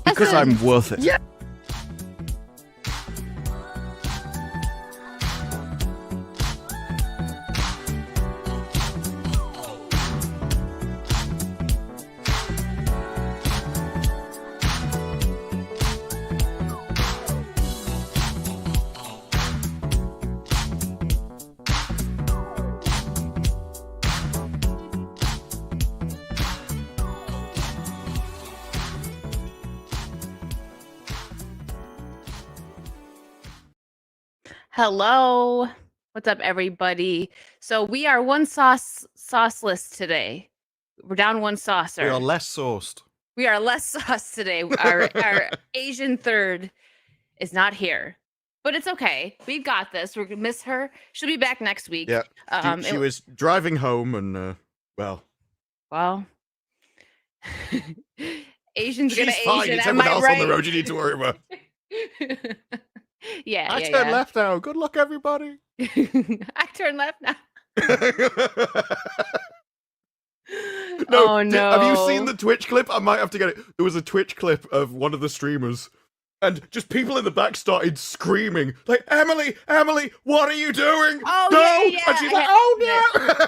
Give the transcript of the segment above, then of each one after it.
Because I'm worth it. Yeah. Hello. What's up, everybody? So we are one sauceless today. We're down one saucer. We are less sauced. We are less sauce today. Our Asian third is not here. But it's okay. We've got this. We're going to miss her. She'll be back next week. Yeah. She was driving home and, well. Well. Asian's going to Asian. Fine. It's everyone else on the road you need to worry about. Yeah, I turn left now. Good luck, everybody. I turn left now. No, oh, no. Have you seen the Twitch clip? I might have to get it. There was a Twitch clip of one of the streamers, and just people in the back started screaming, like, Emily, what are you doing? Oh, no! yeah. And she's like, oh,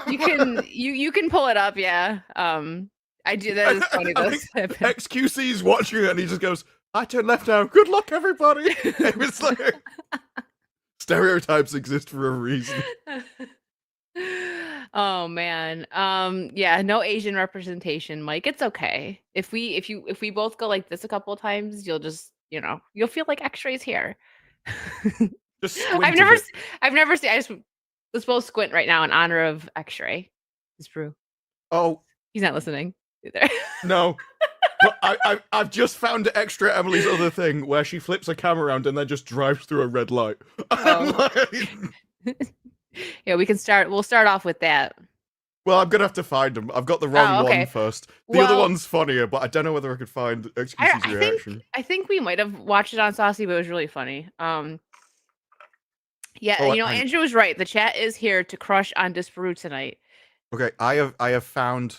no! You can pull it up, yeah. I do. That is funny. XQC's watching it, and he just goes, I turn left now. Good luck, everybody. It was like stereotypes exist for a reason. Oh man. Yeah, no Asian representation, Mike. It's okay. If we both go like this a couple of times, you'll just, you'll feel like X-rays here. Just I've never seen. I just let's both squint right now in honor of X-ray. It's true. Oh, he's not listening either. No. But I've just found extra Emily's other thing where she flips a camera around and then just drives through a red light. Yeah, we'll start off with that. Well, I'm gonna have to find them. I've got the wrong one first. The other one's funnier, but I don't know whether I could find XQC's reaction. I think we might have watched it on Saucy, but it was really funny. Yeah, Andrew was right. The chat is here to crush on Disparu tonight. Okay, I have found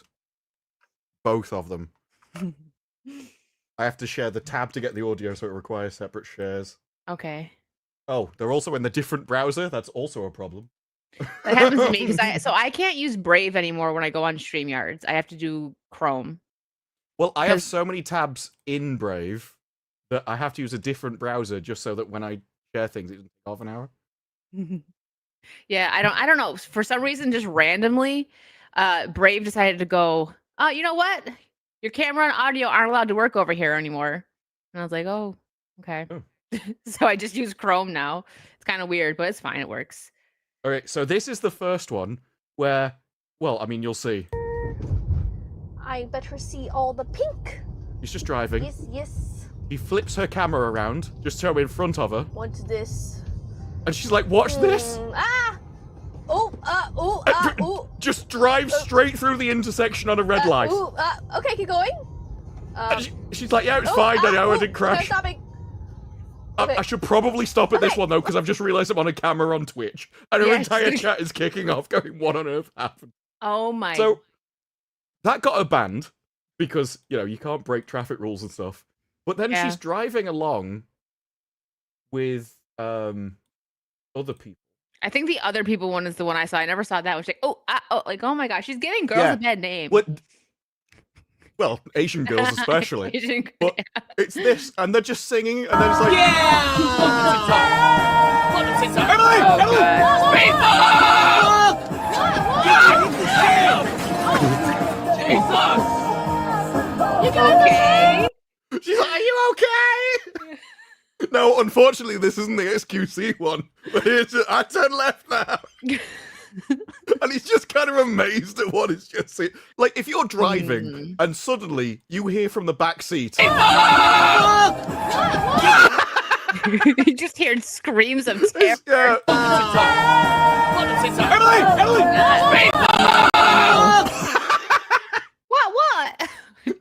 both of them. I have to share the tab to get the audio, so it requires separate shares. Okay. Oh, they're also in the different browser. That's also a problem. That happens to me because I can't use Brave anymore when I go on StreamYards. I have to do Chrome. Well, I have so many tabs in Brave that I have to use a different browser just so that when I share things, it doesn't take half an hour. Yeah, I don't know. For some reason, just randomly, Brave decided to go, oh, you know what? Your camera and audio aren't allowed to work over here anymore. And I was like, oh, okay. Oh. So I just use Chrome now. It's kind of weird, but it's fine. It works. All right, so this is the first one where, well, I mean, you'll see. I better see all the pink. He's just driving. Yes. He flips her camera around, just so in front of her. What's this? And she's like, watch this. Just drive straight through the intersection on a red light. Okay, keep going. She's like, yeah, it's fine. I know I didn't crash. Stopping. I should probably stop at this one, though, because I've just realised I'm on a camera on Twitch. And her entire chat is kicking off, going, what on earth happened? Oh, my. So, that got her banned, because, you can't break traffic rules and stuff. But then she's driving along with other people. I think the other people one is the one I saw. I never saw that one. She's like, oh my gosh, she's getting girls a bad name. Well, Asian girls especially. But it's this, and they're just singing, and then it's like, Okay. She's like, are you okay? No, unfortunately, this isn't the XQC one. But I turn left now. And he's just kind of amazed at what he's just seen. Like, if you're driving and suddenly you hear from the back seat, you just hear screams of terror. Emily! What?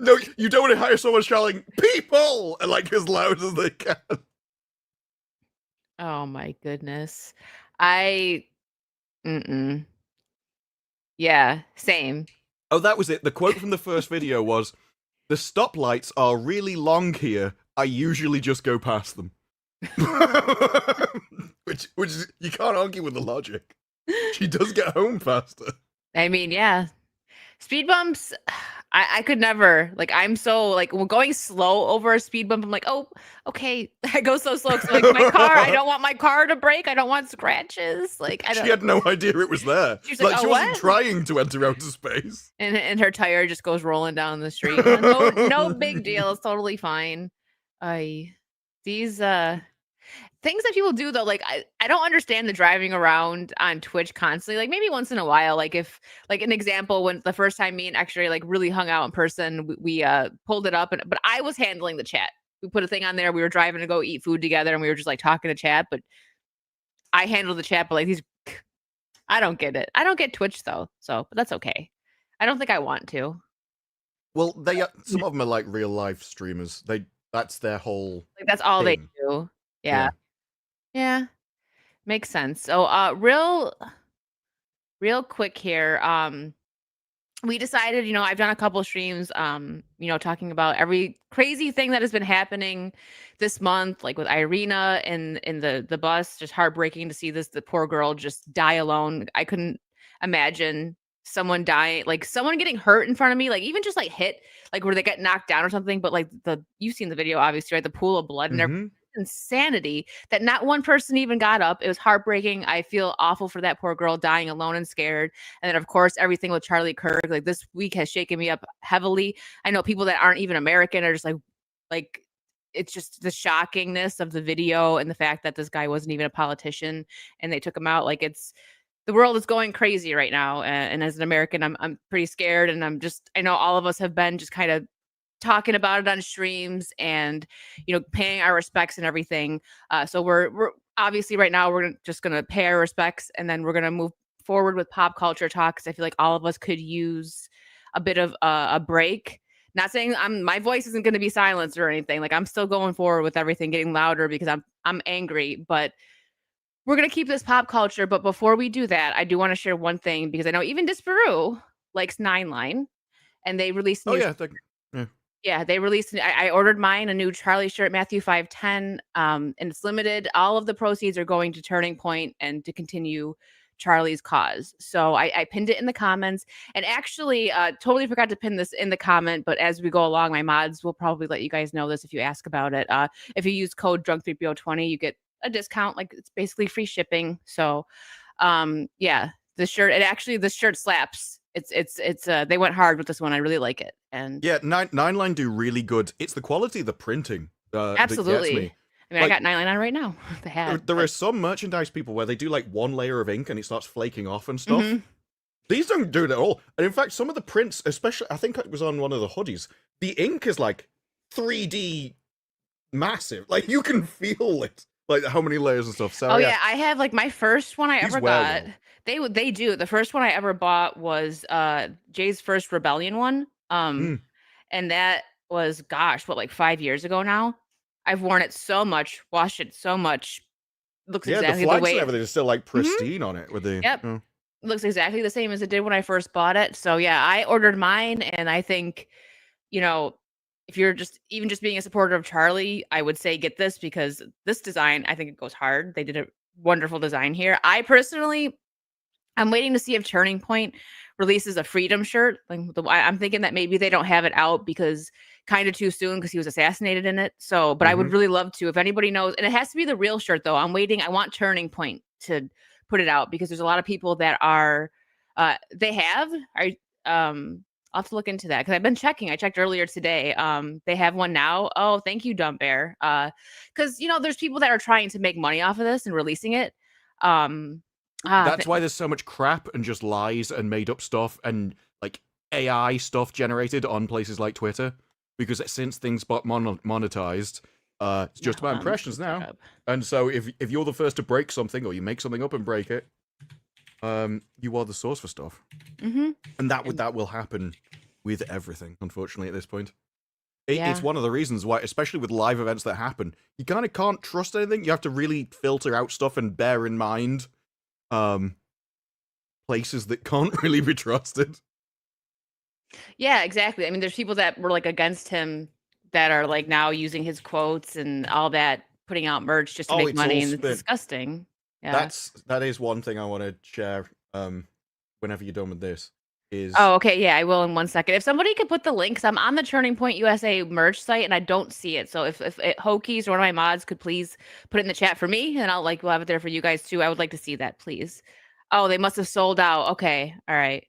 No, You don't want to hire someone shouting "people" and like as loud as they can. Oh my goodness. I mm-mm. Yeah, same. Oh, that was it. The quote from the first video was, "The stoplights are really long here. I usually just go past them." which is, you can't argue with the logic. She does get home faster. I mean, yeah. Speed bumps, I could never. Like, I'm so like when going slow over a speed bump, I'm like, oh, okay. I go so slow because like my car, I don't want my car to break. I don't want scratches. Like I don't. She had no idea it was there. She's Like like, she "Oh, wasn't what?" trying to enter outer space. And her tire just goes rolling down the street. No big deal. It's totally fine. I these things that people do though, like I don't understand the driving around on Twitch constantly. Like maybe once in a while, like if like an example when the first time me and X-Ray like really hung out in person, we pulled it up but I was handling the chat. We put a thing on there. We were driving to go eat food together and we were just like talking to chat, but I handled the chat, but like these I don't get it. I don't get Twitch though. So, but that's okay. I don't think I want to. Well, they some of them are like real life streamers. That's their whole Like that's all they thing. do. Yeah. Yeah. Makes sense. So real quick here. We decided, I've done a couple streams, talking about every crazy thing that has been happening this month, like with Irina and in the bus. Just heartbreaking to see the poor girl just die alone. I couldn't imagine someone dying, like someone getting hurt in front of me, like even just like hit, like where they get knocked down or something. But like you've seen the video, obviously, right? The pool of blood and everything. Insanity that not one person even got up. It was heartbreaking. I feel awful for that poor girl dying alone and scared. And then of course everything with Charlie Kirk, like this week has shaken me up heavily. I know people that aren't even American are just like it's just the shockingness of the video and the fact that this guy wasn't even a politician and they took him out. Like the world is going crazy right now. And as an American, I'm pretty scared. And I know all of us have been just kind of talking about it on streams and paying our respects and everything. So we're obviously right now we're just gonna pay our respects and then we're gonna move forward with pop culture talk because I feel like all of us could use a bit of a break. Not saying my voice isn't going to be silenced or anything. Like I'm still going forward with everything, getting louder because I'm angry. But we're gonna keep this pop culture. But before we do that, I do want to share one thing because I know even Disparu likes Nine Line, and they released. Yeah, they released. I ordered mine a new Charlie shirt, Matthew 5:10, and it's limited. All of the proceeds are going to Turning Point and to continue Charlie's cause. So I pinned it in the comments, and actually, totally forgot to pin this in the comment. But as we go along, my mods will probably let you guys know this if you ask about it. If you use code drunk3po20, you get a discount. Like it's basically free shipping. So, yeah, this shirt slaps. It's they went hard with this one. I really like it. And yeah, Nine Line do really good. It's the quality of the printing absolutely that gets me. I mean, I got 9 Line on right now. The hat. There are some merchandise people where they do like one layer of ink and it starts flaking off and stuff. These don't do it at all. And in fact, some of the prints, especially, I think it was on one of the hoodies, the ink is like 3D massive. Like you can feel it, like how many layers and stuff. So yeah, I have like my first one I ever got. They do. The first one I ever bought was Jay's first Rebellion one. And that was like 5 years ago now. I've worn it so much, washed it so much. Looks exactly the flags the way and everything is still like pristine on it with the looks exactly the same as it did when I first bought it. So yeah, I ordered mine, and I think if you're just being a supporter of Charlie, I would say get this because this design, I think it goes hard. They did a wonderful design here. I'm waiting to see if Turning Point releases a Freedom shirt. Like I'm thinking that maybe they don't have it out because kind of too soon because he was assassinated in it. So, but I would really love to. If anybody knows, and it has to be the real shirt though. I'm waiting. I want Turning Point to put it out because there's a lot of people that are. I'll have to look into that because I've been checking. I checked earlier today. They have one now. Oh, thank you, Dumb Bear. Because there's people that are trying to make money off of this and releasing it. That's why there's so much crap and just lies and made up stuff and like AI stuff generated on places like Twitter. Because since things got monetized, it's just about impressions now. And so if you're the first to break something or you make something up and break it, you are the source for stuff. And that will happen with everything, unfortunately, at this point. It's one of the reasons why, especially with live events that happen, you kind of can't trust anything. You have to really filter out stuff and bear in mind places that can't really be trusted. Yeah, exactly. I mean, there's people that were like against him that are like now using his quotes and all that, putting out merch just to make it's money, all and it's spin. disgusting. Yeah. That is one thing I want to share whenever you're done with this. Oh, okay. Yeah, I will in 1 second. If somebody could put the links, I'm on the Turning Point USA merch site and I don't see it. So if Hokies or one of my mods could please put it in the chat for me, and we'll have it there for you guys too. I would like to see that, please. Oh, they must have sold out. Okay. All right.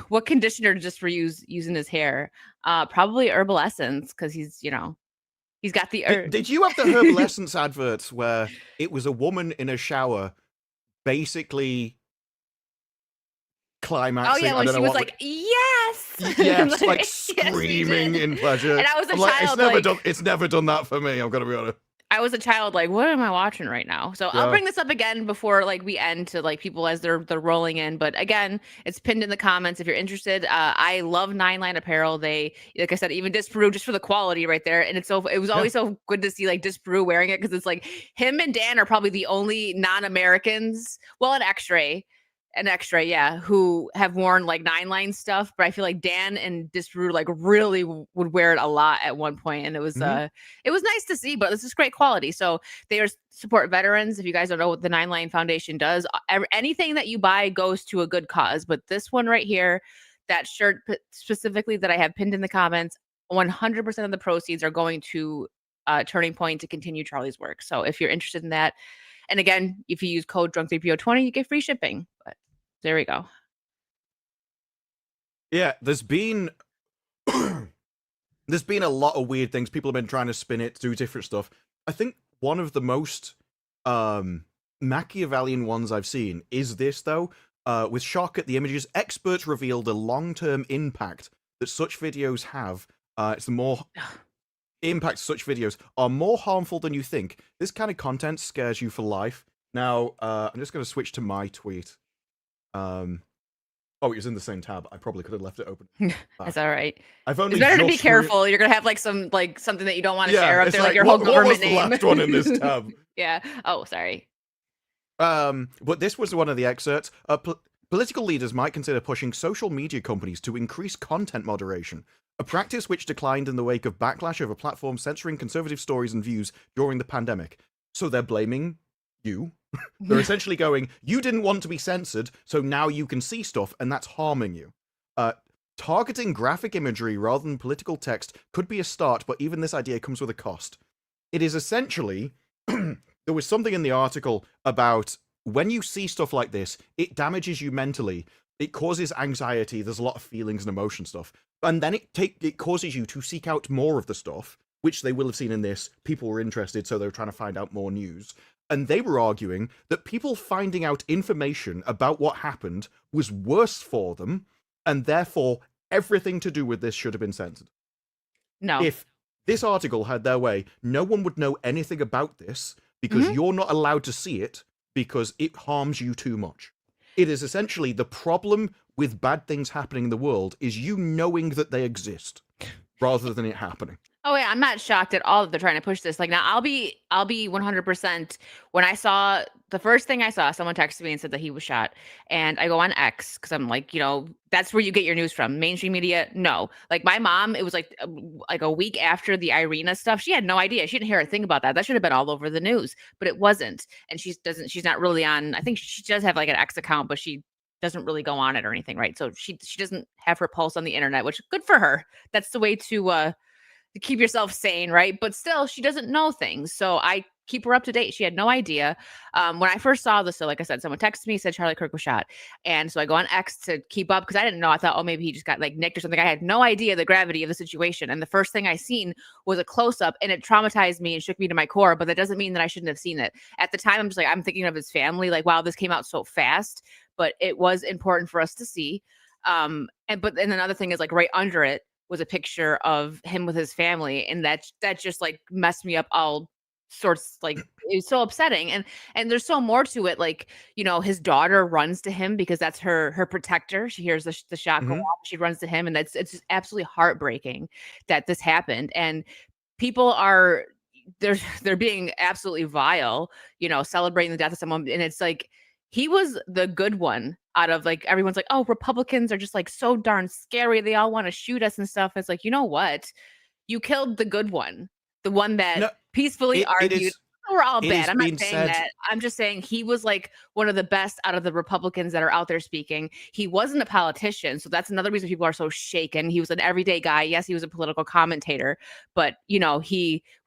What conditioner just for using his hair? Probably Herbal Essence, because he's got the Did you have the Herbal Essence adverts where it was a woman in a shower basically climaxing? Oh yeah, when she was like, yes, yes, like screaming in pleasure. And I was a child. It's never done that for me. I'm gonna be honest. I was a child, like, what am I watching right now? So I'll bring this up again before we end to people as they're rolling in. But again, it's pinned in the comments if you're interested. I love 9 Line Apparel. They, like I said, even Disparu just for the quality right there. And it was always so good to see Disparu wearing it, because it's like him and Dan are probably the only non-Americans. Well, an X-Ray, yeah, who have worn 9 Line stuff, but I feel like Dan and Disparu really would wear it a lot at one point, and it was nice to see. But this is great quality. So they support veterans. If you guys don't know what the 9 Line Foundation does, anything that you buy goes to a good cause. But this one right here, that shirt specifically that I have pinned in the comments, 100% of the proceeds are going to Turning Point to continue Charlie's work. So if you're interested in that, and again, if you use code drunk3po20, you get free shipping. But there we go. Yeah, there's been a lot of weird things. People have been trying to spin it, do different stuff. I think one of the most Machiavellian ones I've seen is this, though. With shock at the images, experts reveal the long-term impact that such videos have. Impact such videos are more harmful than you think. This kind of content scares you for life. Now, I'm just going to switch to my tweet. Oh, it was in the same tab. I probably could have left it open. That's all right. It's better to be careful. You're gonna have something that you don't want to share up there, your whole government what was name. The last one in this tab? Yeah. Oh, sorry. But this was one of the excerpts. Political leaders might consider pushing social media companies to increase content moderation, a practice which declined in the wake of backlash over platforms censoring conservative stories and views during the pandemic. So they're blaming you. They're essentially going, you didn't want to be censored, so now you can see stuff, and that's harming you. Targeting graphic imagery rather than political text could be a start, but even this idea comes with a cost. It is essentially, there was something in the article about when you see stuff like this, it damages you mentally. It causes anxiety. There's a lot of feelings and emotion stuff. And then it causes you to seek out more of the stuff, which they will have seen in this. People were interested, so they were trying to find out more news. And they were arguing that people finding out information about what happened was worse for them, and therefore everything to do with this should have been censored. No. If this article had their way, no one would know anything about this because you're not allowed to see it because it harms you too much. It is essentially the problem with bad things happening in the world is you knowing that they exist rather than it happening. Oh yeah, I'm not shocked at all that they're trying to push this. Now I'll be 100%. When I saw the first thing I saw, someone texted me and said that he was shot, and I go on X because I'm like, that's where you get your news from. Mainstream media, no. My mom, it was like a week after the Irina stuff. She had no idea. She didn't hear a thing about that. That should have been all over the news, but it wasn't. And she's not really on. I think she does have an X account, but she doesn't really go on it or anything, right? So she doesn't have her pulse on the internet, which is good for her. That's the way to keep yourself sane, right? But still, she doesn't know things. So I keep her up to date. She had no idea. When I first saw this, so like I said, someone texted me, said Charlie Kirk was shot. And so I go on X to keep up because I didn't know. I thought, oh, maybe he just got nicked or something. I had no idea the gravity of the situation. And the first thing I seen was a close-up, and it traumatized me and shook me to my core. But that doesn't mean that I shouldn't have seen it. At the time, I'm thinking of his family. Wow, this came out so fast. But it was important for us to see. And another thing is right under it was a picture of him with his family, and that just messed me up all sorts it's so upsetting. And there's so more to it. Like, his daughter runs to him because that's her protector. She hears the shot go Mhm. off. She runs to him, and it's just absolutely heartbreaking that this happened. And people are they're being absolutely vile, celebrating the death of someone. And it's like he was the good one out of like everyone's like, oh, Republicans are just like so darn scary. They all want to shoot us and stuff. It's like, you know what? You killed the good one, the one that No, peacefully it argued. is We're all it bad. is I'm not being saying said. that. I'm just saying he was like one of the best out of the Republicans that are out there speaking. He wasn't a politician, so that's another reason people are so shaken. He was an everyday guy. Yes, he was a political commentator, but he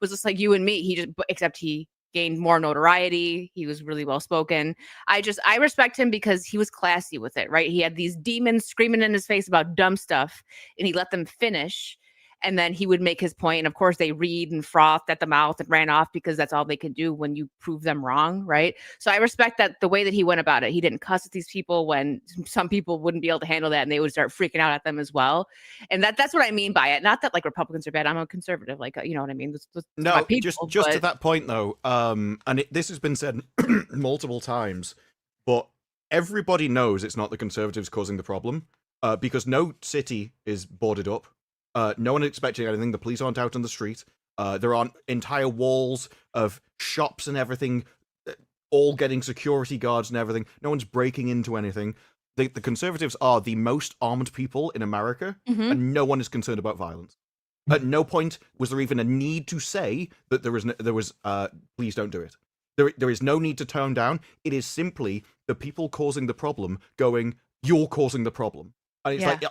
was just like you and me. Except he gained more notoriety. He was really well spoken. I respect him because he was classy with it, right? He had these demons screaming in his face about dumb stuff, and he let them finish. And then he would make his point. And of course, they read and frothed at the mouth and ran off because that's all they could do when you prove them wrong. Right. So I respect that the way that he went about it. He didn't cuss at these people when some people wouldn't be able to handle that and they would start freaking out at them as well. And that's what I mean by it. Not that like Republicans are bad. I'm a conservative. Like, you know what I mean? That's my No, people, just to that point though, and this has been said multiple times, but everybody knows it's not the Conservatives causing the problem, because no city is boarded up. No one is expecting anything. The police aren't out on the street. There aren't entire walls of shops and everything, all getting security guards and everything. No one's breaking into anything. The Conservatives are the most armed people in America, Mhm. and no one is concerned about violence. At no point was there even a need to say that there was please don't do it. There is no need to tone down. It is simply the people causing the problem going, you're causing the problem. And it's like,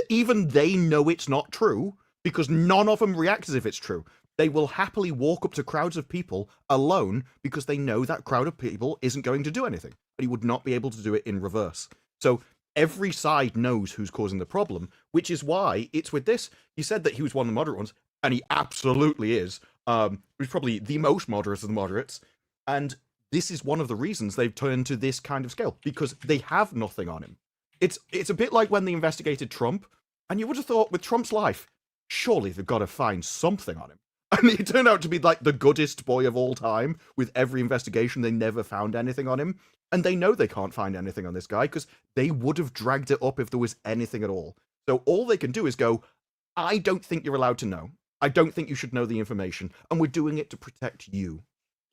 even they know it's not true because none of them react as if it's true. They will happily walk up to crowds of people alone because they know that crowd of people isn't going to do anything. But he would not be able to do it in reverse. So every side knows who's causing the problem, which is why it's with this. You said that he was one of the moderate ones, and he absolutely is. He's probably the most moderate of the moderates. And this is one of the reasons they've turned to this kind of scale, because they have nothing on him. It's a bit like when they investigated Trump, and you would have thought with Trump's life, surely they've got to find something on him. And it turned out to be like the goodest boy of all time. With every investigation, they never found anything on him. And they know they can't find anything on this guy because they would have dragged it up if there was anything at all. So all they can do is go, I don't think you're allowed to know. I don't think you should know the information. And we're doing it to protect you.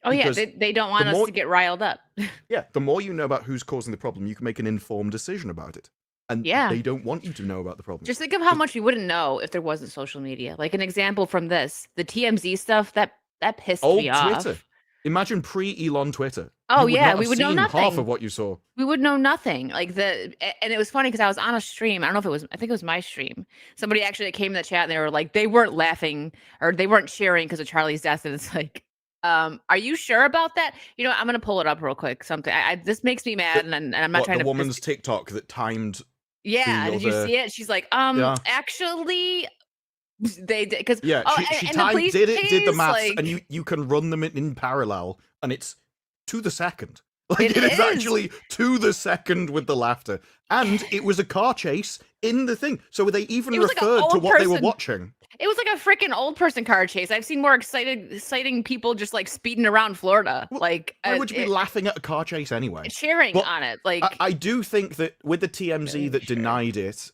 Oh, yeah. Because They don't want the us more- to get riled up. Yeah, the more you know about who's causing the problem, you can make an informed decision about it. And Yeah. they don't want you to know about the problem. Just think of how much we wouldn't know if there wasn't social media. Like an example from this, the TMZ stuff, that pissed Old me off. Twitter. Imagine pre-Elon Twitter. Oh, You would yeah, not we have would know seen half nothing. of what you saw. We would know nothing. And it was funny because I was on a stream. I don't know if it was, I think it was my stream. Somebody actually came in the chat and they were like, they weren't laughing or they weren't cheering because of Charlie's death. And it's like, are you sure about that? I'm going to pull it up real quick. Something. This makes me mad, and I'm not trying the to. woman's TikTok that timed. Yeah, did you see it? She's like, Yeah. actually, they did because Yeah, she and the timed, police did the chase, maths, like, and you can run them in parallel, and it's to the second. Like It it is is. actually to the second with the laughter, and it was a car chase in the thing. So they even It was like an referred to old what they were person. watching. It was like a freaking old person car chase. I've seen more exciting people just like speeding around Florida, Well, like Why would you be laughing at a car chase anyway? cheering Well, on it. Like I do think that with the TMZ Really that sure. denied it,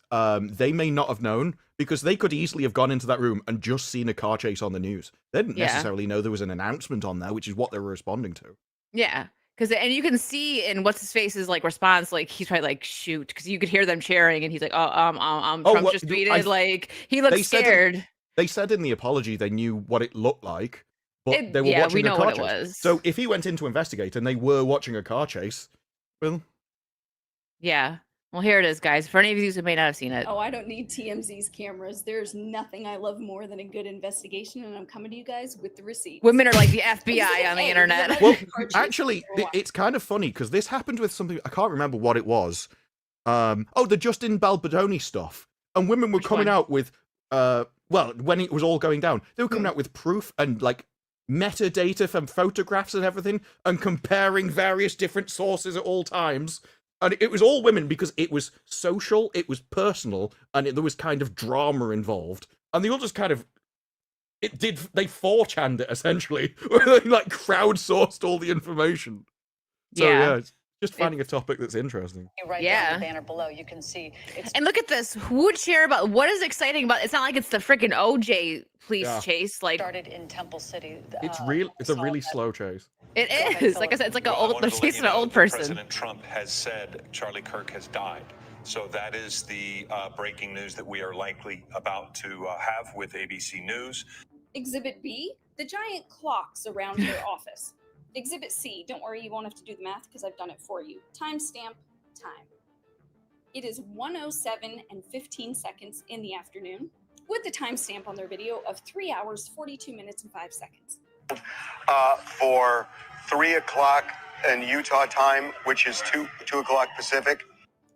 they may not have known because they could easily have gone into that room and just seen a car chase on the news. They didn't Yeah. necessarily know there was an announcement on there, which is what they were responding to. yeah. And you can see in what's his face's like response, like he's probably like shoot, because you could hear them cheering, and he's like, Trump well, just I- tweeted, like he looks they said it- scared. They said in the apology they knew what it looked like, but they were Yeah, watching we a know car what it chase. was. So if he went in to investigate and they were watching a car chase, well, Yeah. Well, here it is, guys. For any of you who may not have seen it. Oh, I don't need TMZ's cameras. There's nothing I love more than a good investigation, and I'm coming to you guys with the receipts. Women are like the FBI on the Hey, internet. let well, me purchase actually, for a while. it's kind of funny because this happened with something I can't remember what it was. The Justin Balbadoni stuff, and women were Which coming one? out with when it was all going down, they were coming out with proof and like metadata from photographs and everything, and comparing various different sources at all times. And it was all women because it was social, it was personal, and there was kind of drama involved. And they all just kind of They 4chan'd it essentially, where they like crowdsourced all the information. So yeah, it's just finding a topic that's interesting. Right down the banner below, you can see. And look at this. Who would share about what is exciting about? It's not like it's the freaking OJ police chase. Like started in Temple City. It's real. It's a really slow chase. It is. Like I said, it's like they're chasing an old person. President Trump has said Charlie Kirk has died. So that is the breaking news that we are likely about to have with ABC News. Exhibit B, the giant clocks around her office. Exhibit C, don't worry, you won't have to do the math because I've done it for you. Timestamp time. It is 1:07 and 15 seconds in the afternoon with the timestamp on their video of 3 hours, 42 minutes and 5 seconds. For 3 o'clock in Utah time, which is 2 o'clock Pacific.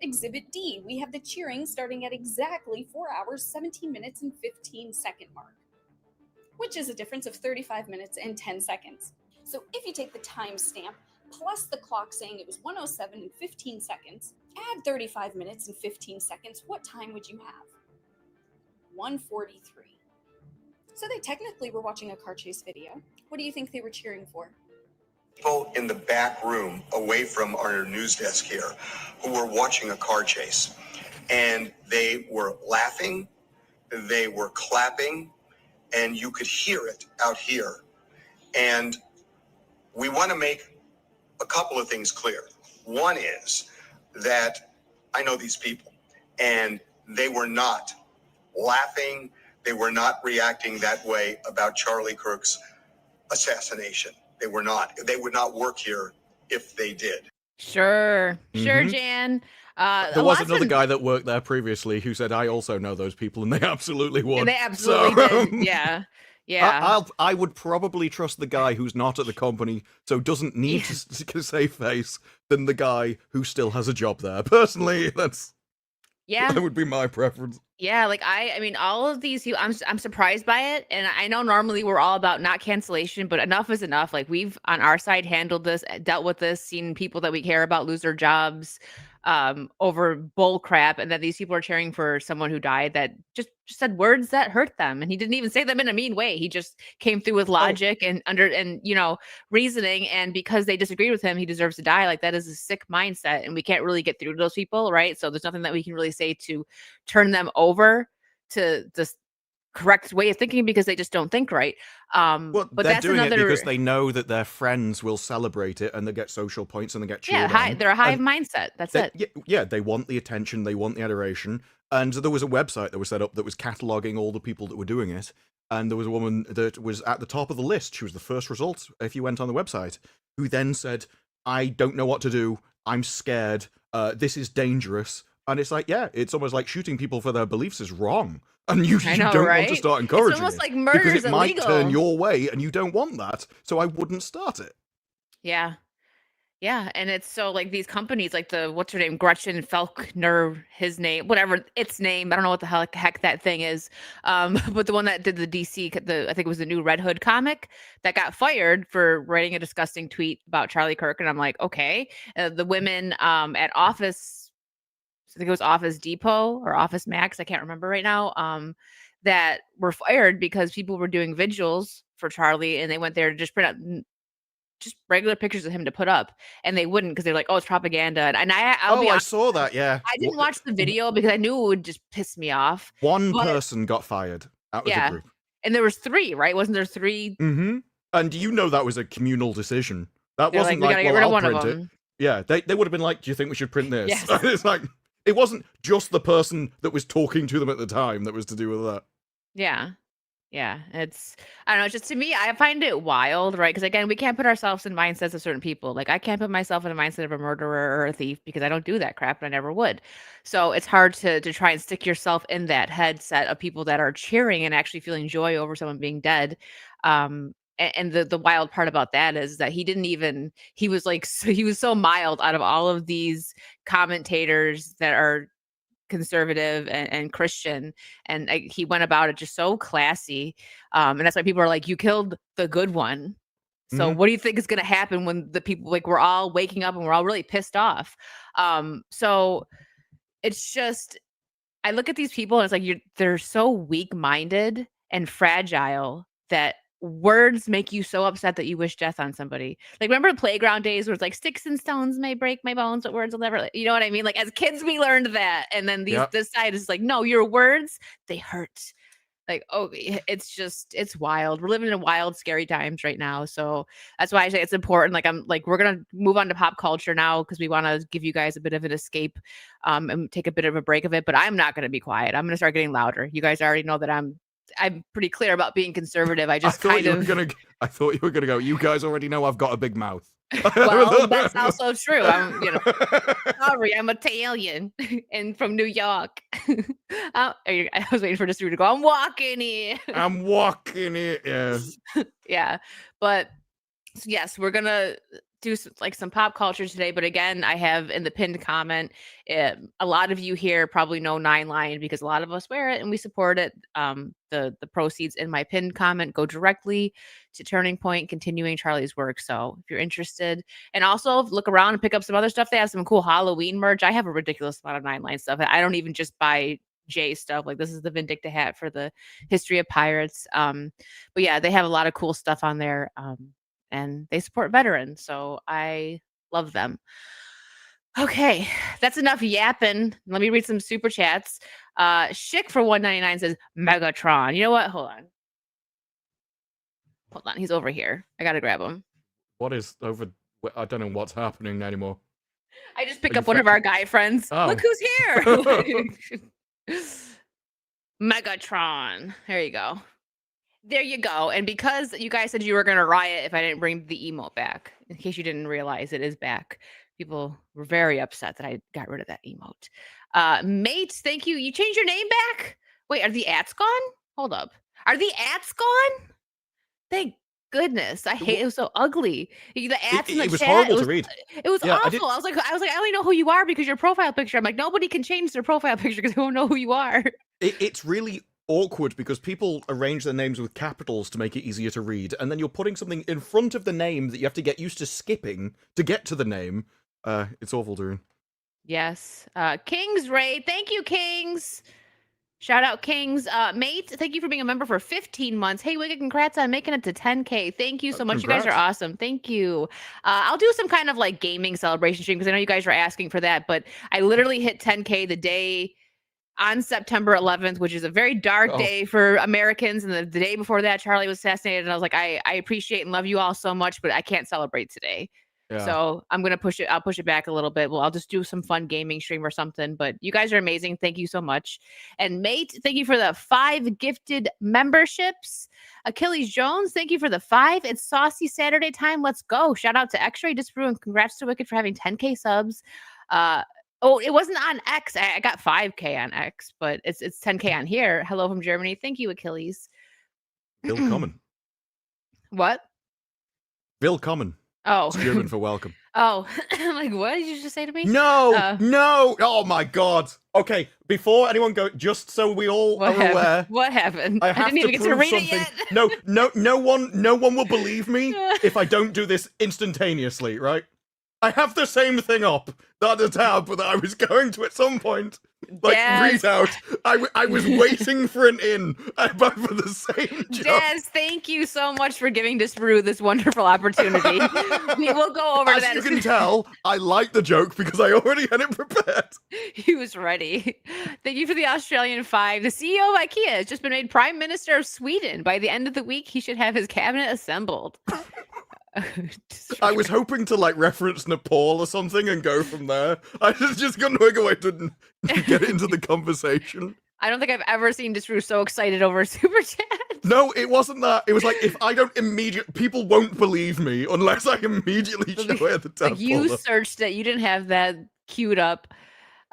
Exhibit D, we have the cheering starting at exactly 4 hours, 17 minutes and 15 second mark, which is a difference of 35 minutes and 10 seconds. So if you take the timestamp plus the clock saying it was 1:07 and 15 seconds, add 35 minutes and 15 seconds, what time would you have? 1:43. So they technically were watching a car chase video. What do you think they were cheering for? People in the back room away from our news desk here who were watching a car chase, and they were laughing, they were clapping, and you could hear it out here. And we want to make a couple of things clear. One is that I know these people, and they were not laughing, they were not reacting that way about Charlie Kirk's assassination. They were not. They would not work here if they did. Sure, Jan. There was another guy that worked there previously who said, "I also know those people," and they absolutely would. And they absolutely did. Yeah. I would probably trust the guy who's not at the company, so doesn't need to save face, than the guy who still has a job there. Personally, that would be my preference. Yeah, like I mean, all of these, I'm surprised by it, and I know normally we're all about not cancellation, but enough is enough. Like we've on our side handled this, dealt with this, seen people that we care about lose their jobs over bull crap, and then these people are cheering for someone who died that just said words that hurt them, and he didn't even say them in a mean way. He just came through with logic and reasoning, and because they disagreed with him, he deserves to die. Like that is a sick mindset, and we can't really get through to those people, right? So there's nothing that we can really say to turn them over to this correct way of thinking because they just don't think right. Well, but they're that's doing another it because they know that their friends will celebrate it and they get social points and they get cheered on. They're a hive mindset. That's it. Yeah, they want the attention, they want the adoration. And there was a website that was set up that was cataloging all the people that were doing it. And there was a woman that was at the top of the list. She was the first result if you went on the website, who then said, "I don't know what to do. I'm scared. This is dangerous." And it's like, yeah, it's almost like shooting people for their beliefs is wrong. And you don't want to start encouraging it's almost it. Like murder because is it might turn your way and you don't want that. So I wouldn't start it. Yeah. Yeah. And it's so like these companies, like what's her name? Gretchen Felkner, his name, whatever its name. I don't know what the heck that thing is. But the one that did the DC, I think it was the new Red Hood comic that got fired for writing a disgusting tweet about Charlie Kirk. And I'm like, okay. The women at Office, I think it was Office Depot or Office Max, I can't remember right now, that were fired because people were doing vigils for Charlie and they went there to just print out just regular pictures of him to put up, and they wouldn't because they're like, oh, it's propaganda. And I saw that, yeah. I didn't watch the video because I knew it would just piss me off. One person got fired out of the group. And there was 3, right? Wasn't there 3? Mm-hmm. And that was a communal decision. That They're wasn't like, we gotta get rid of one of print them. it. Yeah, they would have been like, do you think we should print this? Yes. It's like, it wasn't just the person that was talking to them at the time that was to do with that. Yeah. Yeah. It's, I don't know, just to me, I find it wild, right? Because again, we can't put ourselves in mindsets of certain people. Like I can't put myself in a mindset of a murderer or a thief because I don't do that crap and I never would. So it's hard to try and stick yourself in that headset of people that are cheering and actually feeling joy over someone being dead. And the wild part about that is that he was so mild out of all of these commentators that are conservative and Christian, and he went about it just so classy, and that's why people are like, you killed the good one. So what do you think is going to happen when the people, like, we're all waking up and we're all really pissed off? So it's just, I look at these people and it's like they're so weak-minded and fragile that words make you so upset that you wish death on somebody. Like, remember playground days where it's like sticks and stones may break my bones, but words will never, you know what I mean? Like, as kids, we learned that. And then this side is like, no, your words, they hurt. Like, oh, it's wild. We're living in wild, scary times right now. So that's why I say it's important. Like, we're going to move on to pop culture now because we want to give you guys a bit of an escape and take a bit of a break of it. But I'm not going to be quiet. I'm going to start getting louder. You guys already know that I'm pretty clear about being conservative. I thought you were gonna go. You guys already know I've got a big mouth. Well, that's also true. Sorry, I'm Italian and from New York. I was waiting for this to go. I'm walking here. Yeah. Yeah, but yes, we're gonna do some pop culture today. But again, I have in the pinned comment, a lot of you here probably know 9line because a lot of us wear it and we support it. The proceeds in my pinned comment go directly to Turning Point, continuing Charlie's work. So if you're interested, and also look around and pick up some other stuff. They have some cool Halloween merch. I have a ridiculous amount of 9line stuff. I don't even just buy J stuff. Like, this is the Vindicta hat for the history of pirates. But yeah, they have a lot of cool stuff on there. And they support veterans. So I love them. Okay, that's enough yapping. Let me read some super chats. Schick for $1.99 says Megatron. You know what? Hold on. He's over here. I gotta grab him. What is over? I don't know what's happening anymore. I just picked up one of our guy friends. Oh. Look who's here. Megatron. There you go. There you go. And because you guys said you were going to riot if I didn't bring the emote back, in case you didn't realize it is back. People were very upset that I got rid of that emote. Mate, thank you. You changed your name back? Wait, are the ats gone? Hold up. Are the ats gone? Thank goodness. I hate it. It was so ugly. The ats in the it was chat, horrible to read. It was awful. I was like, I only know who you are because your profile picture. I'm like, nobody can change their profile picture because they won't know who you are. It's really awkward because people arrange their names with capitals to make it easier to read, and then you're putting something in front of the name that you have to get used to skipping to get to the name. It's awful, Darren. Yes. Kings Ray, thank you, Kings. Shout out Kings. Mate, thank you for being a member for 15 months. Hey, Wicked, congrats on making it to 10K. Thank you so much. Congrats. You guys are awesome. Thank you. I'll do some kind of like gaming celebration stream because I know you guys were asking for that, but I literally hit 10K the day on September 11th, which is a very dark day for Americans. And the day before that, Charlie was assassinated. And I was like, I appreciate and love you all so much, but I can't celebrate today. Yeah. So I'm going to push it. I'll push it back a little bit. Well, I'll just do some fun gaming stream or something, but you guys are amazing. Thank you so much. And Mate, thank you for the 5 gifted memberships. Achilles Jones, thank you for the 5. It's Saucy Saturday time. Let's go. Shout out to X-Ray Disprove and congrats to Wicked for having 10K subs. Oh, it wasn't on X. I got 5K on X, but it's 10K on here. Hello from Germany. Thank you, Achilles. Willkommen. What? Willkommen. Oh. It's German for welcome. Oh, I'm like, what did you just say to me? No, no. Oh my God. Okay, before anyone go, just so we all are aware. What happened? I didn't even get to read it yet. No one will believe me if I don't do this instantaneously, right? I have the same thing up, that a tab that I was going to at some point, like, read out. I was waiting for an in, but for the same job. Des, thank you so much for giving Disparu this wonderful opportunity. We will go over that. As you can tell, I like the joke because I already had it prepared. He was ready. Thank you for the Australian 5. The CEO of IKEA has just been made Prime Minister of Sweden. By the end of the week, he should have his cabinet assembled. I was hoping to like reference Nepal or something and go from there. I was just going to work a way to get into the conversation. I don't think I've ever seen Disparu so excited over a super chat. No, it wasn't that. It was like, if I don't people won't believe me unless I immediately show where the tab. Like, you searched it, you didn't have that queued up.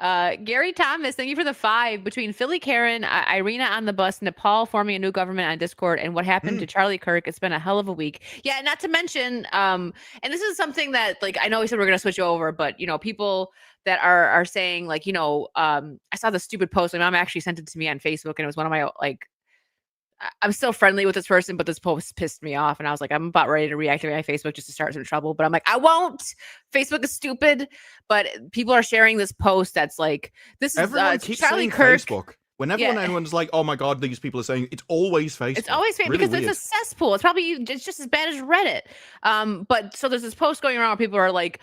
Gary Thomas, thank you for the 5. Between Philly Karen, Irina on the bus, Nepal forming a new government on Discord, and what happened to Charlie Kirk, it's been a hell of a week. Yeah, not to mention, and this is something that, like, I know we said we're going to switch over, but, you know, people that are saying, like, you know, I saw the stupid post. My mom actually sent it to me on Facebook, and it was one of my, like, I'm still friendly with this person, but this post pissed me off. And I was like, I'm about ready to reactivate my Facebook just to start some trouble. But I'm like, I won't. Facebook is stupid. But people are sharing this post that's like, this is Everyone keeps Charlie saying Kirk. Facebook. Whenever anyone's like, "Oh my god, these people are saying," it's always Facebook. It's always Facebook Really because weird. it's a cesspool. It's probably it's just as bad as Reddit. But so there's this post going around where people are like,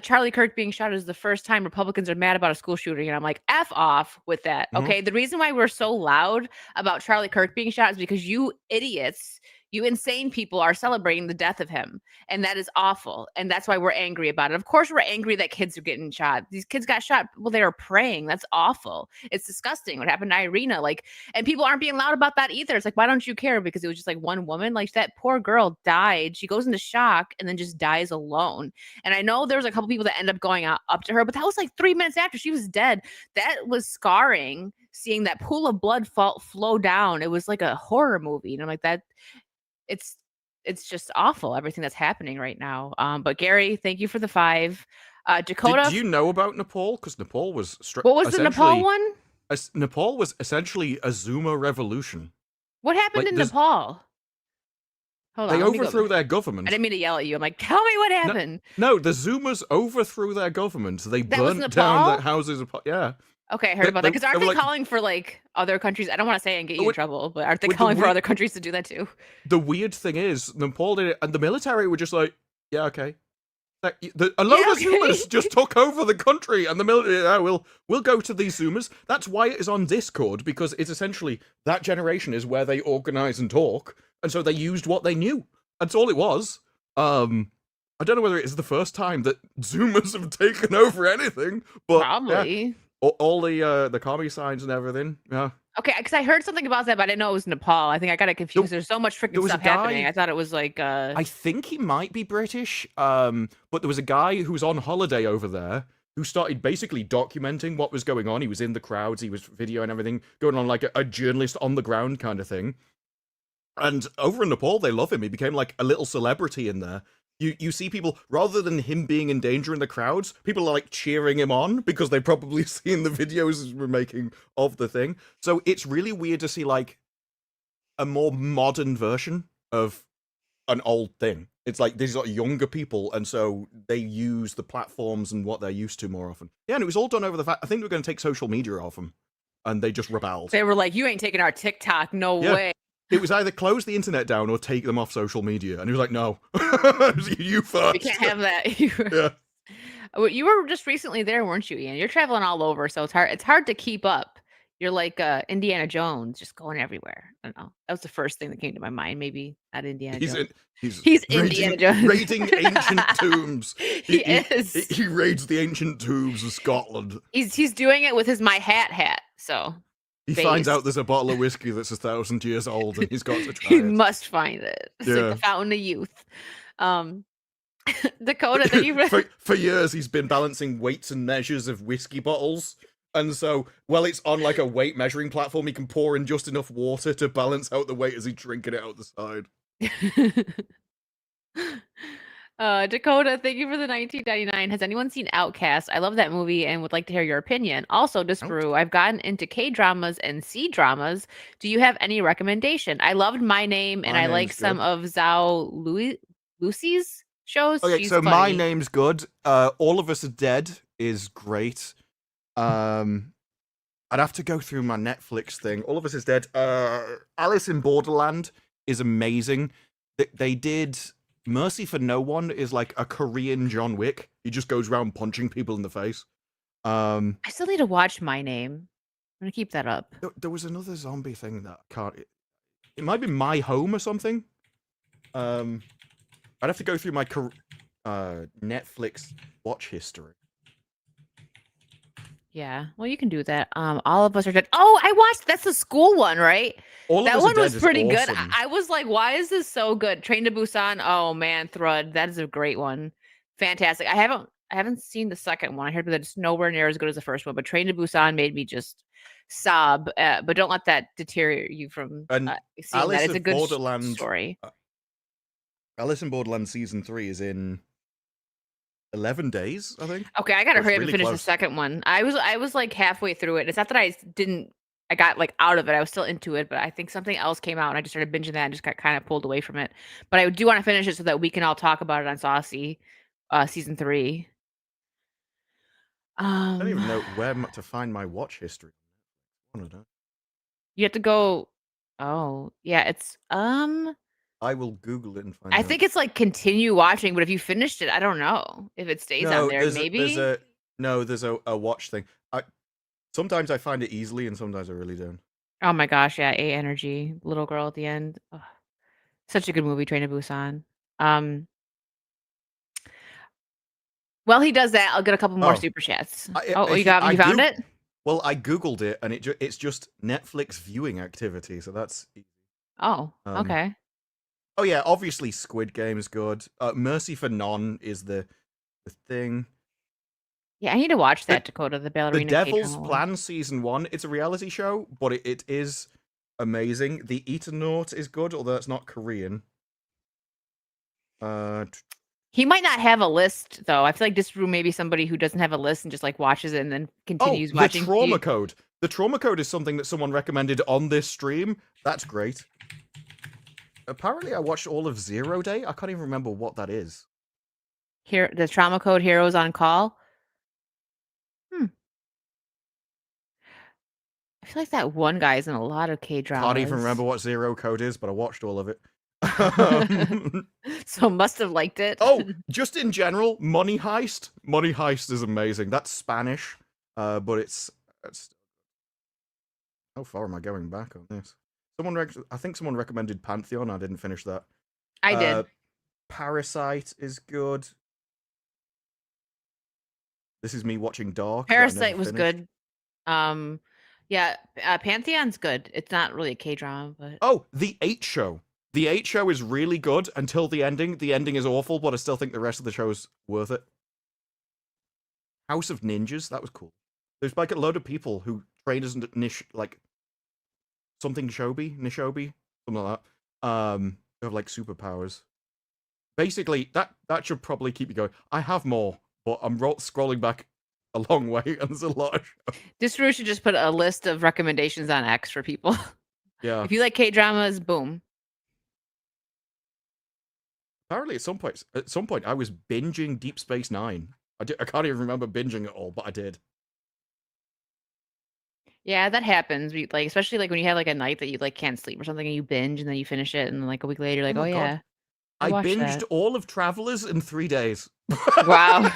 Charlie Kirk being shot is the first time Republicans are mad about a school shooting. And I'm like, F off with that. Mhm. Okay. The reason why we're so loud about Charlie Kirk being shot is because you idiots, you insane people are celebrating the death of him. And that is awful. And that's why we're angry about it. Of course, we're angry that kids are getting shot. These kids got shot while they were praying. That's awful. It's disgusting what happened to Irina. Like, and people aren't being loud about that either. It's like, why don't you care? Because it was just like one woman. Like, that poor girl died. She goes into shock and then just dies alone. And I know there was a couple people that end up going up to her, but that was like 3 minutes after she was dead. That was scarring, seeing that pool of blood flow down. It was like a horror movie. And I'm like, that it's just awful, everything that's happening right now. But Gary, thank you for the 5. Dakota, Did you know about Nepal? Because Nepal was what was the Nepal one? Nepal was essentially a Zuma revolution. What happened in Nepal? Hold on, They let me go overthrew back. their I government. didn't mean to yell at you. I'm like, tell me what happened. No, the Zumas overthrew their government. They That was burnt down Nepal? their houses. Yeah. Okay, I heard about that because aren't were they like- calling for like other countries? I don't want to say and get you in With- trouble, but aren't they with the calling for weird- other countries to do that too? The weird thing is, Nepal did it, and the military were just like, "Yeah, okay." Like, a load of okay. Zumas just took over the country, and the military, we'll go to these Zumas. That's why it is on Discord, because it's essentially that generation is where they organize and talk, and so they used what they knew. That's all it was. I don't know whether it is the first time that Zumas have taken over anything, but yeah, Probably. all the commie signs and everything. Yeah. Okay, because I heard something about that, but I didn't know it was Nepal. I think I got it confused. There's so much there freaking was a stuff happening. guy- I thought it was like I think he might be British, but there was a guy who was on holiday over there who started basically documenting what was going on. He was in the crowds, he was videoing everything, going on like a journalist on the ground kind of thing. And over in Nepal, they love him. He became like a little celebrity in there. You see people, rather than him being in danger in the crowds, people are like cheering him on because they've probably seen the videos we're making of the thing. So it's really weird to see like a more modern version of an old thing. It's like these are younger people, and so they use the platforms and what they're used to more often. Yeah, and it was all done over the fact I think they were going to take social media off them, and they just rebelled. they were like, you ain't taking our TikTok, no Yeah. way. It was either close the internet down or take them off social media, and he was like, "No, you first." We can't have that. Yeah. Well, you were just recently there, weren't you, Ian? You're traveling all over, so it's hard. It's hard to keep up. You're like Indiana Jones, just going everywhere. I don't know. That was the first thing that came to my mind. Maybe not Indiana Jones. He's Indiana Jones. raiding ancient tombs. He is. He raids the ancient tombs of Scotland. He's doing it with his My Hat. So He based. finds out there's a bottle of whiskey that's 1,000 years old, and he's got to try he it. must find it. It's like Yeah. the fountain of youth. Dakota, thank you For years, he's been balancing weights and measures of whiskey bottles. And so, while it's on like a weight measuring platform, he can pour in just enough water to balance out the weight as he's drinking it out the side. Dakota, thank you for the 1999. Has anyone seen Outcast? I love that movie and would like to hear your opinion. Also, Disparu, I've gotten into K-dramas and C-dramas. Do you have any recommendation? I loved My Name, and My I like Name's some good. of Zhao Lucy's shows. Okay, She's so My funny. Name's good. All of Us Are Dead is great. I'd have to go through my Netflix thing. All of Us Is Dead. Alice in Borderland is amazing. They did Mercy for No One is like a Korean John Wick. He just goes around punching people in the face. I still need to watch My Name. I'm gonna keep that up. There was another zombie thing that I can't. It might be My Home or something. I'd have to go through my Netflix watch history. Yeah, well, you can do that. All of Us Are Dead. Oh, I watched. That's the school one, right? All That of Us Are one was Dead is pretty good. awesome. I was like, why is this so good? Train to Busan. Oh man, Thrud. That is a great one. Fantastic. I haven't seen the second one. I heard that it's nowhere near as good as the first one, but Train to Busan made me just sob. But don't let that deteriorate you from And seeing Alice that. It's a of good Borderland- story. Alice in Borderland season 3 is in 11 days, I think. Okay, I gotta It's hurry up and really finish the close. second one. I was like halfway through it. It's not that I got like out of it. I was still into it, but I think something else came out and I just started binging that and just got kind of pulled away from it. But I do want to finish it so that we can all talk about it on Saucy, season 3. I don't even know where to find my watch history. I don't know. You have to go. Oh, yeah. It's I will Google it and find I out. think it's like continue watching, but if you finished it, I don't know if it stays on there. Maybe. There's a watch thing. Sometimes I find it easily, and sometimes I really don't. Oh my gosh, yeah, A Energy, little girl at the end. Ugh, such a good movie, Train to Busan. While he does that, I'll get a couple more Oh. super chats. I You found it? Well, I Googled it, and it's just Netflix viewing activity, so that's easy. Oh, okay. Oh yeah, obviously Squid Game is good. Mercy for None is the thing. Yeah, I need to watch that, Dakota, the ballerina. The Devil's K-drama one. Plan season 1. It's a reality show, but it is amazing. The Eternaut is good, although it's not Korean. He might not have a list though. I feel like this room maybe somebody who doesn't have a list and just like watches it and then continues watching. The Trauma Code. The Trauma Code is something that someone recommended on this stream. That's great. Apparently, I watched all of 0 Day. I can't even remember what that is. Here, the Trauma Code Heroes on Call. I feel like that one guy is in a lot of K-dramas. Can't even remember what 0 Code is, but I watched all of it. So must have liked it. Oh, just in general, Money Heist. Money Heist is amazing. That's Spanish, but it's. How far am I going back on this? I think someone recommended Pantheon. I didn't finish that. I did. Parasite is good. This is me watching Dark. Parasite was good. Yeah, Pantheon's good. It's not really a K-drama, but oh, The 8 Show. The 8 Show is really good until the ending. The ending is awful, but I still think the rest of the show is worth it. House of Ninjas, that was cool. There's like a load of people who train as something Nishobi, something like that. Who have like superpowers. Basically, that should probably keep you going. I have more, but I'm scrolling back a long way, and there's a lot of shows. This room should just put a list of recommendations on X for people. Yeah. If you like K-dramas, boom. Apparently, at some point, I was binging Deep Space Nine. I can't even remember binging it all, but I did. Yeah, that happens. Like, especially like when you have like a night that you like can't sleep or something, and you binge, and then you finish it, and like a week later, you're like, oh yeah, I watched binged that. all of Travelers in 3 days. Wow.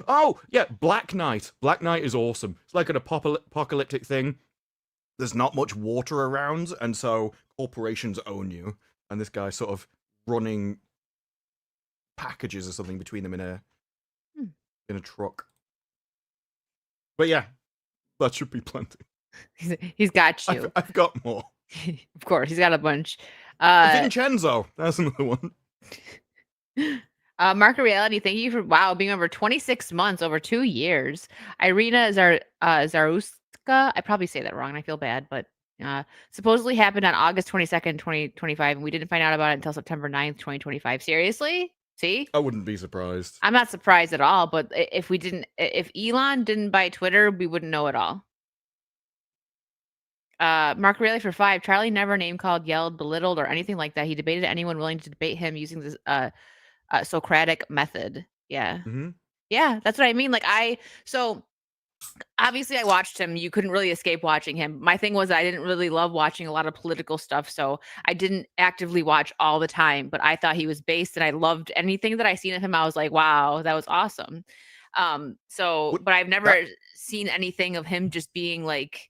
Oh yeah, Black Knight. Black Knight is awesome. It's like an apocalyptic thing. There's not much water around, and so corporations own you. And this guy's sort of running packages or something between them in a truck. But yeah, that should be plenty. He's got you. I've got more. Of course, he's got a bunch. Vincenzo, that's another one. Market Reality, thank you for being over 26 months, over 2 years. Irina Zaruska, I probably say that wrong, and I feel bad, but supposedly happened on August 22nd, 2025, and we didn't find out about it until September 9th, 2025. Seriously? See? I wouldn't be surprised. I'm not surprised at all, but if Elon didn't buy Twitter, we wouldn't know at all. Mark Rayleigh for 5. Charlie never name-called, yelled, belittled, or anything like that. He debated anyone willing to debate him using this Socratic method. Yeah. Mm-hmm. Yeah, that's what I mean. Like so obviously I watched him. You couldn't really escape watching him. My thing was I didn't really love watching a lot of political stuff, so I didn't actively watch all the time, but I thought he was based and I loved anything that I seen of him. I was like, wow, that was awesome. But I've never seen anything of him just being like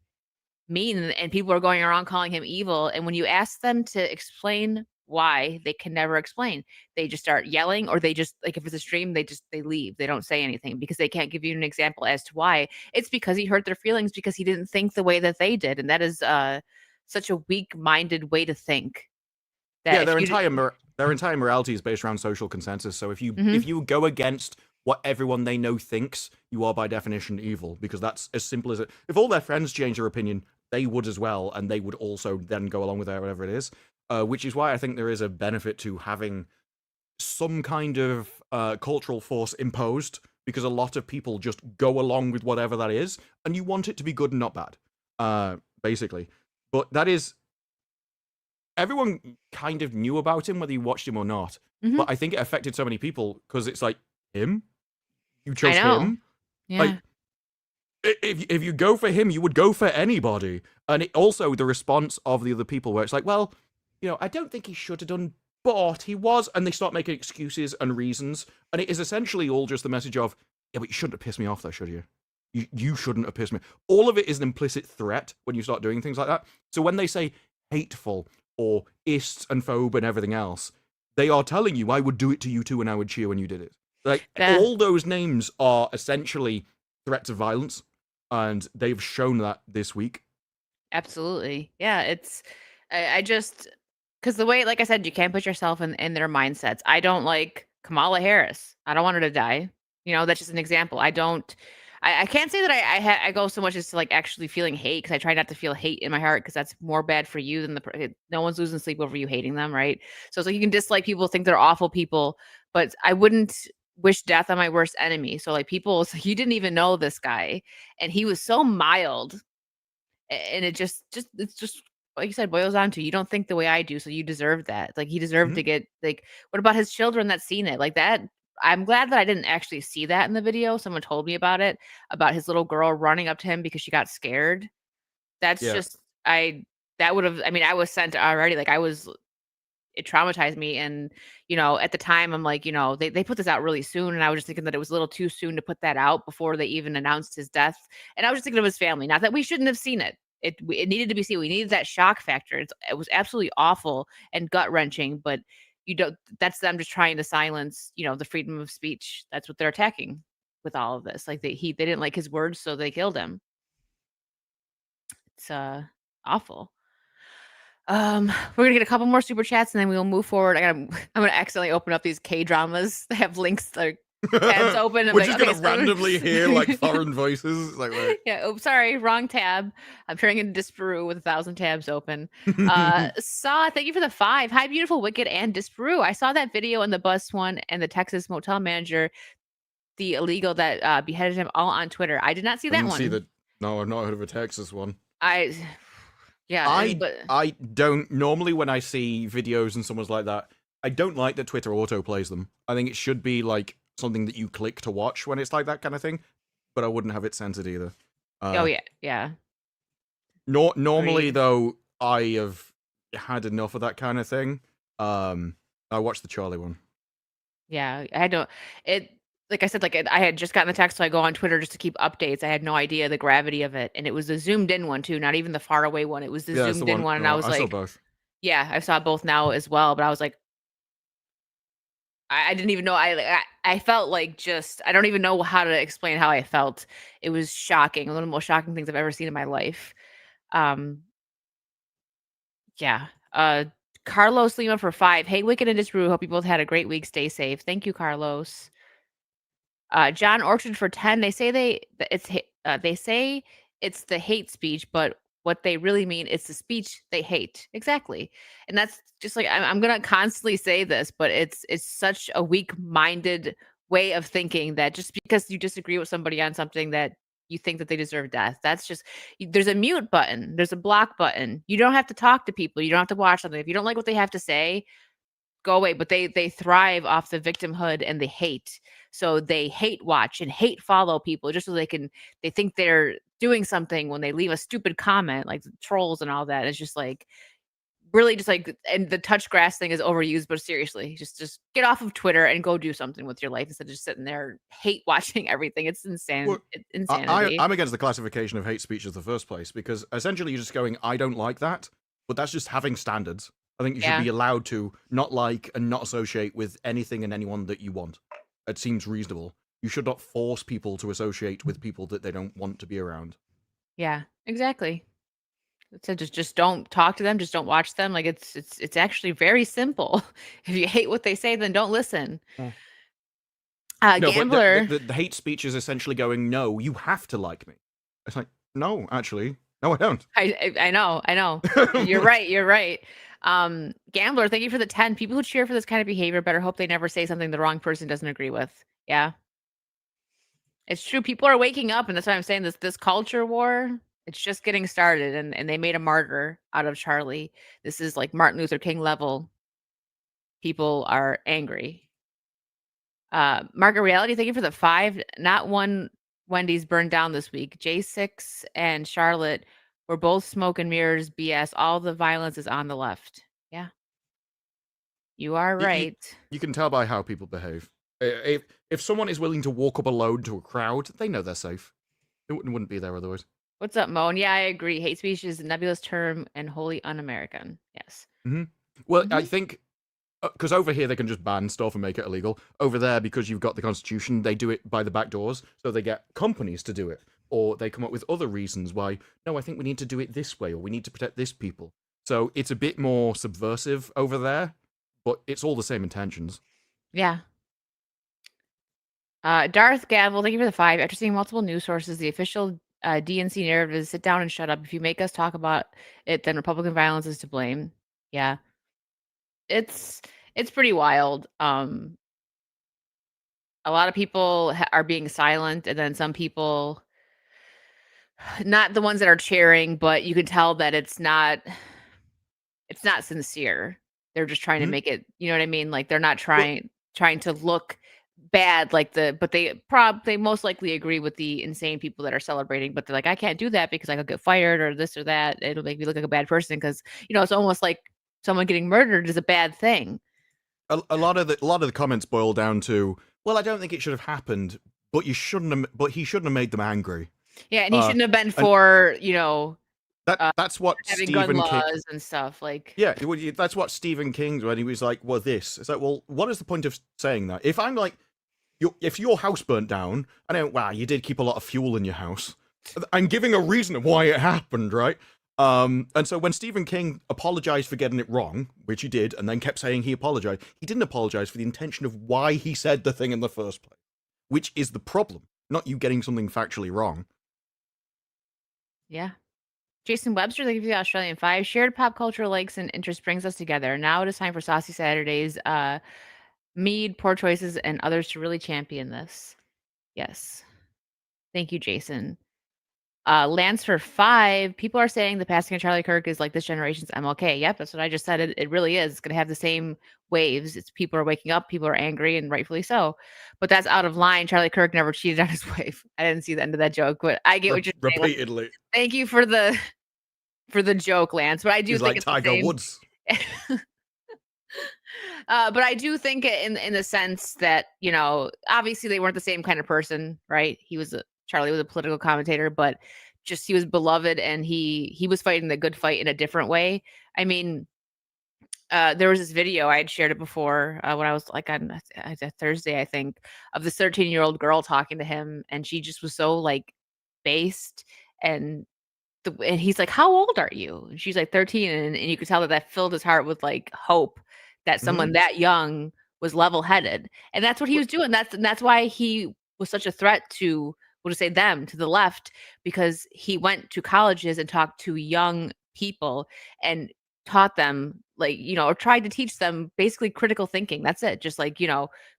mean, and people are going around calling him evil. And when you ask them to explain why, they can never explain. They just start yelling, or they just, like, if it's a stream, they leave. They don't say anything because they can't give you an example as to why. It's because he hurt their feelings because he didn't think the way that they did, and that is such a weak-minded way to think. That their entire morality is based around social consensus. So if you go against what everyone they know thinks, you are by definition evil, because that's as simple as it. If all their friends change their opinion, they would as well, and they would also then go along with whatever it is. Which is why I think there is a benefit to having some kind of cultural force imposed, because a lot of people just go along with whatever that is, and you want it to be good and not bad, basically. But that is... Everyone kind of knew about him, whether you watched him or not. Mm-hmm. But I think it affected so many people, because it's like, him? You chose him? Yeah. Like, if you go for him, you would go for anybody. And also the response of the other people, where it's like, well, I don't think he should have done, but he was, and they start making excuses and reasons, and it is essentially all just the message of, yeah, but you shouldn't have pissed me off, though, should you? You shouldn't have pissed me. All of it is an implicit threat when you start doing things like that. So when they say hateful or ists and phobe and everything else, they are telling you, I would do it to you too, and I would cheer when you did it. Like, all those names are essentially threats of violence, and they've shown that this week. Absolutely. Yeah, I just, because the way, like I said, you can't put yourself in their mindsets. I don't like Kamala Harris. I don't want her to die. That's just an example. I can't say that I go so much as to like actually feeling hate, because I try not to feel hate in my heart, because that's more bad for you than no one's losing sleep over you hating them, right? So it's like you can dislike people, think they're awful people, but I wouldn't wish death on my worst enemy. So like people, so you didn't even know this guy, and he was so mild, and it's just like you said, boils down to, you don't think the way I do, so you deserve that. Like, he deserved to get, like, what about his children that seen it? Like that, I'm glad that I didn't actually see that in the video. Someone told me about it, about his little girl running up to him because she got scared. That's just, that would have, I mean, I was sent already. Like, it traumatized me. And, at the time, I'm like, they put this out really soon. And I was just thinking that it was a little too soon to put that out before they even announced his death. And I was just thinking of his family. Not that we shouldn't have seen it. It needed to be seen. We needed that shock factor. It was absolutely awful and gut wrenching, but that's them just trying to silence, the freedom of speech. That's what they're attacking with all of this. Like, they didn't like his words, so they killed him. It's awful. We're gonna get a couple more super chats and then we'll move forward. I'm gonna accidentally open up these K-dramas. They have links, like tabs open. We're just gonna randomly hear like foreign voices. Like, wait. Yeah. Oh, sorry, wrong tab. I'm turning into Disparu with 1,000 tabs open. Saw, thank you for the 5. Hi, beautiful, wicked, and Disparu. I saw that video in the bus one and the Texas motel manager, the illegal that beheaded him, all on Twitter. I did not see that one. No, I've not heard of a Texas one. Yeah, I don't normally, when I see videos and someone's like that, I don't like that Twitter auto plays them. I think it should be like something that you click to watch when it's like that kind of thing, but I wouldn't have it censored either. Yeah. Normally though, I have had enough of that kind of thing. I watched the Charlie one. Yeah, like I said, like I had just gotten the text, so I go on Twitter just to keep updates. I had no idea the gravity of it, and it was the zoomed in one too, not even the far away one. It was the zoomed in one, and I was like, I saw both. Yeah, I saw both now as well, but I was like, I didn't even know. I felt like, just, I don't even know how to explain how I felt. It was shocking, one of the most shocking things I've ever seen in my life. Yeah. Carlos Lima for 5. Hey, Wicked and Disbrew. Hope you both had a great week. Stay safe. Thank you, Carlos. John Orchard for 10. They say they say it's the hate speech, but what they really mean, it's the speech they hate. Exactly. And that's just like, I'm gonna constantly say this, but it's such a weak-minded way of thinking, that just because you disagree with somebody on something, that you think that they deserve death. That's just, there's a mute button, there's a block button. You don't have to talk to people, you don't have to watch something. If you don't like what they have to say, go away. But they thrive off the victimhood and the hate. So they hate watch and hate follow people just so they think they're doing something when they leave a stupid comment, like the trolls and all that. It's just like, really just like, and the touch grass thing is overused, but seriously, just get off of Twitter and go do something with your life instead of just sitting there hate watching everything. It's insane. Well, insanity. I'm against the classification of hate speech in the first place, because essentially you're just going, I don't like that, but that's just having standards. I think you should be allowed to not like and not associate with anything and anyone that you want. It seems reasonable. You should not force people to associate with people that they don't want to be around. Yeah, exactly. So just don't talk to them. Just don't watch them. Like, it's actually very simple. If you hate what they say, then don't listen. No, Gambler. but the hate speech is essentially going, no, you have to like me. It's like, no, actually, no, I don't. I know. You're right. Gambler, thank you for the 10. People who cheer for this kind of behavior better hope they never say something the wrong person doesn't agree with. Yeah. It's true. People are waking up, and that's why I'm saying this culture war, it's just getting started, and they made a martyr out of Charlie. This is like Martin Luther King level. People are angry. Market Reality, thank you for the 5. Not one Wendy's burned down this week. J6 and Charlotte were both smoke and mirrors BS. All the violence is on the left. Yeah. You are right. You can tell by how people behave. If someone is willing to walk up alone to a crowd, they know they're safe. It wouldn't be there otherwise. What's up, Mo? And yeah, I agree. Hate speech is a nebulous term and wholly un-American. Yes. Well, I think because over here they can just ban stuff and make it illegal. Over there, because you've got the Constitution, they do it by the back doors. So they get companies to do it, or they come up with other reasons why. No, I think we need to do it this way, or we need to protect this people. So it's a bit more subversive over there, but it's all the same intentions. Yeah. Darth Gavel, thank you for the 5. After seeing multiple news sources, the official DNC narrative is sit down and shut up. If you make us talk about it, then Republican violence is to blame. Yeah. It's pretty wild. A lot of people are being silent, and then some people, not the ones that are cheering, but you can tell that it's not sincere. They're just trying to make it, you know what I mean? Like they're not trying to look bad but they most likely agree with the insane people that are celebrating, but they're like, I can't do that because I could get fired or this or that. It'll make me look like a bad person because, it's almost like someone getting murdered is a bad thing. A lot of the comments boil down to, well, I don't think it should have happened, but he shouldn't have made them angry. Yeah, and he shouldn't have been for, that's what having Stephen gun King laws and stuff like. Yeah, that's what Stephen King, when he was like, well, this. It's like, well, what is the point of saying that? If I'm like, if your house burnt down, and I went, wow, you did keep a lot of fuel in your house, I'm giving a reason of why it happened, right? And so when Stephen King apologized for getting it wrong, which he did, and then kept saying he apologized, he didn't apologize for the intention of why he said the thing in the first place, which is the problem, not you getting something factually wrong. Yeah. Jason Webster, thank you for the Australian 5. Shared pop culture likes and interest brings us together. Now it is time for Saucy Saturdays. Mead, poor choices, and others to really champion this. Yes. Thank you, Jason. Lance for 5. People are saying the passing of Charlie Kirk is like this generation's MLK. Yep, that's what I just said. It really is. It's going to have the same waves. It's people are waking up, people are angry, and rightfully so. But that's out of line. Charlie Kirk never cheated on his wife. I didn't see the end of that joke, but I get what you're saying. Repeatedly. Thank you for the joke, Lance. But I do think like it's Tiger the same. Woods. But I do think in the sense that, obviously they weren't the same kind of person, right? Charlie was a political commentator, but just he was beloved and he was fighting the good fight in a different way. I mean, there was this video, I had shared it before when I was like on a Thursday, I think, of this 13-year-old girl talking to him, and she just was so like based, and he's like, how old are you? And she's like 13, and you could tell that filled his heart with like hope that someone that young was level-headed, and that's what he was doing. That's why he was such a threat to, we'll just say them, to the left, because he went to colleges and talked to young people and taught them, like, or tried to teach them basically critical thinking. That's it. Just like,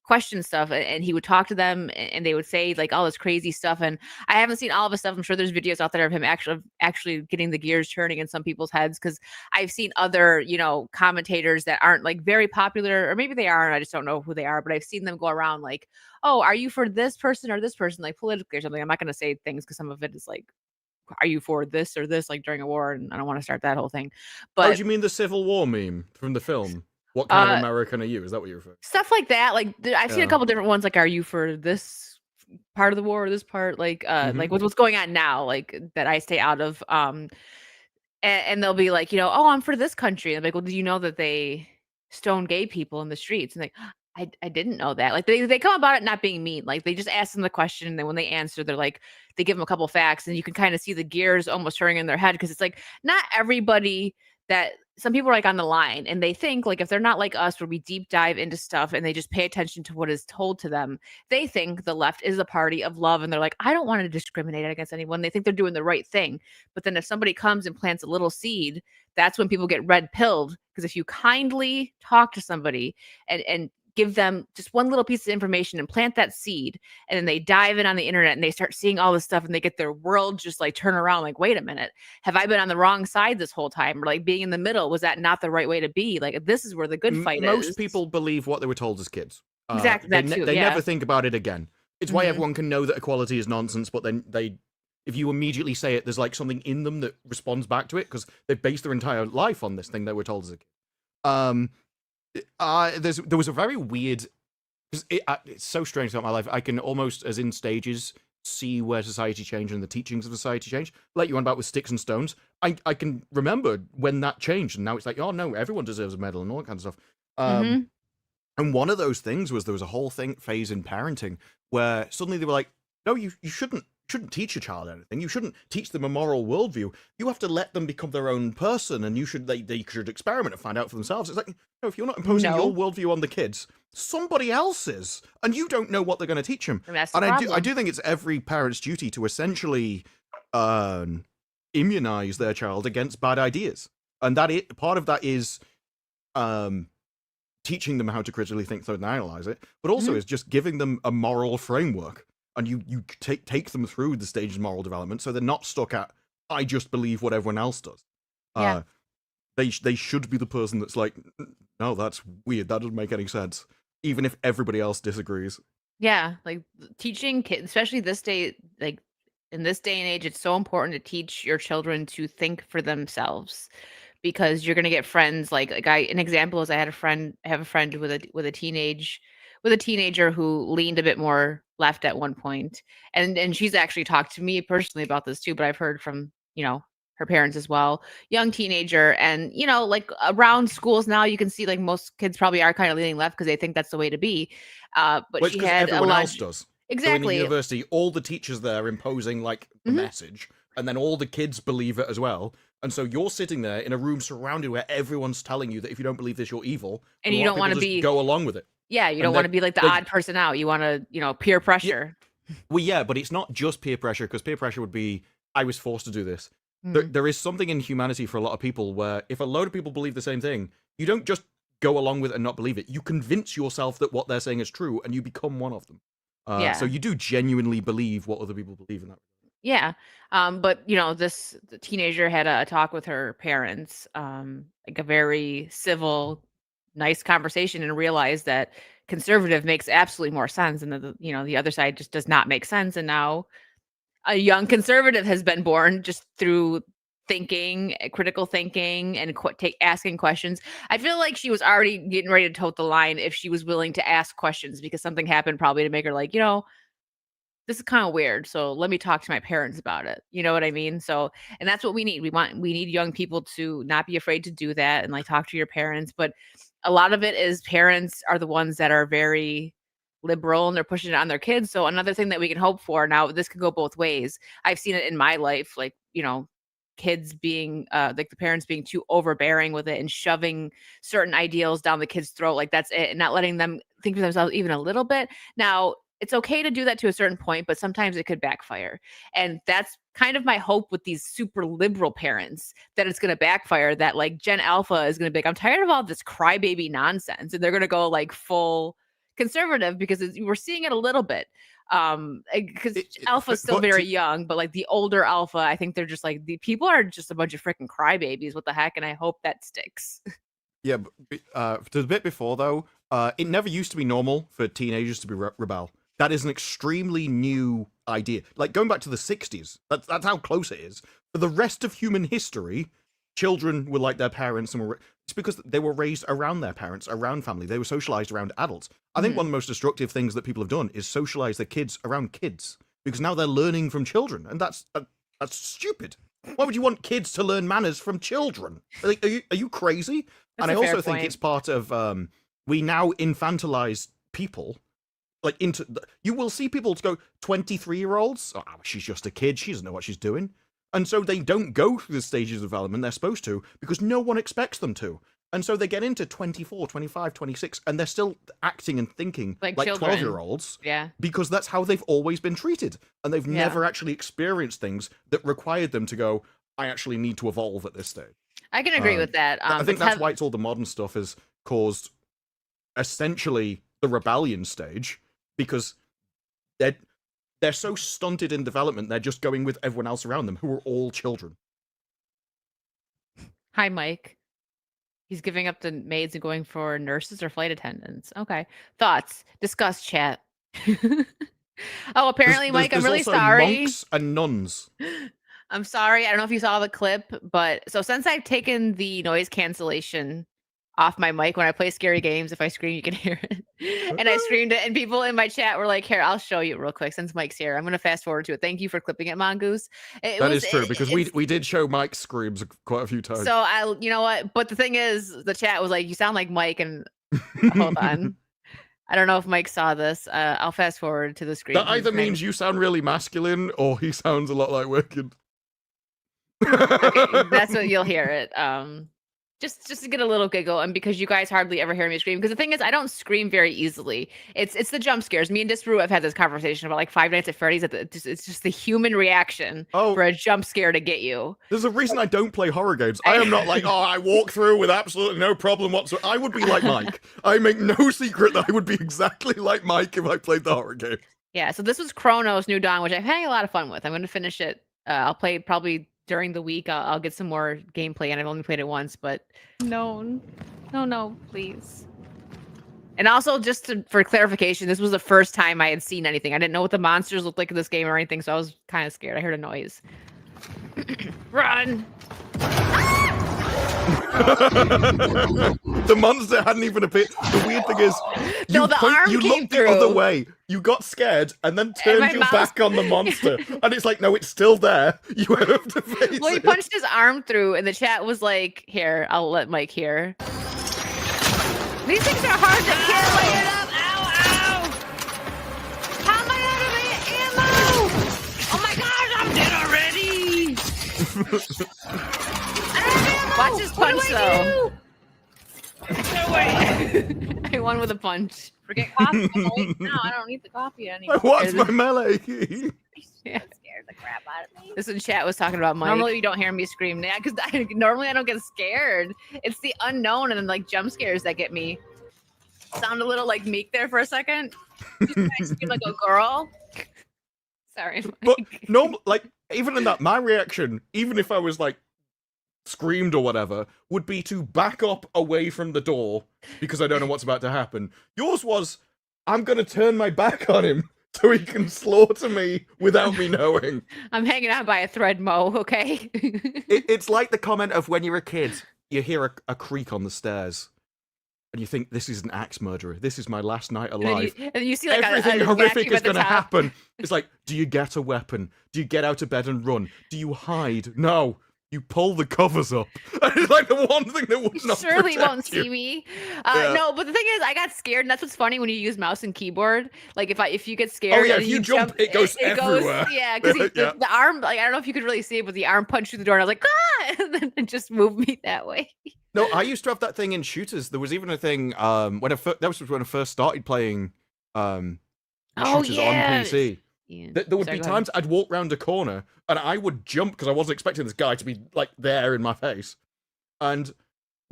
question stuff. And he would talk to them and they would say like all this crazy stuff. And I haven't seen all of his stuff. I'm sure there's videos out there of him actually getting the gears turning in some people's heads. Cause I've seen other, commentators that aren't like very popular, or maybe they are, and I just don't know who they are, but I've seen them go around like, oh, are you for this person or this person? Like politically or something. I'm not going to say things because some of it is like, are you for this or this, like during a war? And I don't want to start that whole thing. But do you mean the Civil War meme from the film? What kind of American are you? Is that what you're referring to? Stuff like that. Like I've seen a couple different ones. Like, are you for this part of the war or this part? Like, like what's going on now? Like that I stay out of. And they'll be like, oh, I'm for this country. And I'm like, well, do you know that they stone gay people in the streets? And like, I didn't know that. Like they come about it not being mean. Like they just ask them the question, and then when they answer, they're like, they give them a couple facts, and you can kind of see the gears almost turning in their head, because it's like not everybody that some people are like on the line, and they think like if they're not like us where we deep dive into stuff and they just pay attention to what is told to them, they think the left is a party of love, and they're like, I don't want to discriminate against anyone. They think they're doing the right thing. But then if somebody comes and plants a little seed, that's when people get red pilled, because if you kindly talk to somebody and give them just one little piece of information and plant that seed, and then they dive in on the internet and they start seeing all this stuff and they get their world just like turn around, like, wait a minute, have I been on the wrong side this whole time? Or like being in the middle, was that not the right way to be? Like this is where the good fight is. Most people believe what they were told as kids. Exactly. They never think about it again. It's why Mhm. everyone can know that equality is nonsense, but then if you immediately say it, there's like something in them that responds back to it because they've based their entire life on this thing they were told as a kid. There was a very weird, because it's so strange about my life. I can almost, as in stages, see where society changed and the teachings of society changed. Like you went about with sticks and stones. I can remember when that changed, and now it's like, oh no, everyone deserves a medal and all that kind of stuff. Mhm. And one of those things was there was a whole phase in parenting where suddenly they were like, no, you shouldn't teach a child anything. You shouldn't teach them a moral worldview. You have to let them become their own person, and they should experiment and find out for themselves. It's like, no, if you're not imposing your No. worldview on the kids, somebody else is, and you don't know what they're going to teach them. And that's the And problem. I do think it's every parent's duty to essentially immunize their child against bad ideas, and part of that is teaching them how to critically think and analyze it, but also is just giving them a moral framework, and you take them through the stages of moral development so they're not stuck at, I just believe what everyone else does. Yeah. They should be the person that's like, no, that's weird, that doesn't make any sense, even if everybody else disagrees. Yeah, like teaching kids, especially this day, like in this day and age, it's so important to teach your children to think for themselves because you're gonna get friends like an example is I have a friend with a teenager who leaned a bit more left at one point, and she's actually talked to me personally about this too, but I've heard from her parents as well. Young teenager, and like around schools now, you can see like most kids probably are kind of leaning left because they think that's the way to be. But Well, it's she because had a everyone else lunch. does. So in the Exactly. university, all the teachers there imposing like the message, and then all the kids believe it as well. And so you're sitting there in a room surrounded where everyone's telling you that if you don't believe this, you're evil. And a you lot of don't wanna people just be go along with it. Yeah, you And don't wanna be like the they- odd person out. You wanna, peer pressure. Well, yeah, but it's not just peer pressure, because peer pressure would be, I was forced to do this. Mhm. There is something in humanity for a lot of people where if a load of people believe the same thing, you don't just go along with it and not believe it. You convince yourself that what they're saying is true, and you become one of them. Yeah. So you do genuinely believe what other people believe in that. Yeah. But the teenager had a talk with her parents, like a very civil, nice conversation, and realized that conservative makes absolutely more sense, and that the other side just does not make sense. And now a young conservative has been born just through thinking, critical thinking, and asking questions. I feel like she was already getting ready to tote the line if she was willing to ask questions because something happened probably to make her like, this is kind of weird. So let me talk to my parents about it. You know what I mean? So, and that's what we need. We need young people to not be afraid to do that and like talk to your parents. But a lot of it is parents are the ones that are very liberal and they're pushing it on their kids. So another thing that we can hope for now, this could go both ways. I've seen it in my life, like, kids being like the parents being too overbearing with it and shoving certain ideals down the kid's throat. Like that's it. And not letting them think for themselves even a little bit. Now, it's okay to do that to a certain point, but sometimes it could backfire. And that's kind of my hope with these super liberal parents, that it's going to backfire, that like Gen Alpha is going to be like, I'm tired of all this crybaby nonsense. And they're going to go like full conservative because we're seeing it a little bit. Because Alpha is still very young, but like the older Alpha, I think they're just like, the people are just a bunch of freaking crybabies. What the heck? And I hope that sticks. Yeah, to the bit before though, it never used to be normal for teenagers to be rebel. That is an extremely new idea. Like going back to the 60s, that's how close it is. For the rest of human history, children were like their parents, and it's because they were raised around their parents, around family. They were socialized around adults. I think one of the most destructive things that people have done is socialize their kids around kids, because now they're learning from children, and that's stupid. Why would you want kids to learn manners from children? Like, are you crazy? That's and I a fair also think point. it's part of we now infantilize people. Like you will see people to go 23-year-olds. Oh, she's just a kid. She doesn't know what she's doing, and so they don't go through the stages of development they're supposed to because no one expects them to. And so they get into 24, 25, 26, and they're still acting and thinking like 12-year-olds. Yeah. Because that's how they've always been treated, and they've never actually experienced things that required them to go, I actually need to evolve at this stage. I can agree with that. I think that's why it's all the modern stuff has caused essentially the rebellion stage, because they're so stunted in development, they're just going with everyone else around them who are all children. Hi, Mike. He's giving up the maids and going for nurses or flight attendants. Okay. Thoughts? Discuss, chat. Oh, apparently, Mike, I'm there's really also sorry. monks and nuns. I'm sorry. I don't know if you saw the clip, but so since I've taken the noise cancellation off my mic when I play scary games, if I scream, you can hear it. And I screamed it, and people in my chat were like, "Here, I'll show you real quick since Mike's here. I'm going to fast forward to it. Thank you for clipping it, Mongoose." That is true because we did show Mike's screams quite a few times. So you know what? But the thing is, the chat was like, "You sound like Mike," and hold on. I don't know if Mike saw this. I'll fast forward to the screen. That either means you sound really masculine or he sounds a lot like Wicked. Okay, that's what you'll hear it. Just to get a little giggle, and because you guys hardly ever hear me scream. Because the thing is, I don't scream very easily. It's the jump scares. Me and Disparu have had this conversation about like Five Nights at Freddy's. It's just the human reaction for a jump scare to get you. There's a reason I don't play horror games. I am not like, oh, I walk through with absolutely no problem whatsoever. I would be like Mike. I make no secret that I would be exactly like Mike if I played the horror game. Yeah. So this was Chronos New Dawn, which I've had a lot of fun with. I'm going to finish it. I'll play it probably during the week. I'll get some more gameplay, and I've only played it once, but no, please. And also, just for clarification, this was the first time I had seen anything. I didn't know what the monsters looked like in this game or anything, so I was kind of scared. I heard a noise. Run! The monster hadn't even appeared. The weird thing is, No, the arm you came looked through. the other way. You got scared and then turned your back on the monster. And it's like, no, it's still there. You have to face Well, he it. punched his arm through, and the chat was like, "Here, I'll let Mike hear." These things are hard to kill. Light it up! Ow! Ow! How am I out of ammo? Oh my gosh, I'm dead already! I don't have ammo. Watch his punch, though. No way! I won with a punch. Forget coffee. No, I don't need the coffee anymore. What's my melee? Yeah. Scared the crap out of me. This is chat was talking about Mike. Normally you don't hear me scream now because normally I don't get scared. It's the unknown and then like jump scares that get me. Sound a little like meek there for a second. You scream like a girl. Sorry. But no, like even in that, my reaction, even if I was like screamed or whatever, would be to back up away from the door because I don't know what's about to happen. Yours was, I'm gonna turn my back on him so he can slaughter me without me knowing. I'm hanging out by a thread, Mo, okay? It's like the comment of when you're a kid, you hear a creak on the stairs, and you think, this is an axe murderer. This is my last night alive. And you see like everything a horrific vacuum is at the going to top. happen. It's like, do you get a weapon? Do you get out of bed and run? Do you hide? No. You pull the covers up. And it's like the one thing that would not Surely protect won't you. see me. Yeah. No, but the thing is, I got scared, and that's what's funny when you use mouse and keyboard. Like if you get scared, Oh yeah, and if you jump, it goes everywhere. Yeah, because Yeah. the arm, like I don't know if you could really see it, but the arm punched through the door, and I was like, ah, and then it just moved me that way. No, I used to have that thing in shooters. There was even a thing when that was when I first started playing shooters on PC. Yeah. There would Sorry, be go ahead. times I'd walk round a corner and I would jump because I wasn't expecting this guy to be like there in my face. And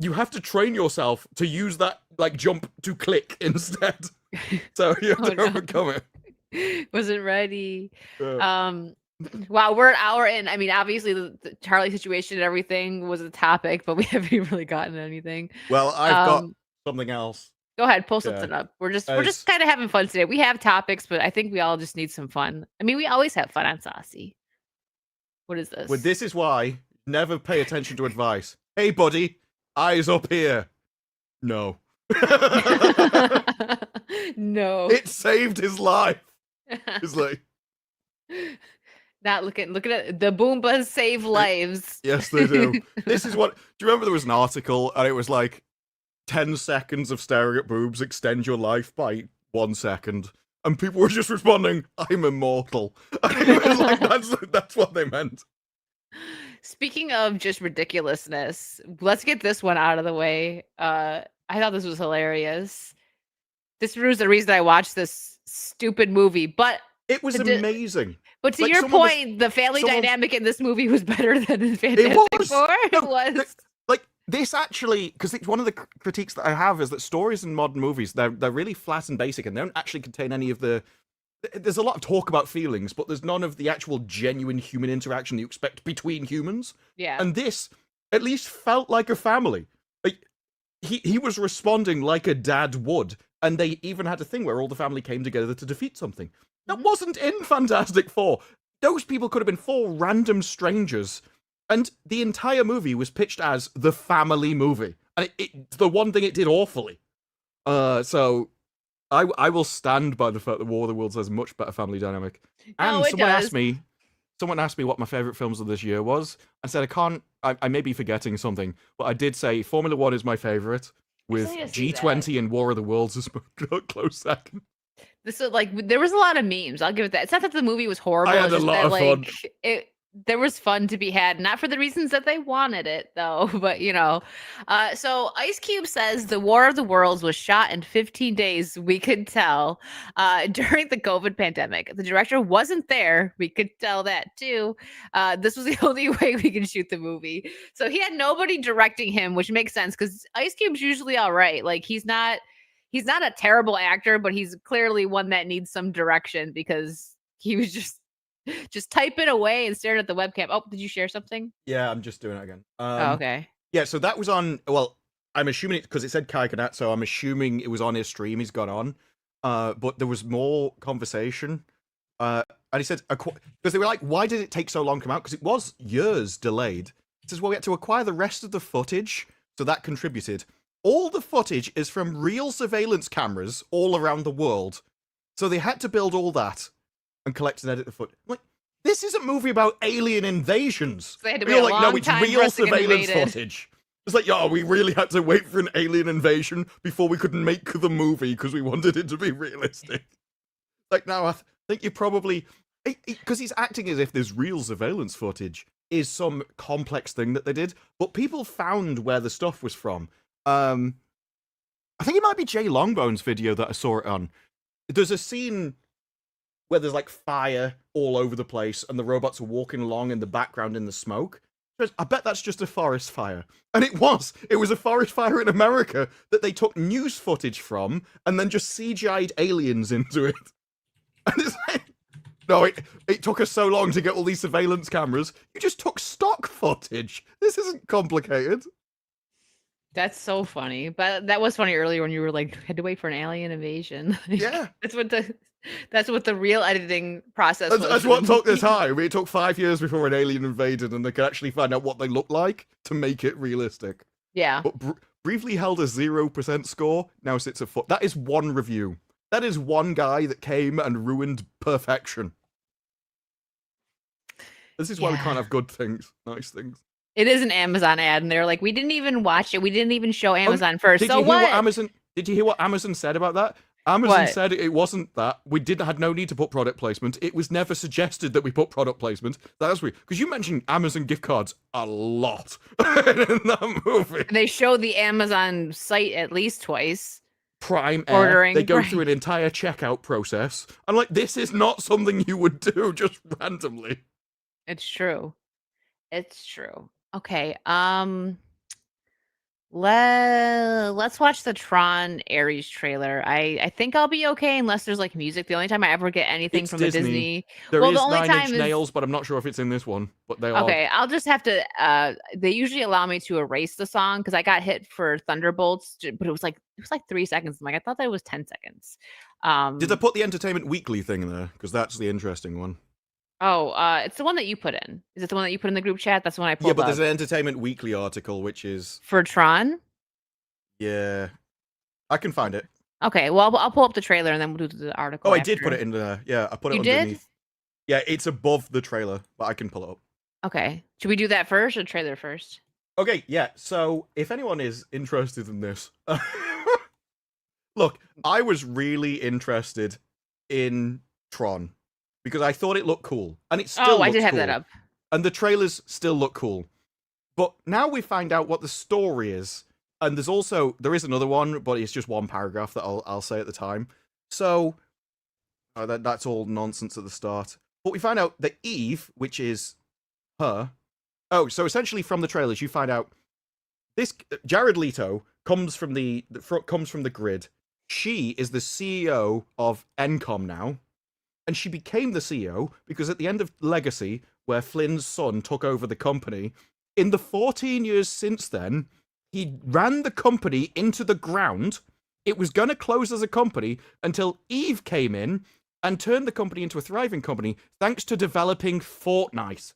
you have to train yourself to use that like jump to click instead. So you have to overcome it. Wasn't ready. Yeah. Wow, we're an hour in. I mean, obviously the Charlie situation and everything was a topic, but we haven't really gotten anything. Well, I've got something else. Go ahead, pull something up. We're just kind of having fun today. We have topics, but I think we all just need some fun. I mean, we always have fun on Saucy. What is this? Well, this is why never pay attention to advice. Hey, buddy, eyes up here. No. No. It saved his life. It's like, not look at it. The Boombas save lives. yes, they do. This is what. Do you remember there was an article and it was like 10 seconds of staring at boobs extend your life by 1 second, and people were just responding, "I'm immortal." And it was like that's what they meant. Speaking of just ridiculousness, let's get this one out of the way. I thought this was hilarious. This was the reason I watched this stupid movie, but It was amazing. But to Like, your someone was- point, the family someone- dynamic in this movie was better than in Fantastic Four. It was. Like this actually, because it's one of the critiques that I have is that stories in modern movies they're really flat and basic, and they don't actually contain any of the. There's a lot of talk about feelings, but there's none of the actual genuine human interaction that you expect between humans. Yeah. And this at least felt like a family. Like he was responding like a dad would, and they even had a thing where all the family came together to defeat something. that wasn't in Fantastic Four. Those people could have been 4 random strangers. And the entire movie was pitched as the family movie. And it's the one thing it did awfully. So I will stand by the fact that War of the Worlds has a much better family dynamic. And No, it does. someone asked me what my favourite films of this year was. I said I may be forgetting something, but I did say Formula 1 is my favourite, with I see G20 and War of the Worlds as my close second. This is like there was a lot of memes. I'll give it that. It's not that the movie was horrible. I had it's a just lot that, of fun. There was fun to be had, not for the reasons that they wanted it, though. But so Ice Cube says the War of the Worlds was shot in 15 days. We could tell during the COVID pandemic. The director wasn't there. We could tell that too. This was the only way we could shoot the movie. So he had nobody directing him, which makes sense because Ice Cube's usually all right. Like he's not a terrible actor, but he's clearly one that needs some direction because he was just typing away and staring at the webcam. Oh, did you share something? Yeah, I'm just doing it again. Oh, okay. Yeah, so that was on. Well, I'm assuming it because it said Kai Kanat, so I'm assuming it was on his stream. He's got on, but there was more conversation, and he said because they were like, "Why did it take so long to come out?" Because it was years delayed. He says, "Well, we had to acquire the rest of the footage, so that contributed. All the footage is from real surveillance cameras all around the world, so they had to build all that and collect and edit the footage." Like, this is a movie about alien invasions. So they had to We wait were a like, no, long it's time for real us to get surveillance invaded. footage. It's like, yeah, we really had to wait for an alien invasion before we could make the movie because we wanted it to be realistic. Like, now I think you probably, because he's acting as if this real surveillance footage is some complex thing that they did, but people found where the stuff was from. I think it might be Jay Longbone's video that I saw it on. There's a scene where there's like fire all over the place and the robots are walking along in the background in the smoke. I bet that's just a forest fire. And it was. It was a forest fire in America that they took news footage from and then just CGI'd aliens into it. And it's like, no, it took us so long to get all these surveillance cameras. You just took stock footage. This isn't complicated. That's so funny. But that was funny earlier when you were like, had to wait for an alien invasion. Yeah. That's what the real editing process was. That's what took the time. It took 5 years before an alien invaded and they could actually find out what they look like to make it realistic. Yeah. But briefly held a 0% score, now sits at 4. That is one review. That is one guy that came and ruined perfection. This is why we can't have good things, nice things. It is an Amazon ad, and they're like, we didn't even watch it. We didn't even show Amazon first. Did So you hear what? Did you hear what Amazon said about that? Amazon said it wasn't that. We had no need to put product placement. It was never suggested that we put product placement. That's weird. Because you mentioned Amazon gift cards a lot in that movie. They show the Amazon site at least twice. Prime Air, Ordering, they go right. through an entire checkout process. And like, this is not something you would do just randomly. It's true. It's true. Okay. Let's watch the Tron Ares trailer. I think I'll be okay unless there's like music. The only time I ever get anything It's from Disney. a Disney. There well, is the only 9 time Inch is Nails, but I'm not sure if it's in this one. But they are. okay. I'll just have to. They usually allow me to erase the song because I got hit for Thunderbolts, but it was like 3 seconds. I'm like, I thought that was 10 seconds. Did they put the Entertainment Weekly thing there? Because that's the interesting one. Oh, it's the one that you put in. Is it the one that you put in the group chat? That's the one I pulled Yeah, but up. there's an Entertainment Weekly article, which is... For Tron? Yeah. I can find it. Okay, well, I'll pull up the trailer and then we'll do the article. Oh, I did after. put it in there. Yeah, I put it You did? underneath. Yeah, it's above the trailer, but I can pull it up. Okay. Should we do that first or trailer first? Okay, yeah, so if anyone is interested in this... Look, I was really interested in Tron because I thought it looked cool, and it still looks I did have cool. that up. And the trailers still look cool. But now we find out what the story is. And there is another one, but it's just one paragraph that I'll say at the time. So that's all nonsense at the start. But we find out that Eve, which is her. Oh, so essentially from the trailers, you find out this Jared Leto comes from the grid. She is the CEO of Encom now. And she became the CEO because at the end of Legacy, where Flynn's son took over the company, in the 14 years since then, he ran the company into the ground. It was going to close as a company until Eve came in, and turned the company into a thriving company thanks to developing Fortnite.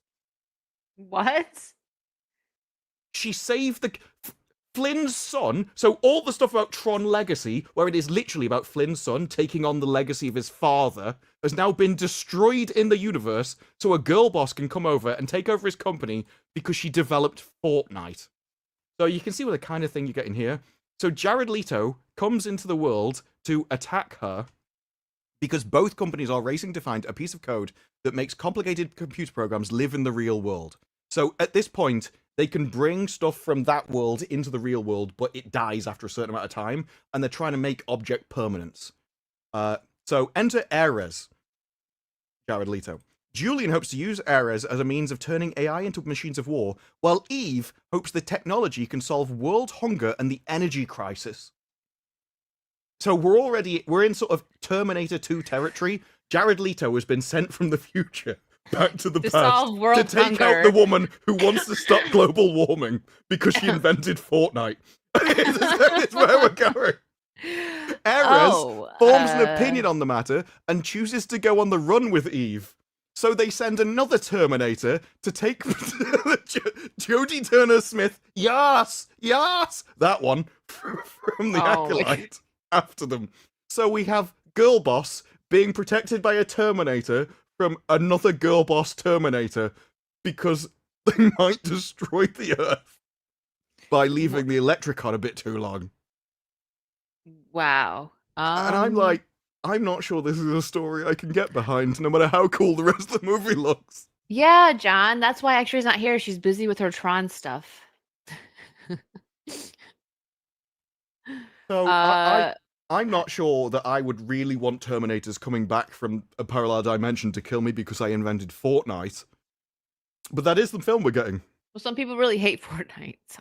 What? She saved Flynn's son. So all the stuff about Tron Legacy, where it is literally about Flynn's son taking on the legacy of his father, has now been destroyed in the universe so a girl boss can come over and take over his company because she developed Fortnite. So you can see what the kind of thing you get in here. So Jared Leto comes into the world to attack her because both companies are racing to find a piece of code that makes complicated computer programs live in the real world. So at this point, they can bring stuff from that world into the real world, but it dies after a certain amount of time, and they're trying to make object permanence. So enter Ares, Jared Leto. Julian hopes to use Ares as a means of turning AI into machines of war, while Eve hopes the technology can solve world hunger and the energy crisis. So we're in sort of Terminator 2 territory. Jared Leto has been sent from the future back to the To past solve world to take hunger. out the woman who wants to stop global warming because she invented Fortnite. It's where we're going. Ares forms an opinion on the matter and chooses to go on the run with Eve. So they send another Terminator to take Jodie Turner-Smith, yes, that one, from the Acolyte after them. So we have Girl Boss being protected by a Terminator from another Girl Boss Terminator because they might destroy the Earth by leaving the electric on a bit too long. Wow. And I'm like, I'm not sure this is a story I can get behind, no matter how cool the rest of the movie looks. Yeah, John. That's why X-Ray's not here. She's busy with her Tron stuff. So I'm not sure that I would really want Terminators coming back from a parallel dimension to kill me because I invented Fortnite. But that is the film we're getting. Well, some people really hate Fortnite. So.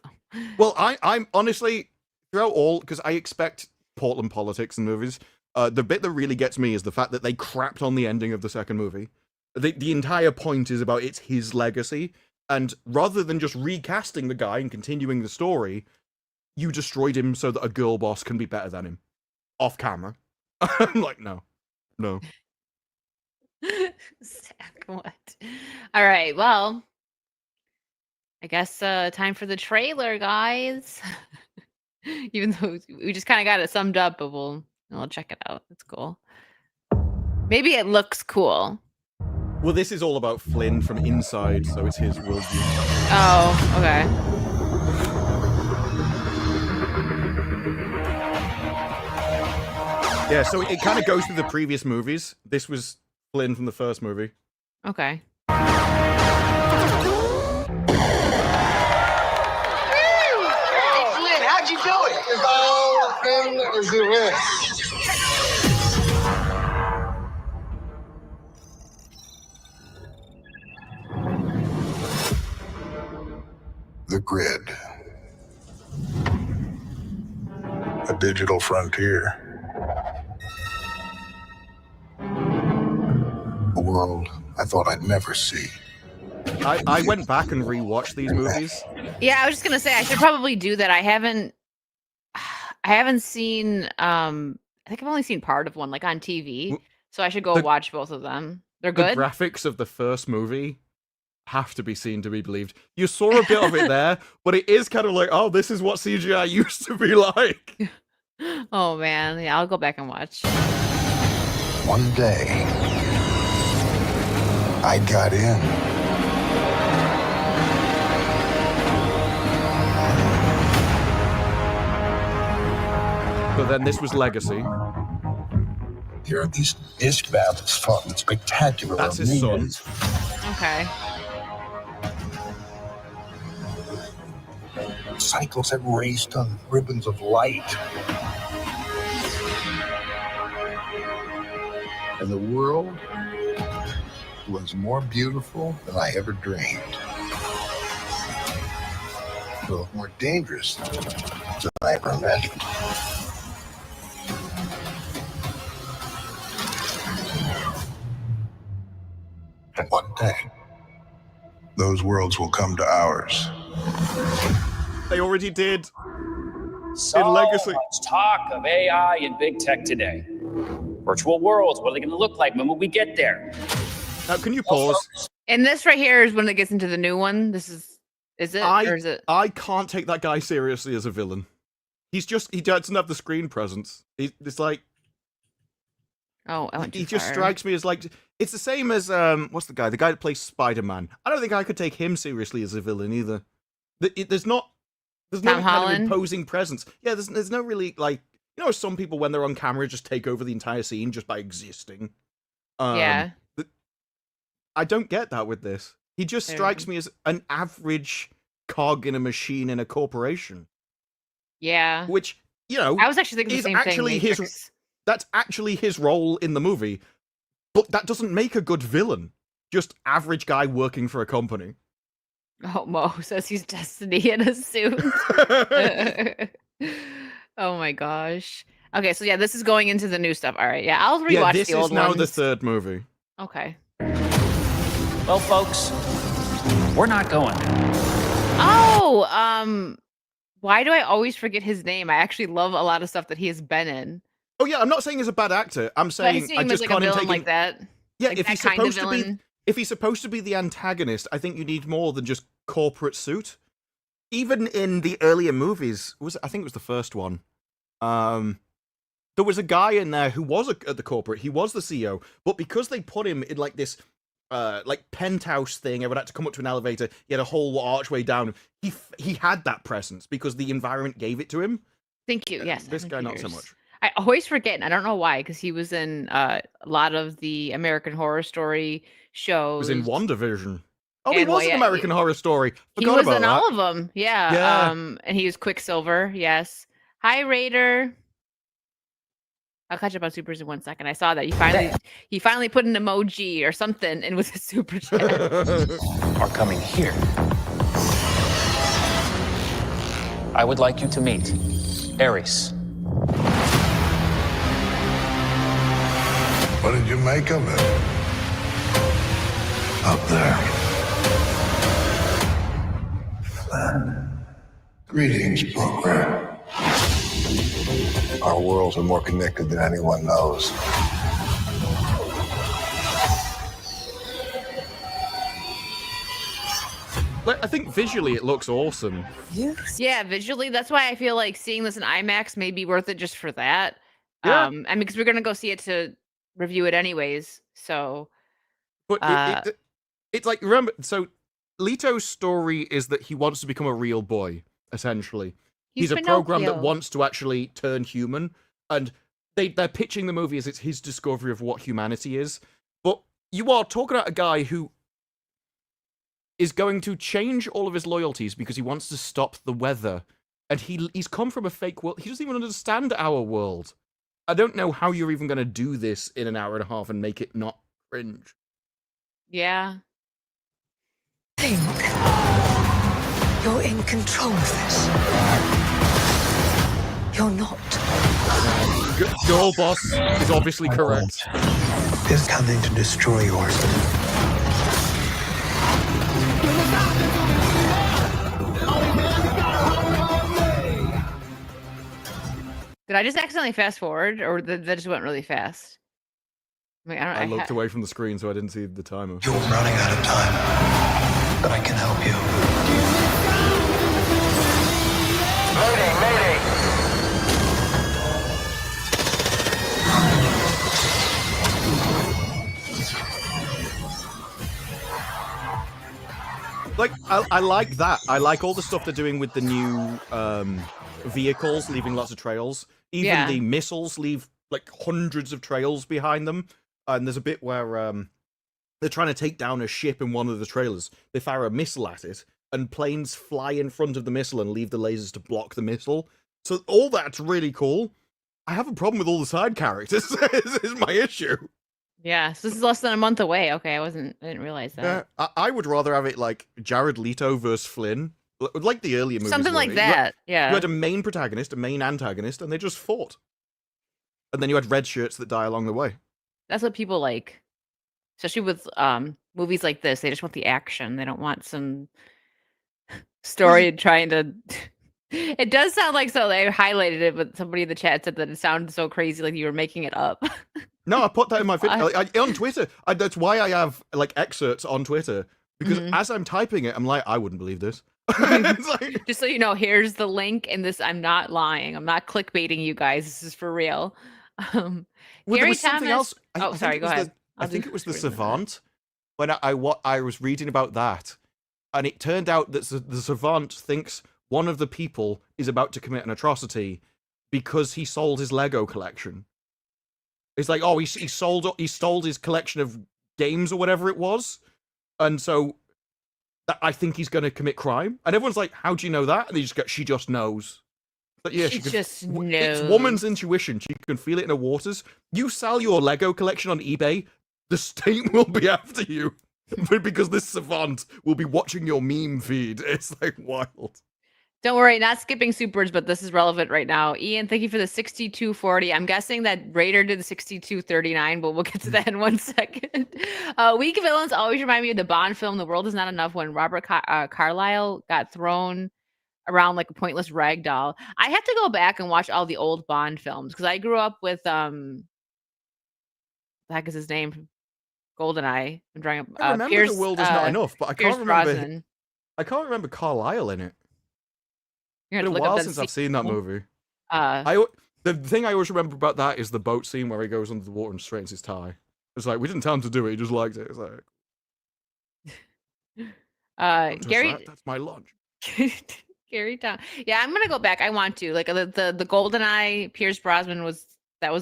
Well, I'm honestly, throughout all, because I expect Portland politics in movies, the bit that really gets me is the fact that they crapped on the ending of the second movie. The entire point is about it's his legacy, and rather than just recasting the guy and continuing the story, you destroyed him so that a girl boss can be better than him. Off camera. I'm like, no. Zach, what? All right, well, I guess time for the trailer, guys. Even though we just kind of got it summed up, but we'll check it out. It's cool. Maybe it looks cool. Well, this is all about Flynn from inside, so it's his worldview. Oh, okay. Yeah, so it kind of goes through the previous movies. This was Flynn from the first movie. Okay. Hey, Flynn, how'd you do it? It's all in the rest. The grid. A digital frontier. A world I thought I'd never see. I went back and rewatched these movies. Yeah, I was just gonna say I should probably do that. I haven't seen I think I've only seen part of one, like on TV. So I should go watch both of them. They're good. The graphics of the first movie have to be seen to be believed. You saw a bit of it there, but it is kind of like, oh, this is what CGI used to be like. Oh man, yeah, I'll go back and watch. One day, I got in. But then this was Legacy. Here are these disc battles fought in spectacular That's his son. arenas. Okay. Cycles have raced on ribbons of light. And the world was more beautiful than I ever dreamed. Well, more dangerous than I ever imagined. And one day, those worlds will come to ours. They already did. So in Legacy. much talk of AI and big tech today. Virtual worlds, what are they going to look like? When will we get there? Now, can you pause? And this right here is when it gets into the new one. This is it? Or is it? I can't take that guy seriously as a villain. He doesn't have the screen presence. It's like, Oh, I went too he just far. strikes me as like, it's the same as what's the guy that plays Spider-Man. I don't think I could take him seriously as a villain either. There's no Tom kind of Holland? imposing presence. Yeah, there's no really, like, you know, some people when they're on camera just take over the entire scene just by existing. Yeah. I don't get that with this. He just Fair strikes me as an average cog in a machine in a corporation, Yeah. which, you know, I was actually thinking the is same actually thing. his. That's actually his role in the movie, but that doesn't make a good villain. Just average guy working for a company. Oh, Mo says he's Destiny in a suit. Oh my gosh. Okay, so yeah, this is going into the new stuff. All right, yeah, I'll rewatch Yeah, this the old is now ones. the third movie. Okay. Well, folks, we're not going there. Oh, why do I always forget his name? I actually love a lot of stuff that he has been in. Oh yeah, I'm not saying he's a bad actor. I'm But I saying see I him as just like a can't villain take like him. that. Yeah, Like if that he's kind of supposed to be, villain. if he's supposed to be the antagonist, I think you need more than just corporate suit. Even in the earlier movies, I think it was the first one. There was a guy in there who was at the corporate. He was the CEO, but because they put him in like this, like penthouse thing, everyone had to come up to an elevator. He had a whole archway down. He had that presence because the environment gave it to him. Thank you. Yes. This Alan guy not so Peters. much. I always forget, and I don't know why, because he was in a lot of the American Horror Story shows. He was in WandaVision. Oh, he And, was well, in yeah, American Horror Story. He Forgot was about in that. all of them. Yeah. Yeah. And he was Quicksilver. Yes. Hi, Raider. I'll catch up on supers in 1 second. I saw that he finally put an emoji or something in with his super chat. Are coming here. I would like you to meet Ares. What did you make of it? Up there. Greetings, program. Our worlds are more connected than anyone knows. I think visually it looks awesome. Yeah, visually, that's why I feel like seeing this in IMAX may be worth it just for that. Yeah. I mean, because we're gonna go see it to review it anyways. So, But it's like, remember, so Leto's story is that he wants to become a real boy, essentially. He's a program that Pinocchio. wants to actually turn human, and they're pitching the movie as it's his discovery of what humanity is. But you are talking about a guy who is going to change all of his loyalties because he wants to stop the weather, and he's come from a fake world. He doesn't even understand our world. I don't know how you're even going to do this in an hour and a half and make it not cringe. yeah. Think you're in control of this. You're not. Your boss is obviously correct. Is coming to destroy yours. Did I just accidentally fast forward, or that just went really fast? I mean, I looked away from the screen, so I didn't see the timer. You're running out of time, but I can help you. Like, I like that. I like all the stuff they're doing with the new vehicles, leaving lots of trails. Even Yeah. the missiles leave like hundreds of trails behind them. And there's a bit where they're trying to take down a ship in one of the trailers. They fire a missile at it, and planes fly in front of the missile and leave the lasers to block the missile. So all that's really cool. I have a problem with all the side characters. is my issue. Yeah, so this is less than a month away. Okay, I didn't realize that. Yeah, I would rather have it like Jared Leto versus Flynn, like the earlier movies. Something were. like that. Yeah. You had a main protagonist, a main antagonist, and they just fought. And then you had red shirts that die along the way. That's what people like, especially with movies like this. They just want the action. They don't want some story trying to. It does sound like so. They highlighted it, but somebody in the chat said that it sounded so crazy, like you were making it up. No, I put that in my video on Twitter. That's why I have like excerpts on Twitter, because as I'm typing it, I'm like, I wouldn't believe this. It's like, Just so you know, here's the link, and this, I'm not lying. I'm not clickbaiting you guys. This is for real. well, there Gary was something Thomas. else. Sorry, go ahead. I think it was the Savant. When I was reading about that, and it turned out that the Savant thinks one of the people is about to commit an atrocity because he sold his Lego collection. It's like, oh, he sold his collection of games or whatever it was, and so I think he's going to commit crime. And everyone's like, how do you know that? And they just go, she just knows. But yeah, She just knows. It's woman's intuition. She can feel it in her waters. You sell your Lego collection on eBay, the state will be after you. Because this Savant will be watching your meme feed. It's like wild. Don't worry, not skipping supers, but this is relevant right now. Ian, thank you for the 6240. I'm guessing that Raider did the 6239, but we'll get to that in 1 second. Weak villains always remind me of the Bond film, The World Is Not Enough, when Robert Carlyle got thrown around like a pointless rag doll. I have to go back and watch all the old Bond films, because I grew up with, the heck is his name? GoldenEye. I'm drawing up. I remember Pierce, The World Is Not Enough, but I Pierce can't remember. Brosnan. I can't remember Carlisle in it. You're It's gonna been a look up while that since I've seen that sequel. movie. Uh, The thing I always remember about that is the boat scene where he goes under the water and straightens his tie. It's like, we didn't tell him to do it, he just liked it. It's like, "Don't touch Gary, that, that's my lunch." Gary Tom. Yeah, I'm gonna go back. I want to. Like the GoldenEye, Pierce Brosnan was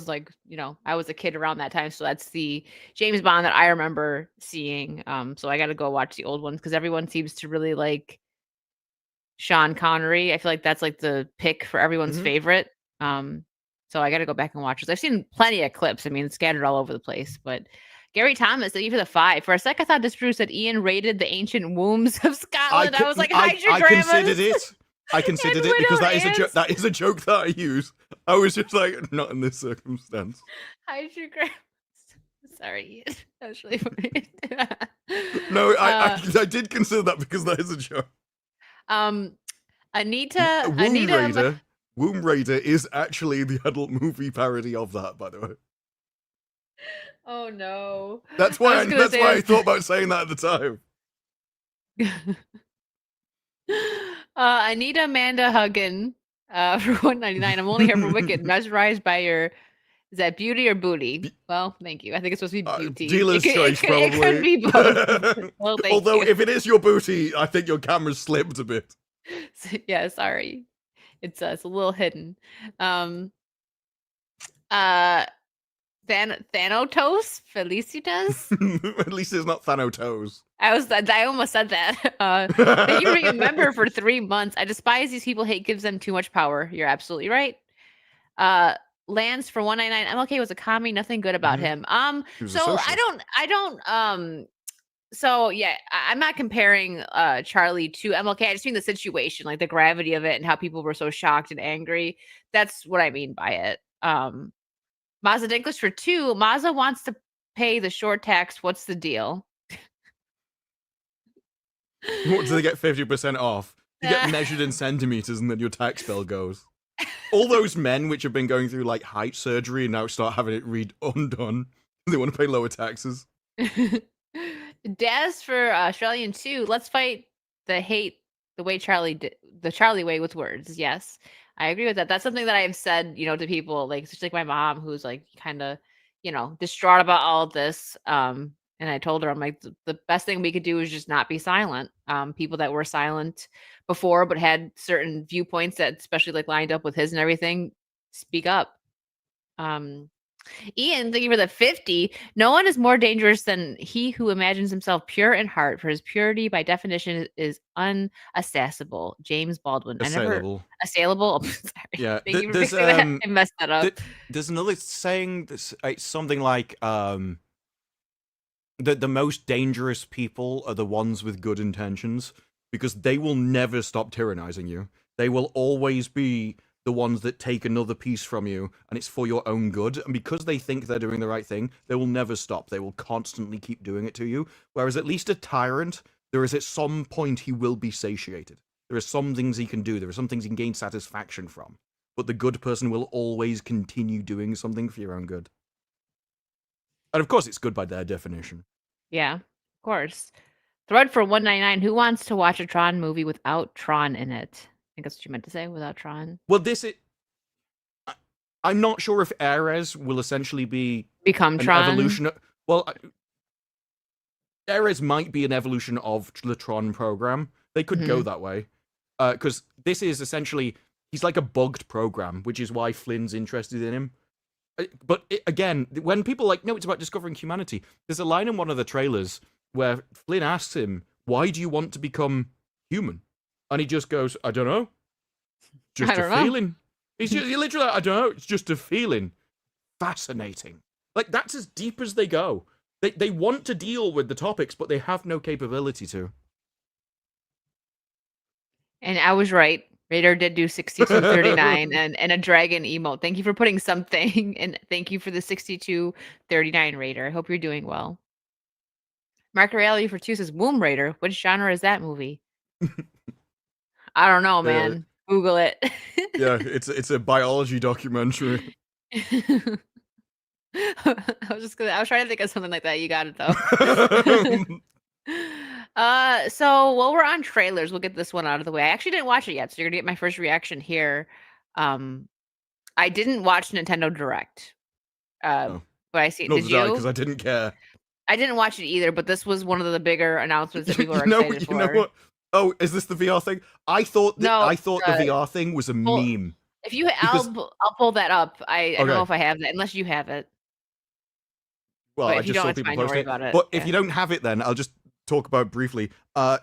like, you know, I was a kid around that time, so that's the James Bond that I remember seeing. So I got to go watch the old ones, because everyone seems to really like Sean Connery. I feel like that's like the pick for everyone's favorite. So I got to go back and watch this. I've seen plenty of clips. I mean, scattered all over the place. But Gary Thomas, thank you for the 5. For a sec, I thought this Bruce said Ian raided the ancient wombs of Scotland. I was like, hide your I grandmas. considered it. I considered it because that is a joke. That is a joke that I use. I was just like, not in this circumstance. Hide your grandmas. Sorry, Ian. That was really funny. No, I did consider that because that is a joke. Anita. Womb Raider is actually the adult movie parody of that, by the way. Oh no. That's why I thought about saying that at the time. Anita Amanda Huggin for $1.99. I'm only here for Wicked. Mesmerized by your, is that beauty or booty? Well, thank you. I think it's supposed to be beauty. Dealer's choice, probably. It could be both. Well, thank Although, you. if it is your booty, I think your camera's slipped a bit. Yeah, sorry. It's a little hidden. Thanatos Felicitas. At least it's not Thanatos. I almost said that. Thank you for being a member for 3 months. I despise these people. Hate gives them too much power. You're absolutely right. Lance for $1.99. MLK was a commie. Nothing good about him. So I don't. So yeah, I'm not comparing Charlie to MLK. I just mean the situation, like the gravity of it, and how people were so shocked and angry. That's what I mean by it. Mazda Dinklage for 2. Mazda wants to pay the short tax. What's the deal? What, do they get 50% off? You get measured in centimeters, and then your tax bill goes. All those men which have been going through like height surgery and now start having it undone. They want to pay lower taxes. Daz for Australian 2. Let's fight the hate the way Charlie did, the Charlie way with words. Yes, I agree with that. That's something that I've said, you know, to people, like especially like my mom, who's like kind of, you know, distraught about all of this. And I told her, I'm like, the best thing we could do is just not be silent. People that were silent before but had certain viewpoints that especially like lined up with his and everything, speak up. Ian, thank you for the 50. No one is more dangerous than he who imagines himself pure in heart, for his purity by definition is unassailable. James Baldwin. Assailable. Assailable? Oh, sorry. Yeah. Thank you for fixing that. I messed that up. There's another saying that's it's something like the most dangerous people are the ones with good intentions, because they will never stop tyrannizing you. They will always be the ones that take another piece from you, and it's for your own good. And because they think they're doing the right thing, they will never stop. They will constantly keep doing it to you. Whereas at least a tyrant, there is at some point he will be satiated. There are some things he can do. There are some things he can gain satisfaction from. But the good person will always continue doing something for your own good. And of course, it's good by their definition. Yeah, of course. Thread for 199. Who wants to watch a Tron movie without Tron in it? I think that's what you meant to say, without Tron. Well, I'm not sure if Ares will essentially become Tron. Evolution. Ares might be an evolution of the Tron program. They could go that way. Because this is essentially, he's like a bugged program, which is why Flynn's interested in him. But again, when people are like, no, it's about discovering humanity, there's a line in one of the trailers where Flynn asks him, why do you want to become human? And he just goes, I don't know. Just a feeling. He's literally like, I don't know, it's just a feeling. Fascinating. Like, that's as deep as they go. They want to deal with the topics, but they have no capability to. And I was right. Raider did do 6239 and a dragon emote. Thank you for putting something, and thank you for the 6239 Raider. I hope you're doing well. Mark Aureli for 2 says, Womb Raider. Which genre is that movie? I don't know, man. Google it. Yeah, it's a biology documentary. I was trying to think of something like that. You got it though. So while we're on trailers, we'll get this one out of the way. I actually didn't watch it yet, so you're gonna get my first reaction here. I didn't watch Nintendo Direct. But I see. Did you? Because I didn't care. I didn't watch it either, but this was one of the bigger announcements that people are excited for. You know what? Oh, is this the VR thing? I thought the VR thing was a meme. If you, I'll pull that up. I don't know if I have that, unless you have it. Well, I just saw people post it. But if you don't have it, then I'll just talk about it briefly.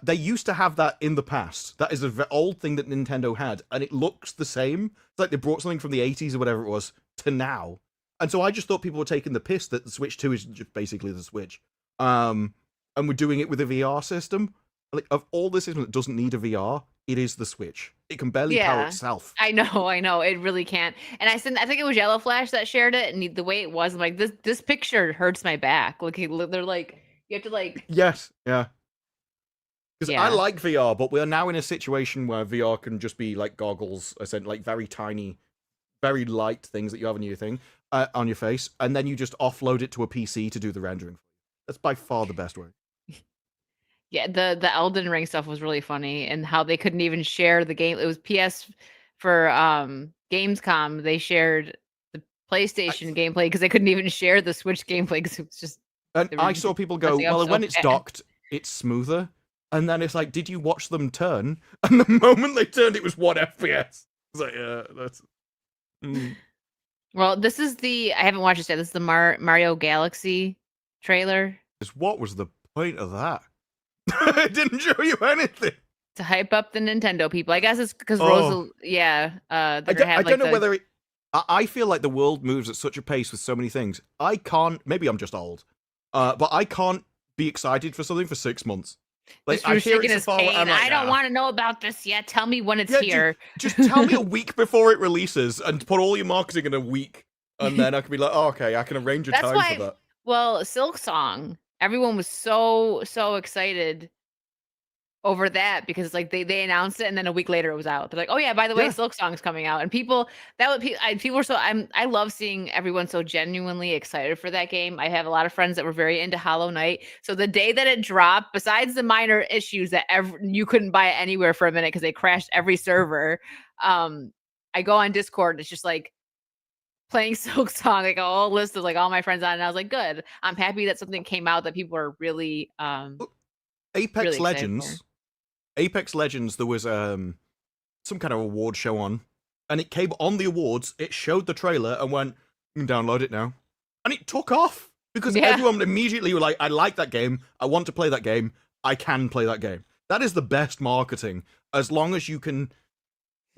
They used to have that in the past. That is an old thing that Nintendo had, and it looks the same. It's like they brought something from the 80s or whatever it was to now. And so I just thought people were taking the piss that the Switch 2 is just basically the Switch. And we're doing it with a VR system. Like, of all the systems that doesn't need a VR, it is the Switch. It can barely power itself. I know. It really can't. And I think it was Yellow Flash that shared it, and the way it was, I'm like, this picture hurts my back. Like, they're like, you have to like. Yes, yeah. Because I like VR, but we're now in a situation where VR can just be like goggles, essentially, like very tiny, very light things that you have on your thing, on your face, and then you just offload it to a PC to do the rendering. That's by far the best way. Yeah, the Elden Ring stuff was really funny, and how they couldn't even share the game. It was PS for Gamescom. They shared the PlayStation gameplay because they couldn't even share the Switch gameplay because it was just. And I saw people go, well, when it's docked, it's smoother. And then it's like, did you watch them turn? And the moment they turned, it was 1 FPS. It's like, yeah, that's. Well, this is I haven't watched it yet. This is the Mario Galaxy trailer. What was the point of that? It didn't show you anything. To hype up the Nintendo people. I guess it's because Rosa. Yeah. I don't know whether I feel like the world moves at such a pace with so many things. I can't. Maybe I'm just old. But I can't be excited for something for 6 months. Like, I hear it's I don't want to know about this yet. Tell me when it's here. Just tell me a week before it releases and put all your marketing in a week. And then I can be like, oh, okay, I can arrange a time for that. Well, Silk Song, everyone was so excited over that because it's like they announced it and then a week later it was out. They're like, oh yeah, by the way, Silk Song's coming out, and people were so I love seeing everyone so genuinely excited for that game. I have a lot of friends that were very into Hollow Knight. So the day that it dropped, besides the minor issues that you couldn't buy it anywhere for a minute because they crashed every server, I go on Discord and it's just like playing Silk Song, like a whole list of like all my friends on, and I was like, good. I'm happy that something came out that people are really Apex really Legends. Apex Legends, there was some kind of award show on, and it came on the awards, it showed the trailer and went, you can download it now. And it took off because everyone immediately were like, I like that game, I want to play that game, I can play that game. That is the best marketing, as long as you can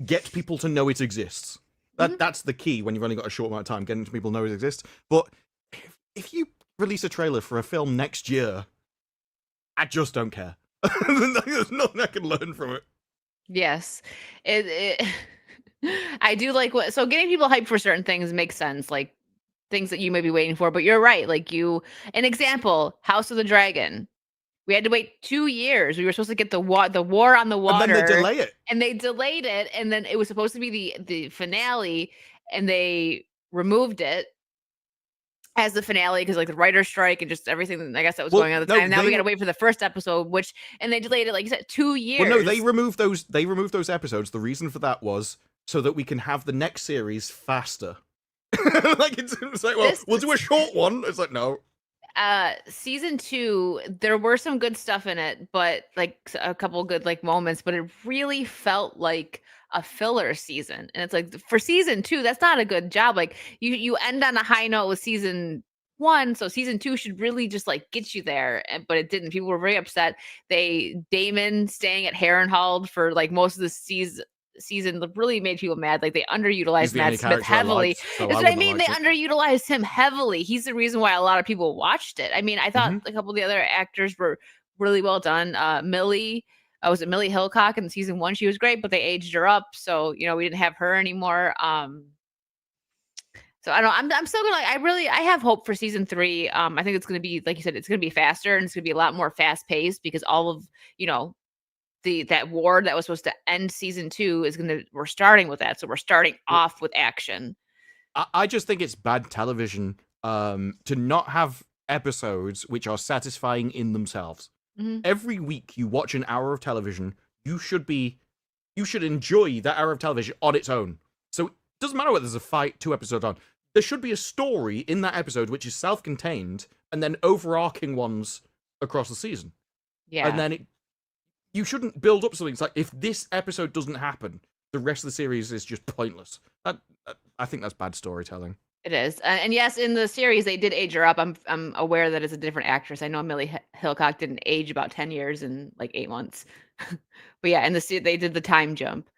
get people to know it exists. That's the key when you've only got a short amount of time, getting people to know it exists. But if you release a trailer for a film next year, I just don't care. There's nothing I can learn from it. Yes. I do like so getting people hyped for certain things makes sense, like things that you may be waiting for, but you're right. Like an example, House of the Dragon. We had to wait 2 years. We were supposed to get the war on the water. And then they delay it. And they delayed it, and then it was supposed to be the finale, and they removed it. as the finale because like the writer's strike and just everything. I guess that was Well, going on at the no, time. Now we they- got to wait for the first episode, and they delayed it like you said 2 years. Well, no, they removed those. They removed those episodes. The reason for that was so that we can have the next series faster. Like it's like, well, we'll do a short one. It's like no. Season 2, there were some good stuff in it, but like a couple good like moments, but it really felt like a filler season. And it's like for season 2, that's not a good job. Like you end on a high note with season 1, so season 2 should really just like get you there, but it didn't. People were very upset. Damon staying at Harrenhal for like most of the season really made people mad. Like they underutilized Matt Smith heavily. That's what I mean. They underutilized him heavily. He's the reason why a lot of people watched it. I mean, I thought a couple of the other actors were really well done. Millie, was it Millie Hilcock in season 1? She was great, but they aged her up, so we didn't have her anymore. So I don't know. I'm still gonna I have hope for season 3. I think it's gonna be, like you said, it's gonna be faster and it's gonna be a lot more fast paced because all of that war that was supposed to end season 2 we're starting with that. So we're starting off with action. I just think it's bad television to not have episodes which are satisfying in themselves. Every week you watch an hour of television, you should enjoy that hour of television on its own. So it doesn't matter whether there's a fight 2 episodes on. There should be a story in that episode which is self-contained and then overarching ones across the season. Yeah. And then you shouldn't build up something. It's like, if this episode doesn't happen, the rest of the series is just pointless. I think that's bad storytelling. It is. And yes, in the series, they did age her up. I'm aware that it's a different actress. I know Millie Hilcock didn't age about 10 years in like 8 months. But yeah, they did the time jump.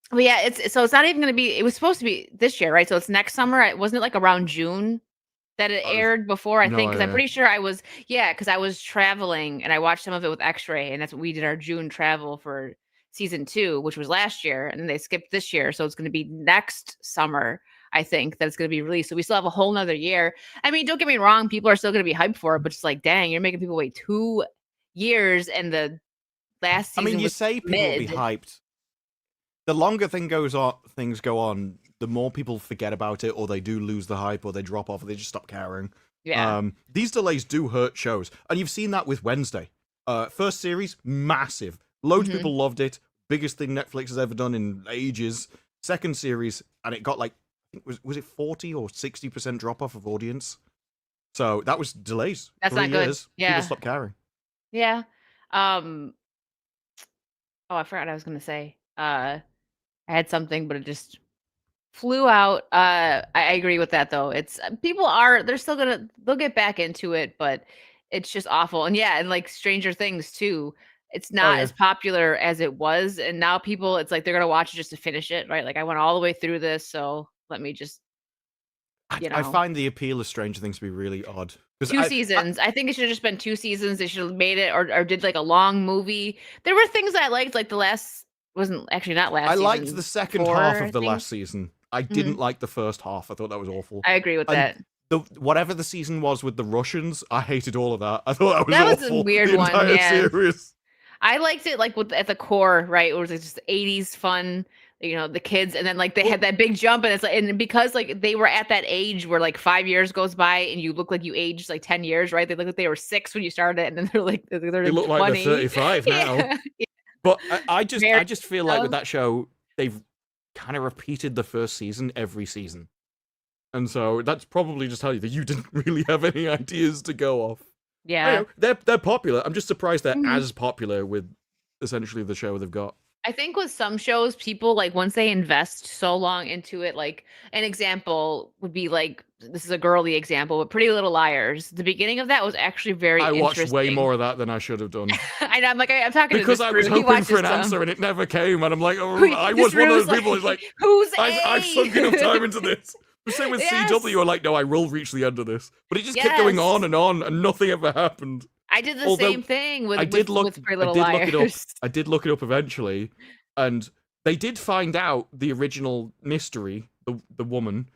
But yeah, it's not even going to be, it was supposed to be this year, right? So it's next summer. Wasn't it like around June that it aired before, I think? Because I'm pretty sure because I was traveling and I watched some of it with X-Ray, and that's what we did our June travel for season 2, which was last year, and then they skipped this year. So it's going to be next summer, I think, that it's going to be released. So we still have a whole nother year. I mean, don't get me wrong, people are still going to be hyped for it, but it's like, dang, you're making people wait 2 years, and the last season you was say people will be hyped. The longer things go on, the more people forget about it, or they do lose the hype, or they drop off, or they just stop caring. Yeah. These delays do hurt shows, and you've seen that with Wednesday. First series, massive. Loads of people loved it. Biggest thing Netflix has ever done in ages. Second series, and it got like, I think was it 40 or 60% drop off of audience? So that was delays. That's 3 not good. years. Yeah. People stopped caring. Yeah. Oh, I forgot what I was going to say. I had something, but it just flew out. I agree with that though. It's they'll get back into it, but it's just awful. And yeah, and like Stranger Things too. It's not as popular as it was, and now people, it's like they're gonna watch it just to finish it, right? Like I went all the way through this, so let me just, I find the appeal of Stranger Things to be really odd. 2 seasons. I think it should have just been 2 seasons. They should have made it or did like a long movie. There were things that I liked, like the last wasn't actually not last. I season, liked the second 4, half of the I think. last season. I didn't like the first half. I thought that was awful. I agree with And that. whatever the season was with the Russians, I hated all of that. I thought that was awful. A weird the one. entire Yeah. series. I liked it like at the core, right? It was like just 80s fun, the kids, and then like they had that big jump, and it's like, and because like they were at that age where like 5 years goes by and you look like you aged like 10 years, right? They look like they were 6 when you started, and then they're They look 20. like they're 35 now. Yeah. But I just feel like with that show, they've kind of repeated the first season every season. And so that's probably just telling you that you didn't really have any ideas to go off. Yeah. They're popular. I'm just surprised they're as popular with essentially the show they've got. I think with some shows, people like once they invest so long into it, like an example would be like, this is a girly example, but Pretty Little Liars. The beginning of that was actually very I watched interesting. way more of that than I should have done. I know, I'm like, I'm talking because to I was hoping for an answer and it never came. And I'm like, I was one of those people who's like, who's I've sunk enough time into this. The same with CW, like, no, I will reach the end of this. But it just kept going on, and nothing ever happened. I did the same thing with Pretty Little Liars. Liars. I did look it up eventually, and they did find out the original mystery, the woman,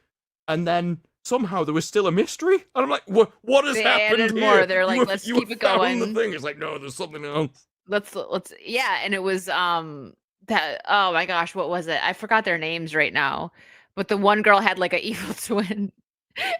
and then somehow there was still a mystery, and I'm like, what has happened here? More. They're like, let's keep it going. The thing. It's like, no, there's something else. Let's and it was that, oh my gosh, what was it? I forgot their names right now, but the one girl had like an evil twin.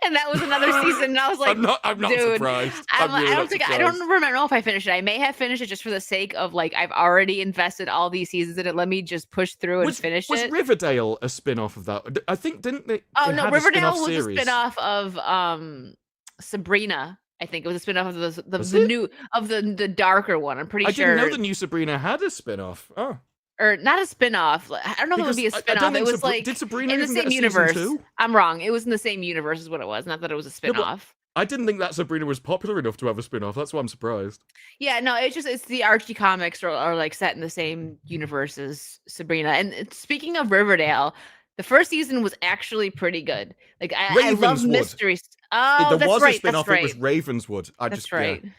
And that was another season, and I was like, I'm not dude, surprised. I really don't think I don't remember know if I finished it. I may have finished it just for the sake of like I've already invested all these seasons in it. Let me just push through and finish was it. Riverdale a spin-off of that? I think didn't they? Oh they no, had Riverdale a was series. a spin-off of Sabrina. I think it was a spin-off of Was the it? new of the darker one. I'm pretty I sure. didn't know the new Sabrina had a spin-off. Oh. Or not a spin-off. I don't know if it would be a spin-off. It was like did Sabrina in the even get same a season universe. 2? I'm wrong. It was in the same universe is what it was. Not that it was a spin-off. I didn't think that Sabrina was popular enough to have a spin-off. That's why I'm surprised. Yeah, no, it's the Archie comics are like set in the same universe as Sabrina. And speaking of Riverdale, the first season was actually pretty good. Like I love mysteries. Oh, there that's was right. a spin-off. That's right. It was Ravenswood. That's right. Yeah.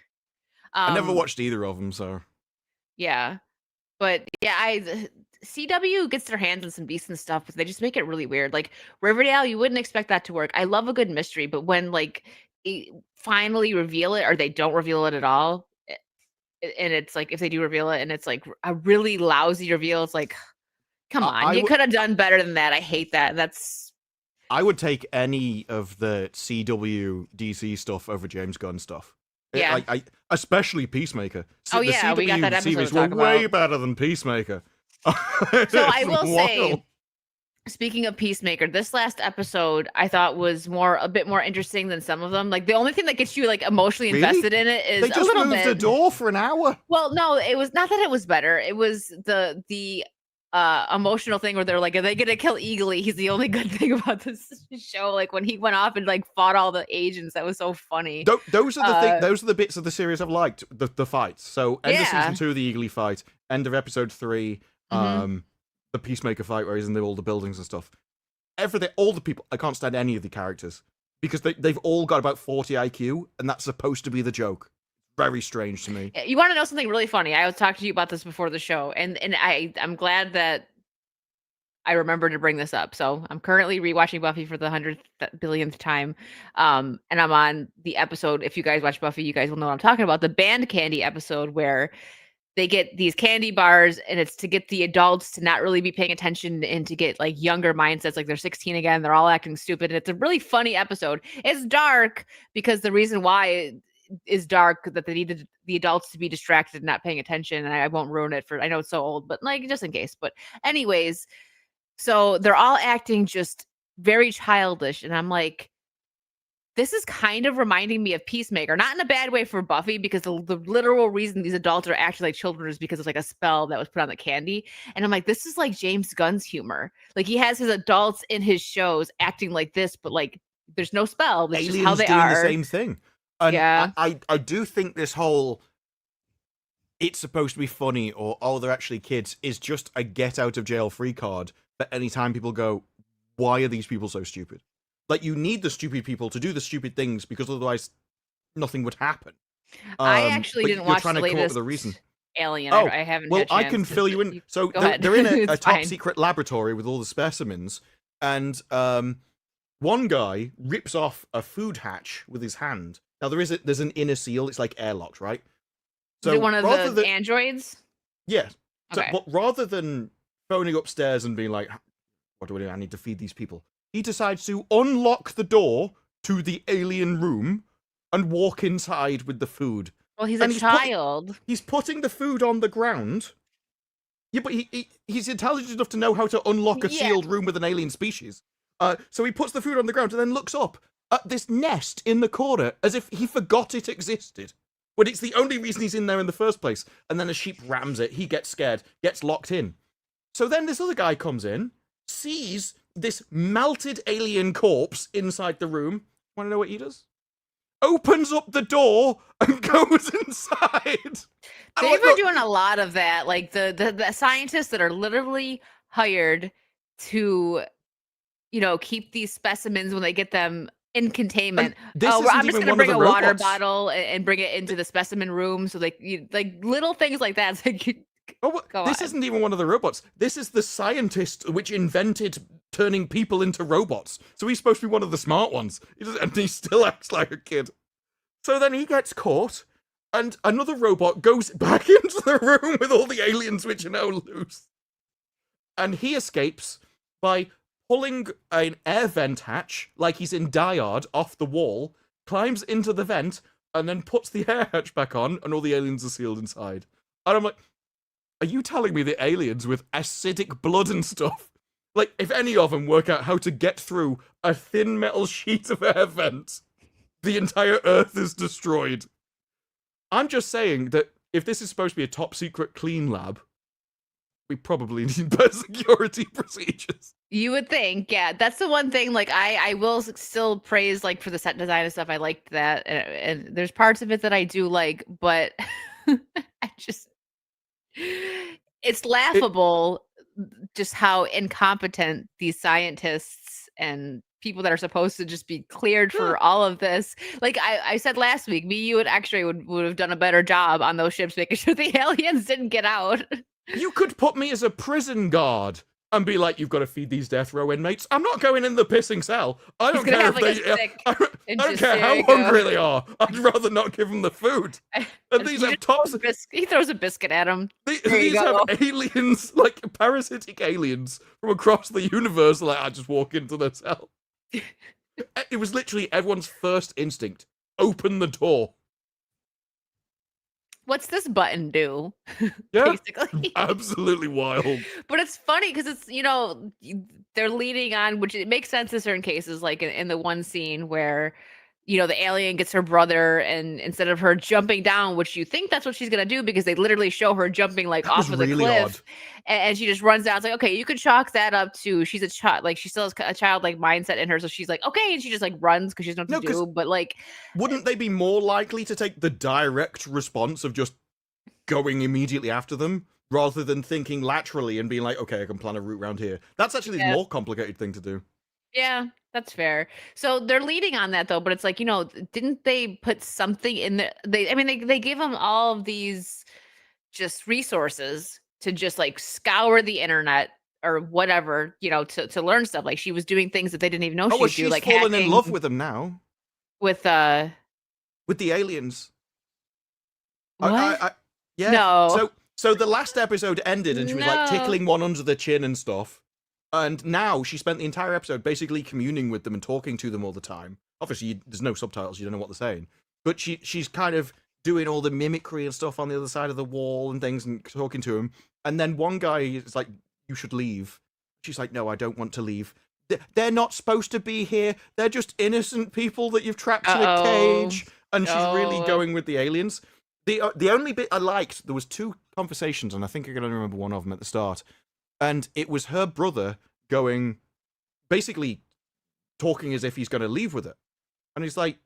I never watched either of them, so yeah. But yeah, CW gets their hands on some decent stuff, but they just make it really weird. Like Riverdale, you wouldn't expect that to work. I love a good mystery, but when like finally reveal it or they don't reveal it at all, and it's like if they do reveal it and it's like a really lousy reveal, it's like, come on, you could have done better than that. I hate that. I would take any of the CW DC stuff over James Gunn stuff. Yeah, especially Peacemaker. Oh the yeah, CW we got that episode series to talk were way about. better than Peacemaker. So I will say, speaking of Peacemaker, this last episode I thought was a bit more interesting than some of them. Like the only thing that gets you like emotionally invested in it is they just a little moved bit. the door for an hour. Well, no, it was not that it was better. It was the emotional thing where they're like, are they gonna kill Eagly? He's the only good thing about this show. Like when he went off and like fought all the agents, that was so funny. Those are the those are the bits of the series I've liked. The fights. So end of season 2, the Eagly fight. End of episode 3, the Peacemaker fight where he's in all the buildings and stuff. Everything, all the people. I can't stand any of the characters because they've all got about 40 IQ, and that's supposed to be the joke. Very strange to me. You want to know something really funny? I was talking to you about this before the show, and I'm glad that I remembered to bring this up. So I'm currently rewatching Buffy for the 100th billionth time, and I'm on the episode. If you guys watch Buffy, you guys will know what I'm talking about. The band candy episode where they get these candy bars, and it's to get the adults to not really be paying attention and to get like younger mindsets, like they're 16 again. They're all acting stupid, and it's a really funny episode. It's dark because the reason why is dark that they needed the adults to be distracted and not paying attention, and I won't ruin it I know it's so old, but like just in case. But anyways, so they're all acting just very childish, and I'm like, this is kind of reminding me of Peacemaker, not in a bad way for Buffy, because the literal reason these adults are acting like children is because it's like a spell that was put on the candy. And I'm like, this is like James Gunn's humor. Like he has his adults in his shows acting like this, but like there's no spell. That's just how they doing are. The same thing. And yeah, I do think this whole it's supposed to be funny or they're actually kids is just a get out of jail free card for any time people go, why are these people so stupid? Like you need the stupid people to do the stupid things because otherwise nothing would happen. I actually didn't watch the latest reason. Alien. Oh, I haven't. Well, had a I chance can fill you in. So they're in a top secret laboratory with all the specimens, and one guy rips off a food hatch with his hand. Now there's an inner seal. It's like airlocked, right? So is it one of the androids? Yeah. Okay. But rather than phoning upstairs and being like, "What do I do? I need to feed these people," he decides to unlock the door to the alien room and walk inside with the food. Well, he's a child. He's putting the food on the ground. Yeah, but he's intelligent enough to know how to unlock a sealed room with an alien species. So he puts the food on the ground and then looks up at this nest in the corner as if he forgot it existed. But it's the only reason he's in there in the first place. And then a sheep rams it. He gets scared, gets locked in. So then this other guy comes in, sees this melted alien corpse inside the room. Want to know what he does? Opens up the door and goes inside. They were doing a lot of that. Like the scientists that are literally hired to, keep these specimens when they get them in containment. I'm just going to bring a water bottle and bring it into the specimen room. So like little things like that. It's like, this isn't even one of the robots. This is the scientist which invented turning people into robots. So he's supposed to be one of the smart ones. And he still acts like a kid. So then he gets caught, and another robot goes back into the room with all the aliens which are now loose. And he escapes by pulling an air vent hatch like he's in Die Hard off the wall, climbs into the vent, and then puts the air hatch back on, and all the aliens are sealed inside. And I'm like, are you telling me the aliens with acidic blood and stuff, like, if any of them work out how to get through a thin metal sheet of air vent, the entire Earth is destroyed? I'm just saying that if this is supposed to be a top secret clean lab, we probably need better security procedures. You would think, yeah. That's the one thing. Like, I will still praise, like, for the set design and stuff. I liked that, and there's parts of it that I do like, but I just, it's laughable just how incompetent these scientists and people that are supposed to just be cleared for all of this. Like I said last week, me, you, and X-Ray would have done a better job on those ships making sure the aliens didn't get out. You could put me as a prison guard and be like, you've got to feed these death row inmates. I'm not going in the pissing cell. I don't care if they... I don't care how hungry they are. I'd rather not give them the food. And these have tops... He throws a biscuit at them. These have aliens, like parasitic aliens from across the universe. Like, I just walk into the cell. It was literally everyone's first instinct. Open the door. What's this button do? Yeah, basically. Absolutely wild. But it's funny because it's, they're leading on, which it makes sense in certain cases, like in the one scene where, the alien gets her brother, and instead of her jumping down, which you think that's what she's going to do because they literally show her jumping like off of the cliff, and she just runs down. It's like, okay, you could chalk that up to she's a child, like she still has a childlike mindset in her. So she's like, okay. And she just like runs because she doesn't know what to do. But like, wouldn't they be more likely to take the direct response of just going immediately after them rather than thinking laterally and being like, okay, I can plan a route around here? That's actually the more complicated thing to do. Yeah, that's fair. So they're leading on that though, but it's like, didn't they put something in there? They gave them all of these just resources to just like scour the internet or whatever, to learn stuff. Like she was doing things that they didn't even know she'd do, like fallen hacking. In love with them now. With the aliens. What? Yeah. No. So the last episode ended and she was like tickling one under the chin and stuff. And now she spent the entire episode basically communing with them and talking to them all the time. Obviously, there's no subtitles. You don't know what they're saying. But she's kind of doing all the mimicry and stuff on the other side of the wall and things and talking to him. And then one guy is like, you should leave. She's like, no, I don't want to leave. They're not supposed to be here. They're just innocent people that you've trapped in a cage. And she's really going with the aliens. The only bit I liked, there was two conversations, and I think I can only remember one of them at the start. And it was her brother basically talking as if he's going to leave with it. And he's like,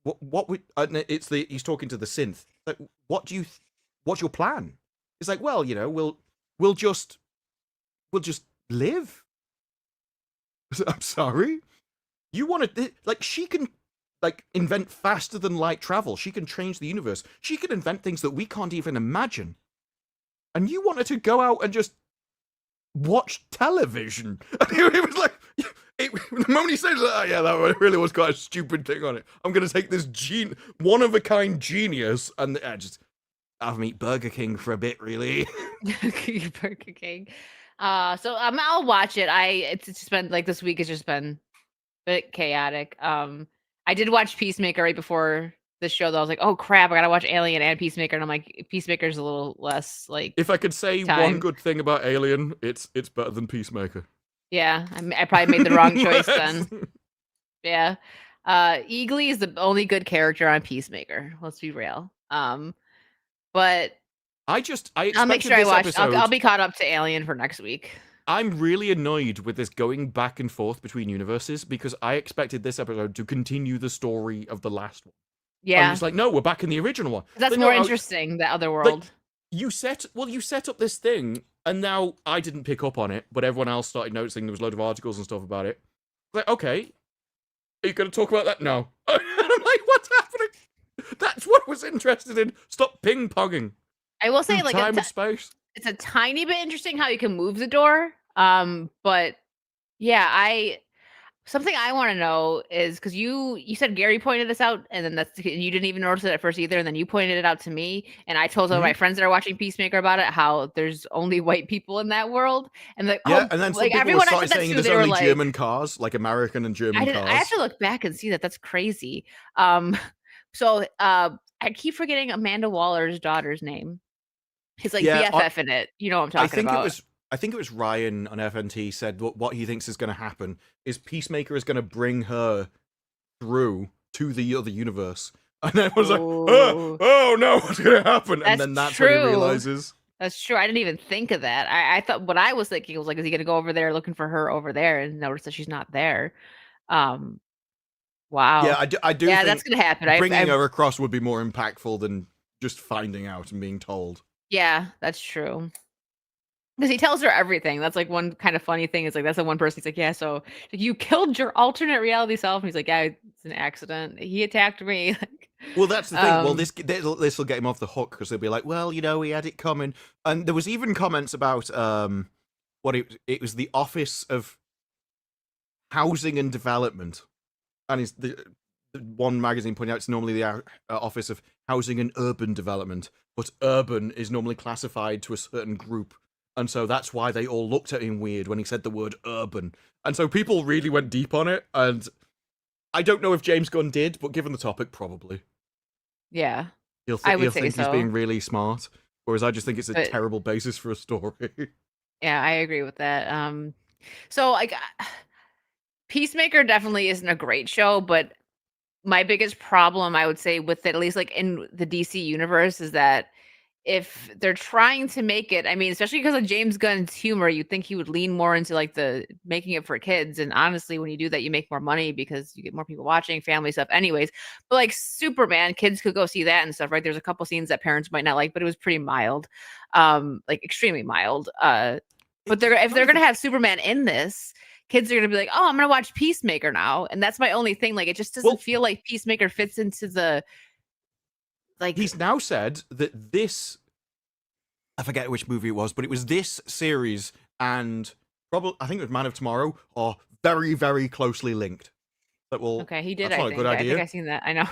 he's talking to the synth. Like, what's your plan? It's like, well, we'll just live. I'm sorry. You want to, like, she can, like, invent faster than light travel. She can change the universe. She can invent things that we can't even imagine. And you wanted to go out and just watch television. And it was like, the moment he said, yeah, that really was quite a stupid thing on it. I'm going to take this one-of-a-kind genius and just have him eat Burger King for a bit, really. Burger King. So I'll watch it. It's just been, like, this week has just been a bit chaotic. I did watch Peacemaker right before this show, though. I was like, oh crap, I gotta watch Alien and Peacemaker, and I'm like, Peacemaker's a little less like. If I could say one good thing about Alien, it's better than Peacemaker. Yeah, I probably made the wrong choice then. Yeah, Eagly is the only good character on Peacemaker. Let's be real. But I'll make sure I watch. I'll be caught up to Alien for next week. I'm really annoyed with this going back and forth between universes because I expected this episode to continue the story of the last one. Yeah. And it's like, no, we're back in the original one. That's more interesting, the other world. Like, you set up this thing, and now I didn't pick up on it, but everyone else started noticing there was a load of articles and stuff about it. Like, okay, are you going to talk about that? No. And I'm like, what's happening? That's what I was interested in. Stop ping-ponging. I will say, like, time and space. It's a tiny bit interesting how you can move the door. But yeah, Something I want to know is because you said Gary pointed this out, and then you didn't even notice it at first either, and then you pointed it out to me, and I told some of my friends that are watching Peacemaker about it how there's only white people in that world, and like Yeah, and then some like people everyone I started said that saying to, there's they were only like, German cars, like American and German cars. I have to look back and see that. That's crazy. So I keep forgetting Amanda Waller's daughter's name. His like BFF in it. You know what I'm talking about. I think it was Ryan on FNT said what he thinks is going to happen is Peacemaker is going to bring her through to the other universe. And I was like, oh no, what's going to happen? And then that's when he realizes. That's true. I didn't even think of that. I thought what I was thinking was like, is he going to go over there looking for her over there and notice that she's not there? Wow. Yeah, I do. Yeah, think that's going to happen. Bringing her across would be more impactful than just finding out and being told. Yeah, that's true. Because he tells her everything. That's like one kind of funny thing. Is like that's the one person. He's like, yeah, so like, you killed your alternate reality self. And he's like, yeah, it's an accident. He attacked me. Well, that's the thing. Well, this will get him off the hook because they'll be like, well, you know, he had it coming. And there was even comments about what it was the Office of Housing and Development, and it's the one magazine pointing out it's normally the Office of Housing and Urban Development, but urban is normally classified to a certain group. And so that's why they all looked at him weird when he said the word urban. And so people really went deep on it. And I don't know if James Gunn did, but given the topic, probably. Yeah. He'll think he's being really smart. Whereas I just think it's a terrible basis for a story. Yeah, I agree with that. So like Peacemaker definitely isn't a great show, but my biggest problem I would say with it, at least like in the DC universe, is that if they're trying to make it, I mean, especially because of James Gunn's humor, you'd think he would lean more into like the making it for kids. And honestly, when you do that, you make more money because you get more people watching, family stuff anyways. But like Superman, kids could go see that and stuff, right? There's a couple scenes that parents might not like, but it was pretty mild, like extremely mild. But if they're going to have Superman in this, kids are going to be like, oh, I'm going to watch Peacemaker now. And that's my only thing. Like, it just doesn't feel like Peacemaker fits into the, like, he's now said that this, I forget which movie it was, but it was this series and probably, I think it was Man of Tomorrow, are very, very closely linked. That will, okay, he did. That's not a good idea. I think I've seen that. I know.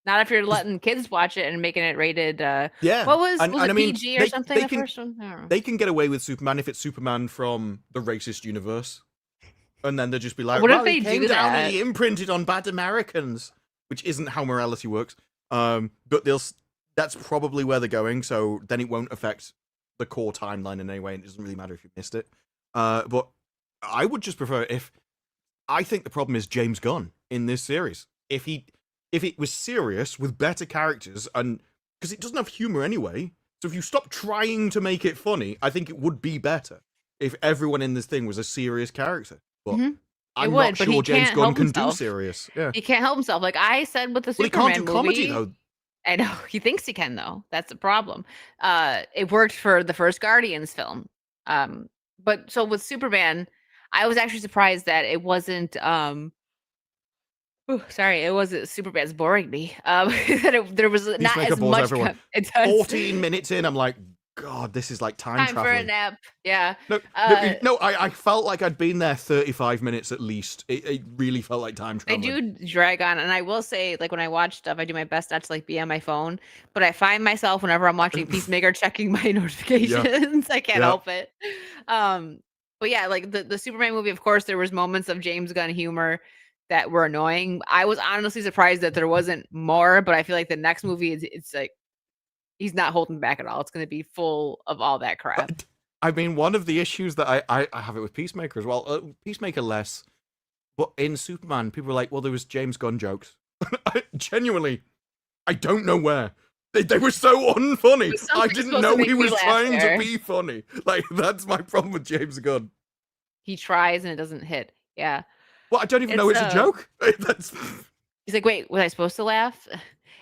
Not if you're letting kids watch it and making it rated. Yeah. What was it I mean, PG or something? The first one? I don't know. They can get away with Superman if it's Superman from the racist universe, and then they'll just be like, what well, if they he came do down that? and he imprinted on bad Americans, which isn't how morality works. But that's probably where they're going. So then it won't affect the core timeline in any way, and it doesn't really matter if you missed it. But I would just prefer if I think the problem is James Gunn in this series. If it was serious with better characters, and because it doesn't have humor anyway, so if you stop trying to make it funny, I think it would be better if everyone in this thing was a serious character. But I'm not sure James Gunn can do serious. Yeah, he can't help himself. Like I said with the Superman he can't do comedy though. I know he thinks he can though. That's the problem. It worked for the first Guardians film. But so with Superman, I was actually surprised that it wasn't. It wasn't Superman's boring me. There was not as much. 14 minutes in, I'm like, God, this is like time traveling. For a nap. Yeah. No, I felt like I'd been there 35 minutes at least. It really felt like time traveling. They do drag on, and I will say, like when I watch stuff, I do my best not to like be on my phone, but I find myself whenever I'm watching Peacemaker checking my notifications. I can't help it. But yeah, like the Superman movie, of course, there was moments of James Gunn humor that were annoying. I was honestly surprised that there wasn't more, but I feel like the next movie it's like he's not holding back at all. It's going to be full of all that crap. I mean, one of the issues that I have it with Peacemaker as well. Peacemaker less, but in Superman, people are like, well, there was James Gunn jokes. Genuinely, I don't know where. They were so unfunny. I didn't know he was trying to be funny. Like, that's my problem with James Gunn. He tries and it doesn't hit. Yeah. Well, I don't even know it's a joke. He's like, wait, was I supposed to laugh?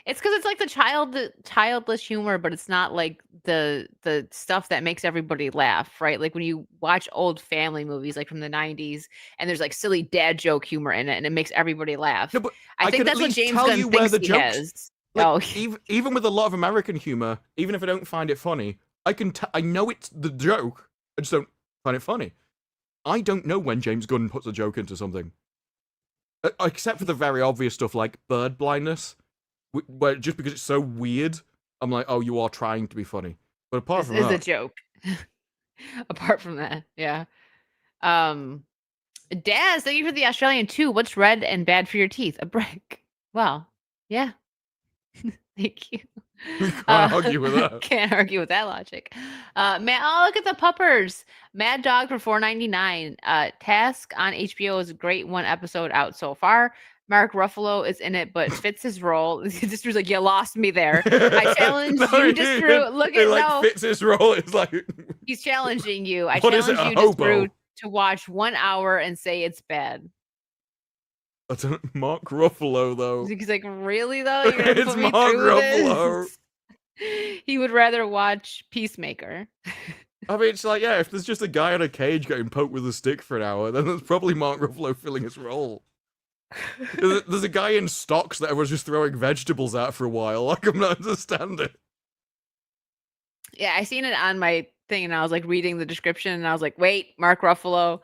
It's because it's like the childish humor, but it's not like the stuff that makes everybody laugh, right? Like when you watch old family movies, like from the 90s, and there's like silly dad joke humor in it, and it makes everybody laugh. No, but I think that's what James Gunn thinks he has. Like, even with a lot of American humor, even if I don't find it funny, I know it's the joke. I just don't find it funny. I don't know when James Gunn puts a joke into something. except for the very obvious stuff like bird blindness, where just because it's so weird, I'm like, oh, you are trying to be funny. But apart from This is a that, joke. Apart from that, yeah. Daz, thank you for the Australian 2. What's red and bad for your teeth? A brick. Well, yeah. Thank you. Can't argue with that. Can't argue with that logic. Oh, look at the puppers. Mad Dog for $4.99. Task on HBO is a great one episode out so far. Mark Ruffalo is in it, but fits his role. This Drew's like, you lost me there. I challenge you, just Drew. Look at no. Fits his role. It's like he's challenging you. I what is challenge it, you, a just hobo? Drew, to watch 1 hour and say it's bad. I don't, Mark Ruffalo though. He's like, really though? You're gonna It's put me Mark through Ruffalo. this? He would rather watch Peacemaker. I mean, it's like, yeah, if there's just a guy in a cage getting poked with a stick for an hour, then that's probably Mark Ruffalo filling his role. There's a guy in stocks that everyone's just throwing vegetables at for a while. Like, I'm not understanding. Yeah, I seen it on my thing, and I was like reading the description, and I was like, wait, Mark Ruffalo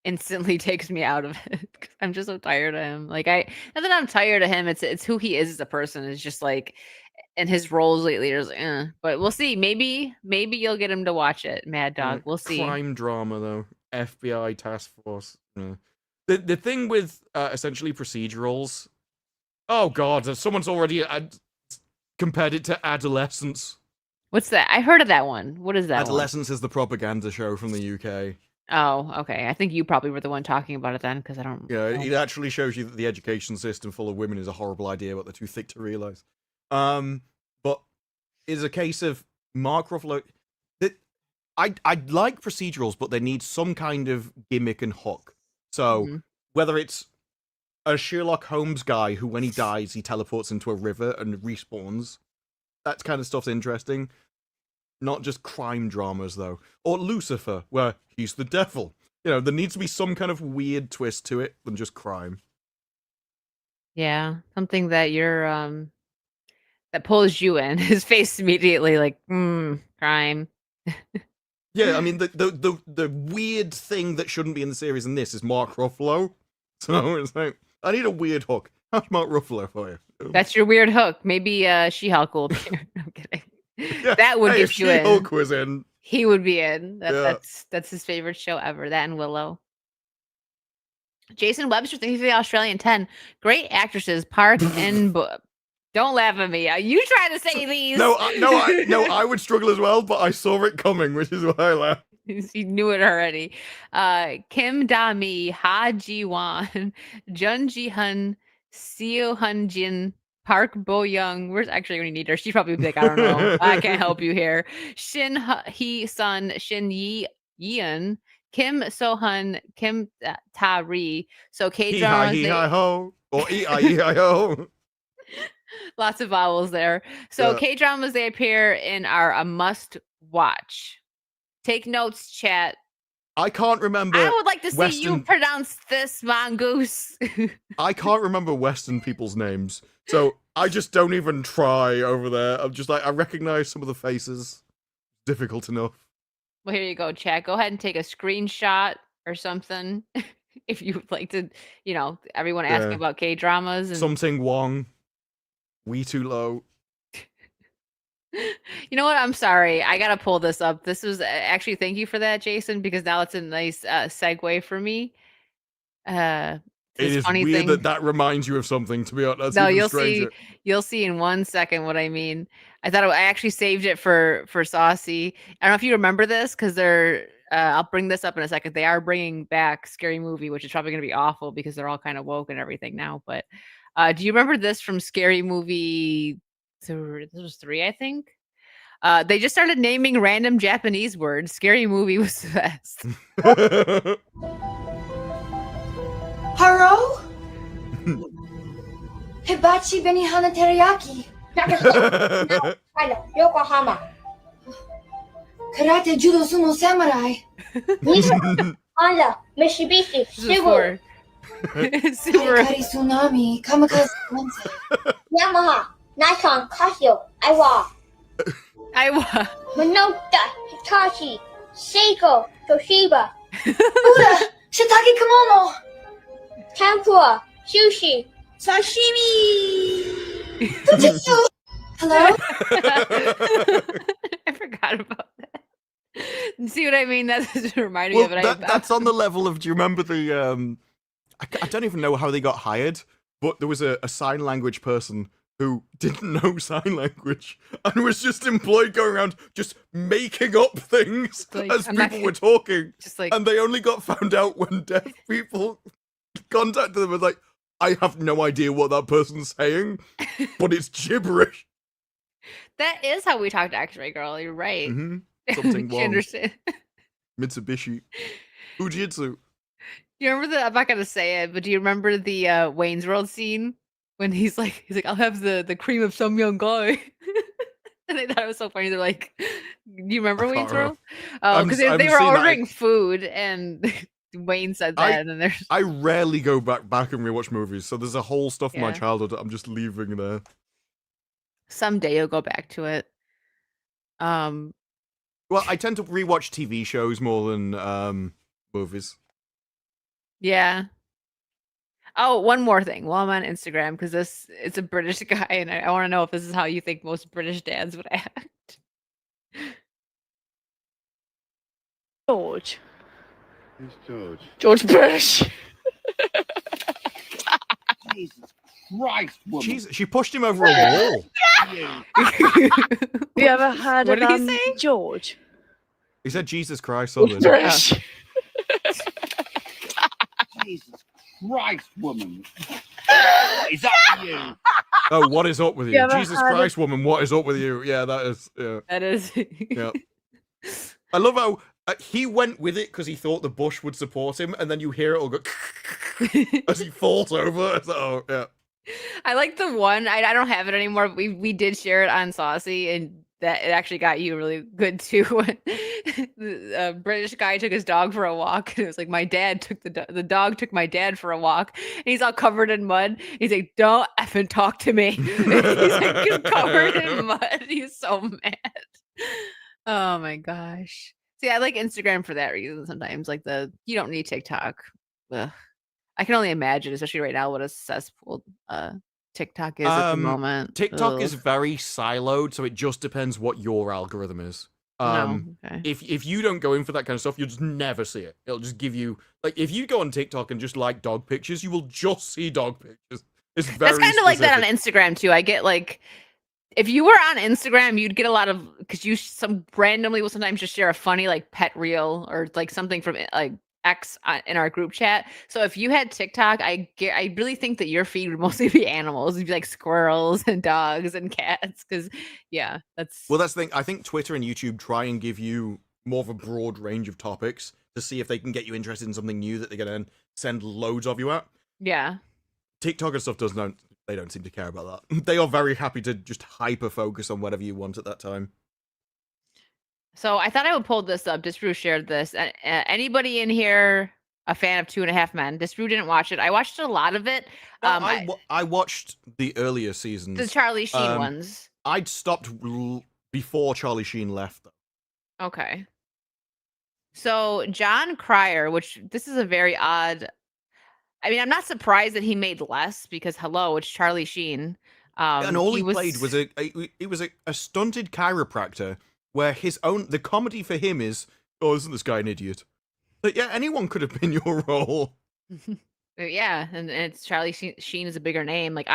instantly takes me out of it. I'm just so tired of him. Like, not that I'm tired of him, it's who he is as a person. It's just like, and his roles lately is but we'll see. Maybe you'll get him to watch it, Mad Dog. We'll see. Crime drama though, FBI task force. Yeah. The thing with essentially procedurals. Oh god, someone's already compared it to Adolescence. What's that? I heard of that one. What is that? Adolescence is the propaganda show from the UK. Oh, okay. I think you probably were the one talking about it then, because I don't. Yeah, it actually shows you that the education system full of women is a horrible idea, but they're too thick to realize. But it's a case of Mark Ruffalo. That I like procedurals, but they need some kind of gimmick and hook. So whether it's a Sherlock Holmes guy who, when he dies, he teleports into a river and respawns, that kind of stuff's interesting. Not just crime dramas, though. Or Lucifer, where he's the devil. You know, there needs to be some kind of weird twist to it than just crime. Yeah, something that you're that pulls you in. His face immediately like, crime. Yeah, I mean the weird thing that shouldn't be in the series in this is Mark Ruffalo. So it's like, I need a weird hook. How's Mark Ruffalo for you? That's your weird hook. Maybe She-Hulk will appear. I'm kidding. Yeah, that would hey, get if you in. She-Hulk was in. He would be in. Yeah. That's his favorite show ever. That and Willow. Jason Webster, thank you for the Australian 10. Great actresses, Park and don't laugh at me. You try to say these. No, I would struggle as well, but I saw it coming, which is why I laughed. He knew it already. Kim Da-mi, Ha Ji-won, Jun Ji-hun, Seo Hun-jin, Park Bo-young. Where's actually when you need her? She'd probably be like, I don't know. I can't help you here. Shin Hee-sun, Shin Yeon, Kim So-hun, Kim Ta-ri. So K-dramas. Hee-hi-ho, or E-I-E-I-ho. Lots of vowels there. So Yeah. K-dramas, they appear in are a must watch. Take notes, chat. I can't remember. I would like to see you Western... pronounce this mongoose. I can't remember Western people's names, so I just don't even try over there. I'm just like, I recognize some of the faces. Difficult enough. Well, here you go, chat. Go ahead and take a screenshot or something if you would like to, everyone asking about K-dramas. And... Something Wong. We Too Low. You know what? I'm sorry. I gotta pull this up. This was actually, thank you for that, Jason, because now it's a nice segue for me. It is weird that reminds you of something, to be honest. No, you'll see in 1 second what I mean. I actually saved it for Saucy. I don't know if you remember this, because I'll bring this up in a second. They are bringing back Scary Movie, which is probably going to be awful because they're all kind of woke and everything now. But do you remember this from Scary Movie? This was 3, I think. They just started naming random Japanese words. Scary Movie was the best. Haro? Hibachi Benihana Teriyaki. Yokohama. Karate Judo Sumo Samurai. Honda, Mitsubishi, Subaru. Hikari Tsunami, Kamikaze Yamaha, Nikon, Casio, Aiwa. Minolta, Hitachi, Seiko, Toshiba. Buddha, Shiitake Kimono. Tempura, Sushi. Sashimi. Hello? I forgot about that. See what I mean? That just reminded me Well, of it. that's on the level of. Do you remember the? I don't even know how they got hired, but there was a sign language person who didn't know sign language and was just employed going around just making up things Like, as I'm not people were talking. just like And they only got found out when deaf people contacted them and like, I have no idea what that person's saying, but it's gibberish. that is how we talk to X-Ray Girl. You're right. Mm-hmm. Something She wrong. understand. Mitsubishi. Fujitsu. Do you remember I'm not gonna say it, but do you remember the Wayne's World scene when he's like, I'll have the cream of some young guy. And I thought it was so funny. They're like, do you remember I can't Wayne's World? remember. Oh, because I they haven't were seen that. ordering food and Wayne said that, and there's I rarely go back and rewatch movies, so there's a whole stuff from my Yeah. childhood that I'm just leaving there. someday you'll go back to it. Well, I tend to rewatch TV shows more than movies. Yeah. Oh, one more thing while I'm on Instagram, because it's a British guy, and I want to know if this is how you think most British dads would act. George. Who's George? George Bush. Jesus Christ, woman. Jeez, she pushed him over a wall. Have you ever heard What of did he say? George? He said, Jesus Christ, George something. Bush. Jesus Christ, woman. Is that you? Oh, what is up with You you? ever Jesus heard of- Christ, woman, what is up with you? Yeah, that is, yeah. That is. Yeah. I love how he went with it because he thought the bush would support him, and then you hear it all go as he falls over. It's like, oh, yeah. I like the one. I don't have it anymore. But we did share it on Saucy, and that it actually got you really good too. When the British guy took his dog for a walk, and it was like my dad took the dog took my dad for a walk, and he's all covered in mud. He's like, "Don't effing talk to me." He's like he's covered in mud. He's so mad. Oh my gosh. See, I like Instagram for that reason. Sometimes, like you don't need TikTok. Ugh. I can only imagine, especially right now, what a cesspool TikTok is at the moment. TikTok Ugh. is very siloed, so it just depends what your algorithm is. No, okay. If you don't go in for that kind of stuff, you'll just never see it. It'll just give you like if you go on TikTok and just like dog pictures, you will just see dog pictures. It's very That's kind of like that on specific. Instagram too. I get like if you were on Instagram, you'd get a lot of because you some randomly will sometimes just share a funny like pet reel or like something from like X in our group chat. So if you had TikTok, I really think that your feed would mostly be animals. It'd be like squirrels and dogs and cats. Because yeah, that's Well, that's the thing. I think Twitter and YouTube try and give you more of a broad range of topics to see if they can get you interested in something new that they're gonna send loads of you at. yeah. TikTok and stuff they don't seem to care about that. They are very happy to just hyper focus on whatever you want at that time. So I thought I would pull this up. Disbrew shared this. Anybody in here a fan of 2.5 Men? Disbrew didn't watch it. I watched a lot of it. I watched the earlier seasons. The Charlie Sheen ones. I'd stopped before Charlie Sheen left. Okay. So John Cryer, which this is a very odd. I mean, I'm not surprised that he made less because hello, it's Charlie Sheen. And all he played was a stunted chiropractor where the comedy for him is, oh, isn't this guy an idiot? But yeah, anyone could have been your role. Yeah, and it's Charlie Sheen is a bigger name. Like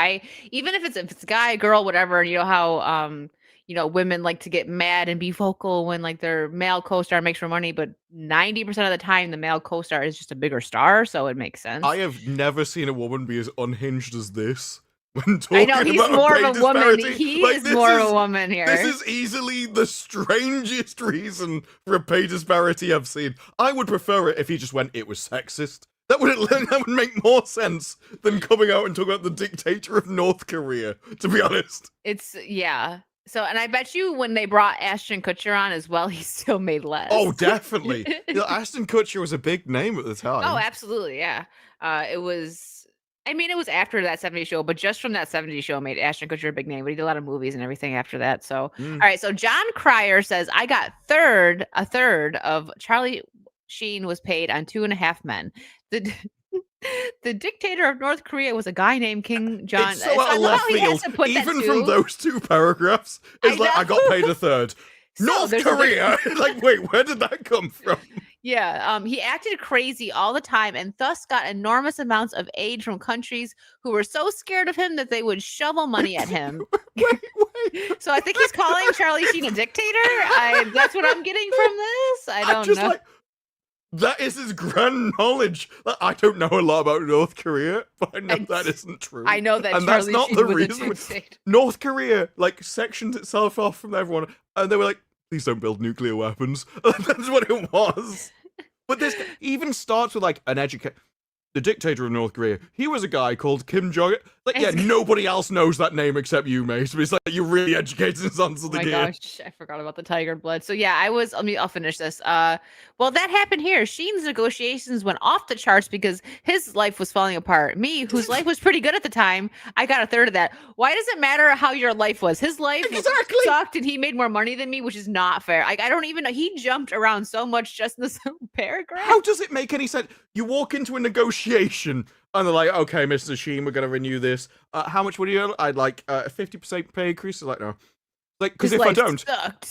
even if it's a guy, girl, whatever, and you know how women like to get mad and be vocal when like their male co-star makes more money, but 90% of the time the male co-star is just a bigger star, so it makes sense. I have never seen a woman be as unhinged as this. When talking I know he's about more pay of a woman. disparity. He Like, is this more of a woman here. This is easily the strangest reason for a pay disparity I've seen. I would prefer it if he just went, it was sexist. That would make more sense than coming out and talking about the dictator of North Korea, to be honest. Yeah. So, and I bet you when they brought Ashton Kutcher on as well, he still made less. Oh, definitely. Ashton Kutcher was a big name at the time. Oh, absolutely. Yeah. It was after that 70s show, but just from that 70s show made Ashton Kutcher a big name, but he did a lot of movies and everything after that. So, all right. So John Cryer says, I got a third of Charlie Sheen was paid on 2.5 Men. The dictator of North Korea was a guy named King John. It's so out I of love left how he has field. to put that Even from too. those two paragraphs, it's I got paid a third. So, North there's a big- Korea. Like, wait, where did that come from? Yeah, he acted crazy all the time and thus got enormous amounts of aid from countries who were so scared of him that they would shovel money at him. Wait. So I think he's calling Charlie Sheen a dictator. That's what I'm getting from this. I don't know. Like, that is his grand knowledge. Like, I don't know a lot about North Korea, but I know that isn't true. I know that and Charlie that's not Sheen the was a reason. dictator. North Korea like sectioned itself off from everyone, and they were like, "Please don't build nuclear weapons." That's what it was. But this even starts with like an the dictator of North Korea. He was a guy called Kim Jong. Like, yeah, nobody else knows that name except you, mate. So it's like you're really educating us onto the Oh my gear. gosh, I forgot about the tiger blood. So yeah, I'll finish this. Well, that happened here. Sheen's negotiations went off the charts because his life was falling apart. Me, whose life was pretty good at the time, I got a third of that. Why does it matter how your life was? His life sucked and he made more money than me, which is not fair. I don't even know. He jumped around so much just in this little paragraph. How does it make any sense? You walk into a negotiation and they're like, okay, Mr. Sheen, we're going to renew this. How much would you earn? I'd like a 50% pay increase. Like, no. Like, because if I don't,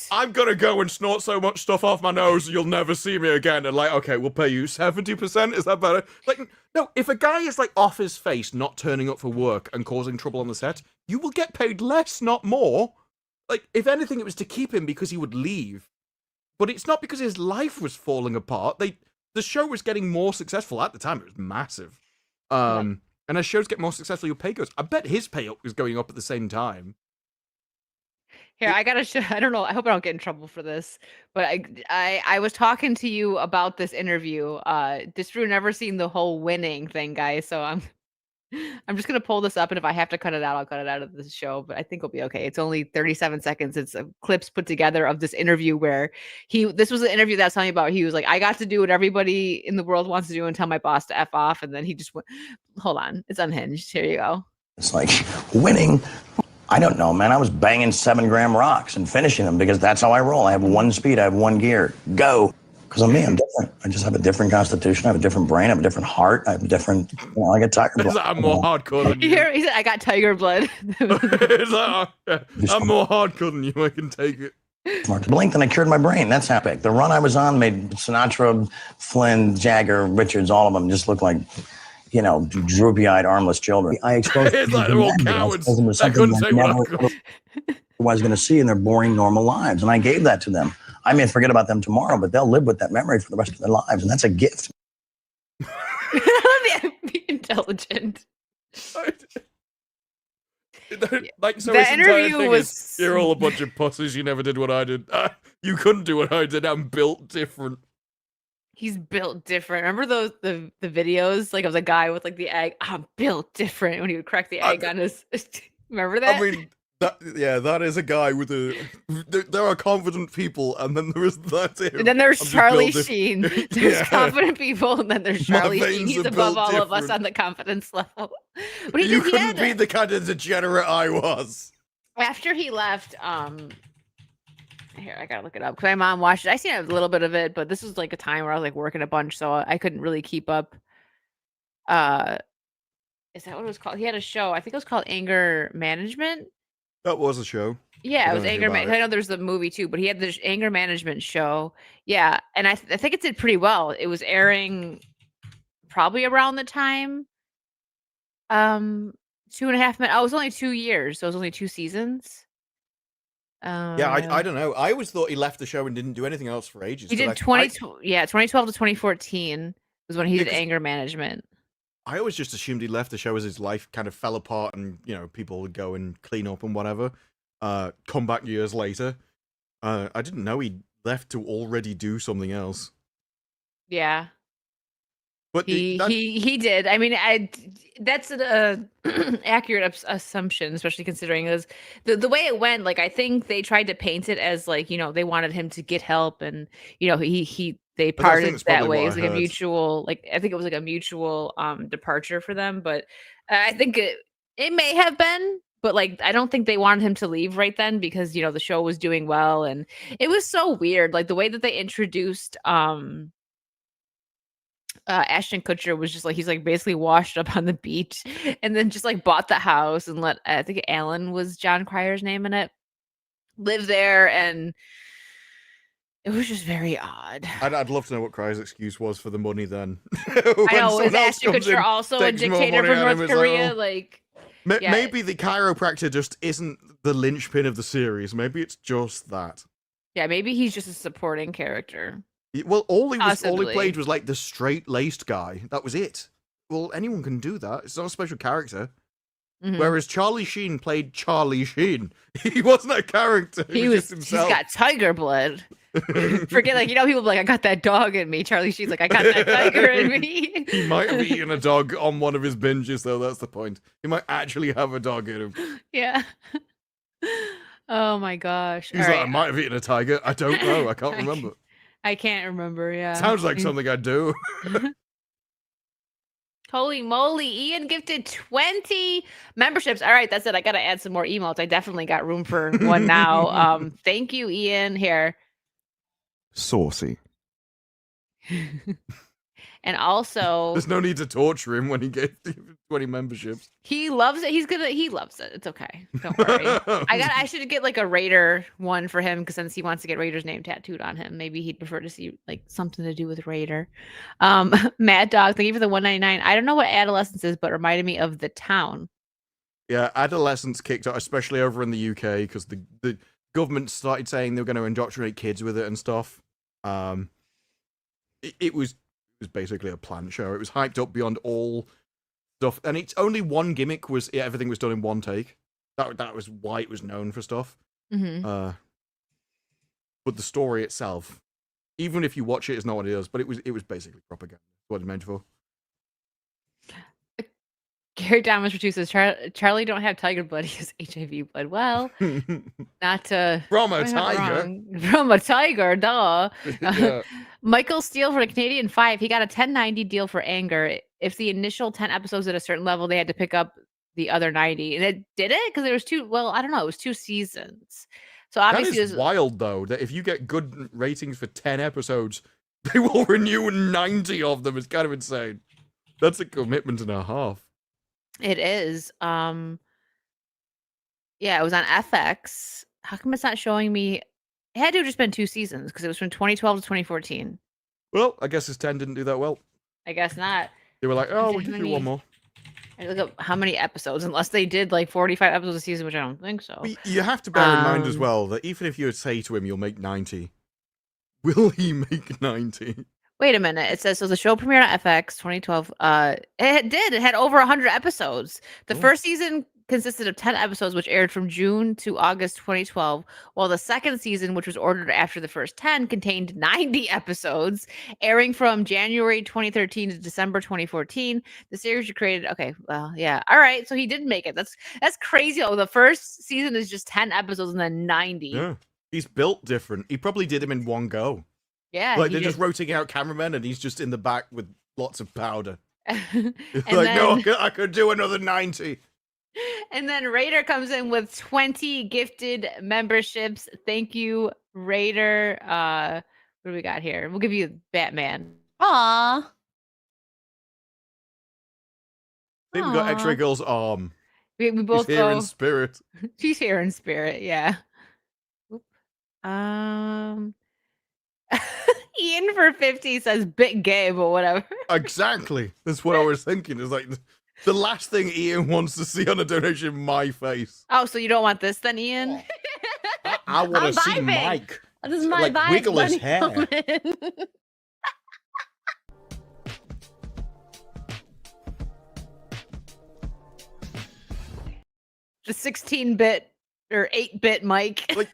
I'm going to go and snort so much stuff off my nose, you'll never see me again. And like, okay, we'll pay you 70%. Is that better? Like, no, if a guy is like off his face, not turning up for work and causing trouble on the set, you will get paid less, not more. Like, if anything, it was to keep him because he would leave. But it's not because his life was falling apart. The show was getting more successful at the time. It was massive. And as shows get more successful, your pay goes. I bet his pay was going up at the same time. Here, I gotta show. I don't know. I hope I don't get in trouble for this. But I was talking to you about this interview. Drew never seen the whole winning thing, guys. So I'm just gonna pull this up, and if I have to cut it out, I'll cut it out of the show. But I think it'll be okay. It's only 37 seconds. It's clips put together of this interview where this was an interview that I was telling you about. He was like, I got to do what everybody in the world wants to do and tell my boss to F off. And then he just went, hold on, it's unhinged. Here you go. It's like winning. I don't know, man. I was banging 7-gram rocks and finishing them because that's how I roll. I have one speed. I have one gear. Go. Because I'm me. I'm different. I just have a different constitution. I have a different brain. I have a different heart. I have a different, I get tiger blood. I'm more hardcore than you. He said, I got tiger blood. It's like, I'm more hardcore than you. I can take it. Blinked and I cured my brain. That's how big. The run I was on made Sinatra, Flynn, Jagger, Richards, all of them just look like, droopy-eyed, armless children. I exposed it's like they're all cowards. I couldn't say what I was going to see in their boring, normal lives, and I gave that to them. I may forget about them tomorrow, but they'll live with that memory for the rest of their lives, and that's a gift. Be intelligent. Like, so the his interview thing was. Is, you're all a bunch of pussies. You never did what I did. You couldn't do what I did. I'm built different. He's built different. Remember those the videos like of the guy with like the egg? I'm built different when he would crack the egg on his. Remember that? I mean, that is a guy with a. There are confident people, and then there is that. And then there's Charlie Sheen. There's confident people, and then there's Charlie Sheen. He's above all of us on the confidence level. But you couldn't be the kind of degenerate I was. After he left, here, I gotta look it up because my mom watched it. I seen a little bit of it, but this was like a time where I was like working a bunch, so I couldn't really keep up. Is that what it was called? He had a show. I think it was called Anger Management. That was a show. Yeah, it was Anger Management. I know there's the movie too, but he had this Anger Management show. Yeah, and I think it did pretty well. It was airing probably around the time. 2.5 minutes. Oh, it was only 2 years, so it was only 2 seasons. Yeah, I don't know. I always thought he left the show and didn't do anything else for ages. He did 2012 to 2014 was when he did Anger Management. I always just assumed he left the show as his life kind of fell apart and, people would go and clean up and whatever. Come back years later. I didn't know he left to already do something else. Yeah. But he did. I mean, that's an accurate assumption, especially considering the way it went. Like, I think they tried to paint it as like, they wanted him to get help, and they parted that way. It was like a mutual, like I think it was like a mutual departure for them. But I think it may have been, but like I don't think they wanted him to leave right then because the show was doing well, and it was so weird, like the way that they introduced Ashton Kutcher was just like, he's like basically washed up on the beach and then just like bought the house and let, I think Alan was John Cryer's name in it, live there. And it was just very odd. I'd love to know what Cryer's excuse was for the money then. I know, is Ashton Kutcher also a dictator from North Korea? Yeah. Maybe the chiropractor just isn't the linchpin of the series. Maybe it's just that. Yeah, maybe he's just a supporting character. Well, all he Possibly. played was like the straight-laced guy. That was it. Well, anyone can do that. It's not a special character. Mhm. Whereas Charlie Sheen played Charlie Sheen. He wasn't a character. He was just himself. He's got tiger blood. Forget, like, you know, people be like, I got that dog in me. Charlie Sheen's like, I got that tiger in me. He might have eaten a dog on one of his binges, though. That's the point. He might actually have a dog in him. Yeah. Oh my gosh. He's All like, right. I might have eaten a tiger. I don't know. I can't remember. I can't remember. Yeah. Sounds like something I'd do. Holy moly. Ian gifted 20 memberships. All right. That's it. I got to add some more emotes. I definitely got room for one now. Thank you, Ian. Here. Saucy. And also, There's no need to torture him when he gave 20 memberships. he loves it. He loves it. It's okay. Don't worry. I should get like a Raider one for him, because since he wants to get Raider's name tattooed on him, maybe he'd prefer to see like something to do with Raider. Mad Dog, thank you for the 199. I don't know what Adolescence is, but reminded me of The Town. Yeah, Adolescence kicked out, especially over in the UK, because the government started saying they were going to indoctrinate kids with it and stuff. It was basically a planned show. It was hyped up beyond all stuff, and it's only one gimmick was everything was done in one take. That was why it was known for stuff. Mm-hmm. But the story itself, even if you watch it, is not what it is. But it was basically propaganda. What it's meant for. Gary Thomas for 2 says Charlie don't have tiger blood, he has HIV blood. Well, not to From a I'm not tiger. wrong. From a tiger, duh. Yeah. Michael Steele for the Canadian 5. He got a 1090 deal for Anger. If the initial 10 episodes at a certain level, they had to pick up the other 90. And it did it? Because there was two, well, I don't know, it was 2 seasons. So obviously That is wild, though, that if you get good ratings for 10 episodes, they will renew 90 of them. It's kind of insane. That's a commitment and a half. it is. Yeah, it was on FX. How come it's not showing me? It had to have just been 2 seasons, because it was from 2012 to 2014. Well, I guess this 10 didn't do that well. I guess not. They were like, oh, we'll Okay, give how you many- one more. I look up how many episodes, unless they did like 45 episodes a season, which I don't think so. But you have to bear in mind as Um, well that even if you would say to him, you'll make 90, will he make 90? Wait a minute. It says, so the show premiered on FX 2012. It did. It had over 100 episodes. The first season consisted of 10 episodes, which aired from June to August 2012, while the second season, which was ordered after the first 10, contained 90 episodes, airing from January 2013 to December 2014. The series was created. Okay, well, yeah. All right, so he did make it. That's crazy. Oh, the first season is just 10 episodes and then 90. Yeah. He's built different. He probably did them in one go. Yeah. Like, he they're just did. rotating out cameramen and he's just in the back with lots of powder. And Like, no, then- I could do another 90. And then Raider comes in with 20 gifted memberships. Thank you, Raider. What do we got here? We'll give you Batman. Aw. I think we got Aw. X-Ray Girl's arm. We both He's here go. in spirit. She's here in spirit. Yeah. Oop. Ian for 50 says bit gay, but whatever. Exactly. That's what I was thinking. It's like the last thing Ian wants to see on a donation, my face. Oh, so you don't want this then, Ian? I want I'm to see vibing. Mike. This is my like, vibe. wiggle his bunny hair. coming. The 16-bit or 8-bit Mike. Like,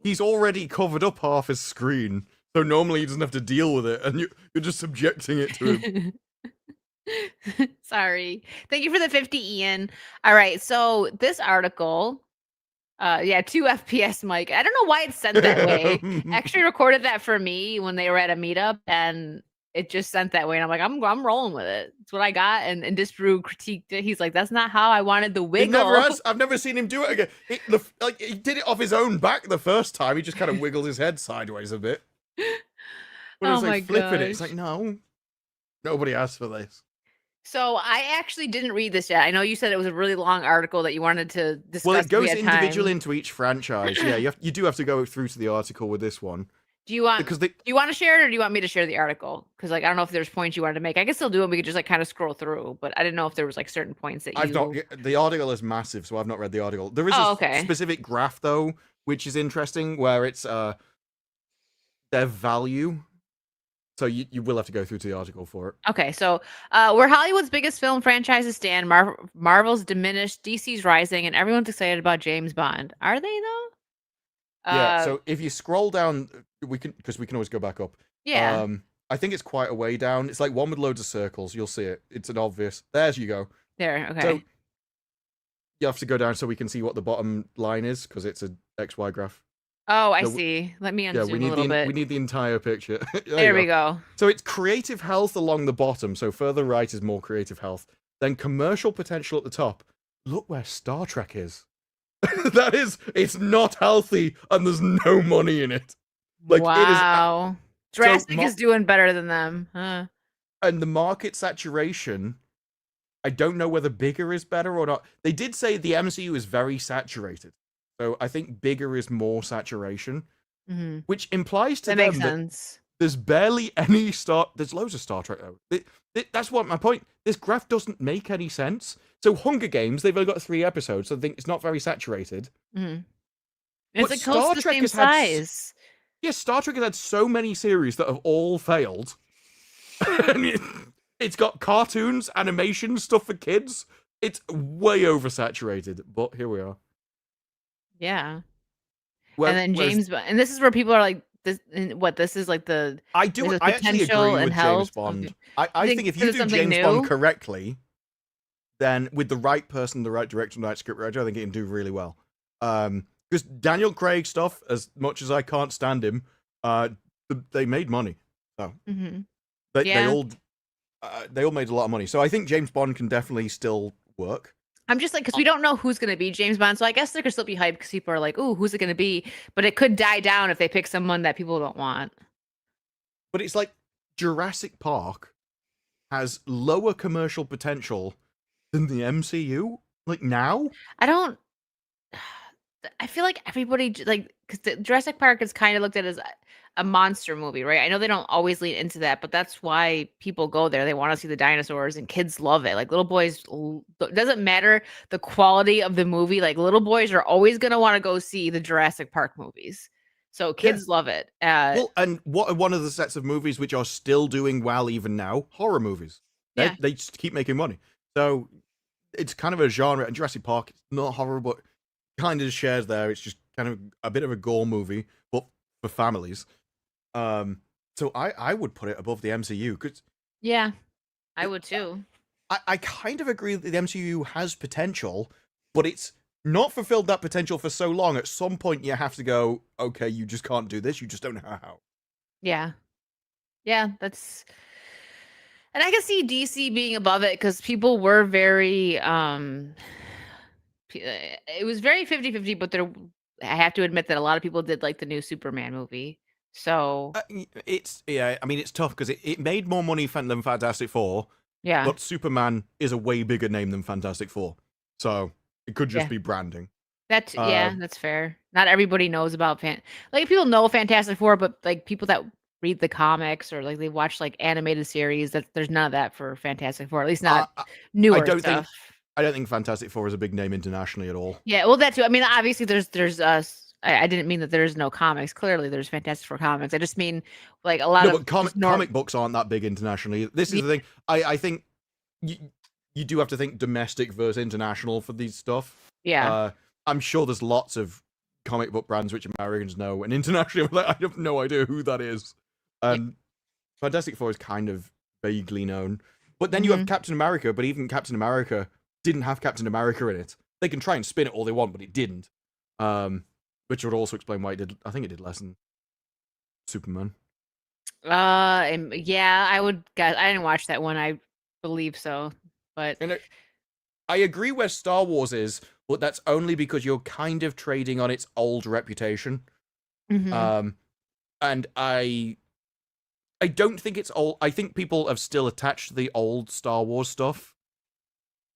he's already covered up half his screen, so normally he doesn't have to deal with it, and you're just subjecting it to him. Sorry. Thank you for the 50, Ian. All right, so this article, 2 FPS Mike. I don't know why it's sent that way. Actually recorded that for me when they were at a meetup, and it just sent that way. And I'm like, I'm rolling with it. It's what I got. And Disbrew critiqued it. He's like, that's not how I wanted the He wiggle. never has. I've never seen him do it again. He did it off his own back the first time. He just kind of wiggled his head sideways a bit. When Oh it's my like flipping it, it's gosh. like, no. Nobody asked for this. So I actually didn't read this yet. I know you said it was a really long article that you wanted to discuss. Well, it if we goes had individually time. into each franchise. Yeah, you do have to go through to the article with this one. Do you want Because do you want to share it, or do you want me to share the article? Because like I don't know if there's points you wanted to make. I can still do it. We could just like kind of scroll through, but I didn't know if there was like certain points that I've not. The article is massive, so I've not read the article. There is a specific graph though, which is interesting, where it's their value. So you will have to go through to the article for it. Okay, so where Hollywood's biggest film franchises stand, Marvel's diminished, DC's rising, and everyone's excited about James Bond. Are they though? Yeah. So if you scroll down, we can always go back up. Yeah. I think it's quite a way down. It's like one with loads of circles. You'll see it. It's an obvious. There's you go. There. Okay. So you have to go down so we can see what the bottom line is because it's a XY graph. Oh, I see. Let me unzoom we need a little bit. We need the entire picture. There we go. So it's creative health along the bottom. So further right is more creative health. Then commercial potential at the top. Look where Star Trek is. It's not healthy and there's no money in it. Like wow. It is. Jurassic is doing better than them. Huh. And the market saturation, I don't know whether bigger is better or not. They did say the MCU is very saturated. So I think bigger is more saturation, which implies to that them makes sense. There's barely any There's loads of Star Trek though. That's what my point. This graph doesn't make any sense. So Hunger Games, they've only got 3 episodes, so I think it's not very saturated. It's like close to the same size. Yes, Star Trek has had so many series that have all failed. It's got cartoons, animation, stuff for kids. It's way oversaturated, but here we are. Yeah. And then James Bond, and this is where people are like, this is like the I actually agree with James Bond. Okay. I think if you do James Bond correctly, then with the right person, the right director, the right script writer, I think it can do really well. Because Daniel Craig stuff, as much as I can't stand him, they made money. So they all made a lot of money. So I think James Bond can definitely still work. I'm just like, because we don't know who's going to be James Bond, so I guess there could still be hype because people are like, "Ooh, who's it going to be?" But it could die down if they pick someone that people don't want. But it's like Jurassic Park has lower commercial potential than the MCU. Like now, I feel like everybody like because Jurassic Park is kind of looked at as a monster movie, right? I know they don't always lean into that, but that's why people go there. They want to see the dinosaurs, and kids love it. Like little boys, it doesn't matter the quality of the movie. Like little boys are always gonna want to go see the Jurassic Park movies. So kids love it. Well, and what are one of the sets of movies which are still doing well even now? Horror movies. They just keep making money. So it's kind of a genre. And Jurassic Park, it's not horror, but kind of shares there. It's just kind of a bit of a gore movie, but for families. So I would put it above the MCU because I would too. I kind of agree that the MCU has potential, but it's not fulfilled that potential for so long. At some point, you have to go, okay, you just can't do this. You just don't know how. Yeah, that's. And I can see DC being above it because people were very it was very 50-50, but I have to admit that a lot of people did like the new Superman movie. So it's tough because it made more money than Fantastic Four. Yeah. But Superman is a way bigger name than Fantastic Four. So it could just be branding. That's fair. Not everybody knows about people know Fantastic Four, but like people that read the comics or like they watch like animated series, that there's none of that for Fantastic Four, at least not newer stuff. I don't think Fantastic Four is a big name internationally at all. Yeah, well, that too. I mean, obviously, there's I didn't mean that there's no comics. Clearly, there's Fantastic Four comics. I just mean like a lot of comic books aren't that big internationally. This is the thing. I think you do have to think domestic versus international for these stuff. Yeah, I'm sure there's lots of comic book brands which Americans know, and internationally, I have no idea who that is. Fantastic Four is kind of vaguely known, but then you have Captain America. But even Captain America didn't have Captain America in it. They can try and spin it all they want, but it didn't. Which would also explain why it did. I think it did less than Superman. I would guess. I didn't watch that one. I believe so, but I agree where Star Wars is, but that's only because you're kind of trading on its old reputation. And I don't think it's old. I think people have still attached to the old Star Wars stuff,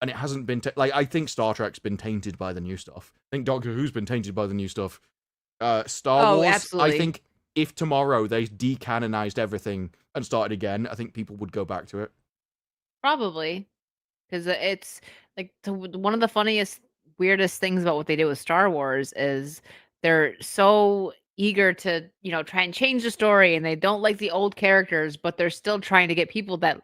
and it hasn't been like I think Star Trek's been tainted by the new stuff. I think Doctor Who's been tainted by the new stuff. Star Wars. Absolutely. I think if tomorrow they decanonized everything and started again, I think people would go back to it. Probably, because it's like one of the funniest, weirdest things about what they did with Star Wars is they're so eager to, try and change the story, and they don't like the old characters, but they're still trying to get people that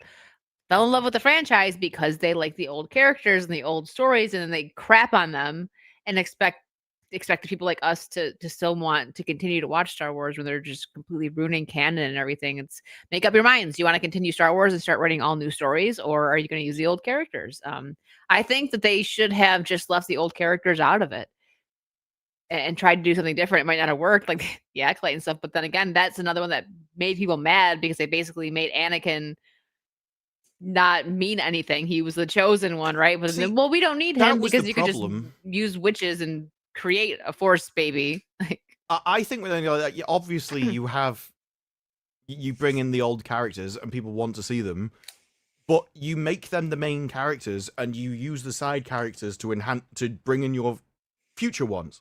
fell in love with the franchise because they like the old characters and the old stories, and then they crap on them and expect the people like us to still want to continue to watch Star Wars when they're just completely ruining canon and everything. It's make up your minds. Do you want to continue Star Wars and start writing all new stories, or are you going to use the old characters? I think that they should have just left the old characters out of it and tried to do something different. It might not have worked, like the Acolyte and stuff, but then again, that's another one that made people mad because they basically made Anakin not mean anything. He was the chosen one, right? But then, well, we don't need him because you could just use witches and create a Force baby. I think with anything like that, obviously you bring in the old characters and people want to see them, but you make them the main characters and you use the side characters to bring in your future ones.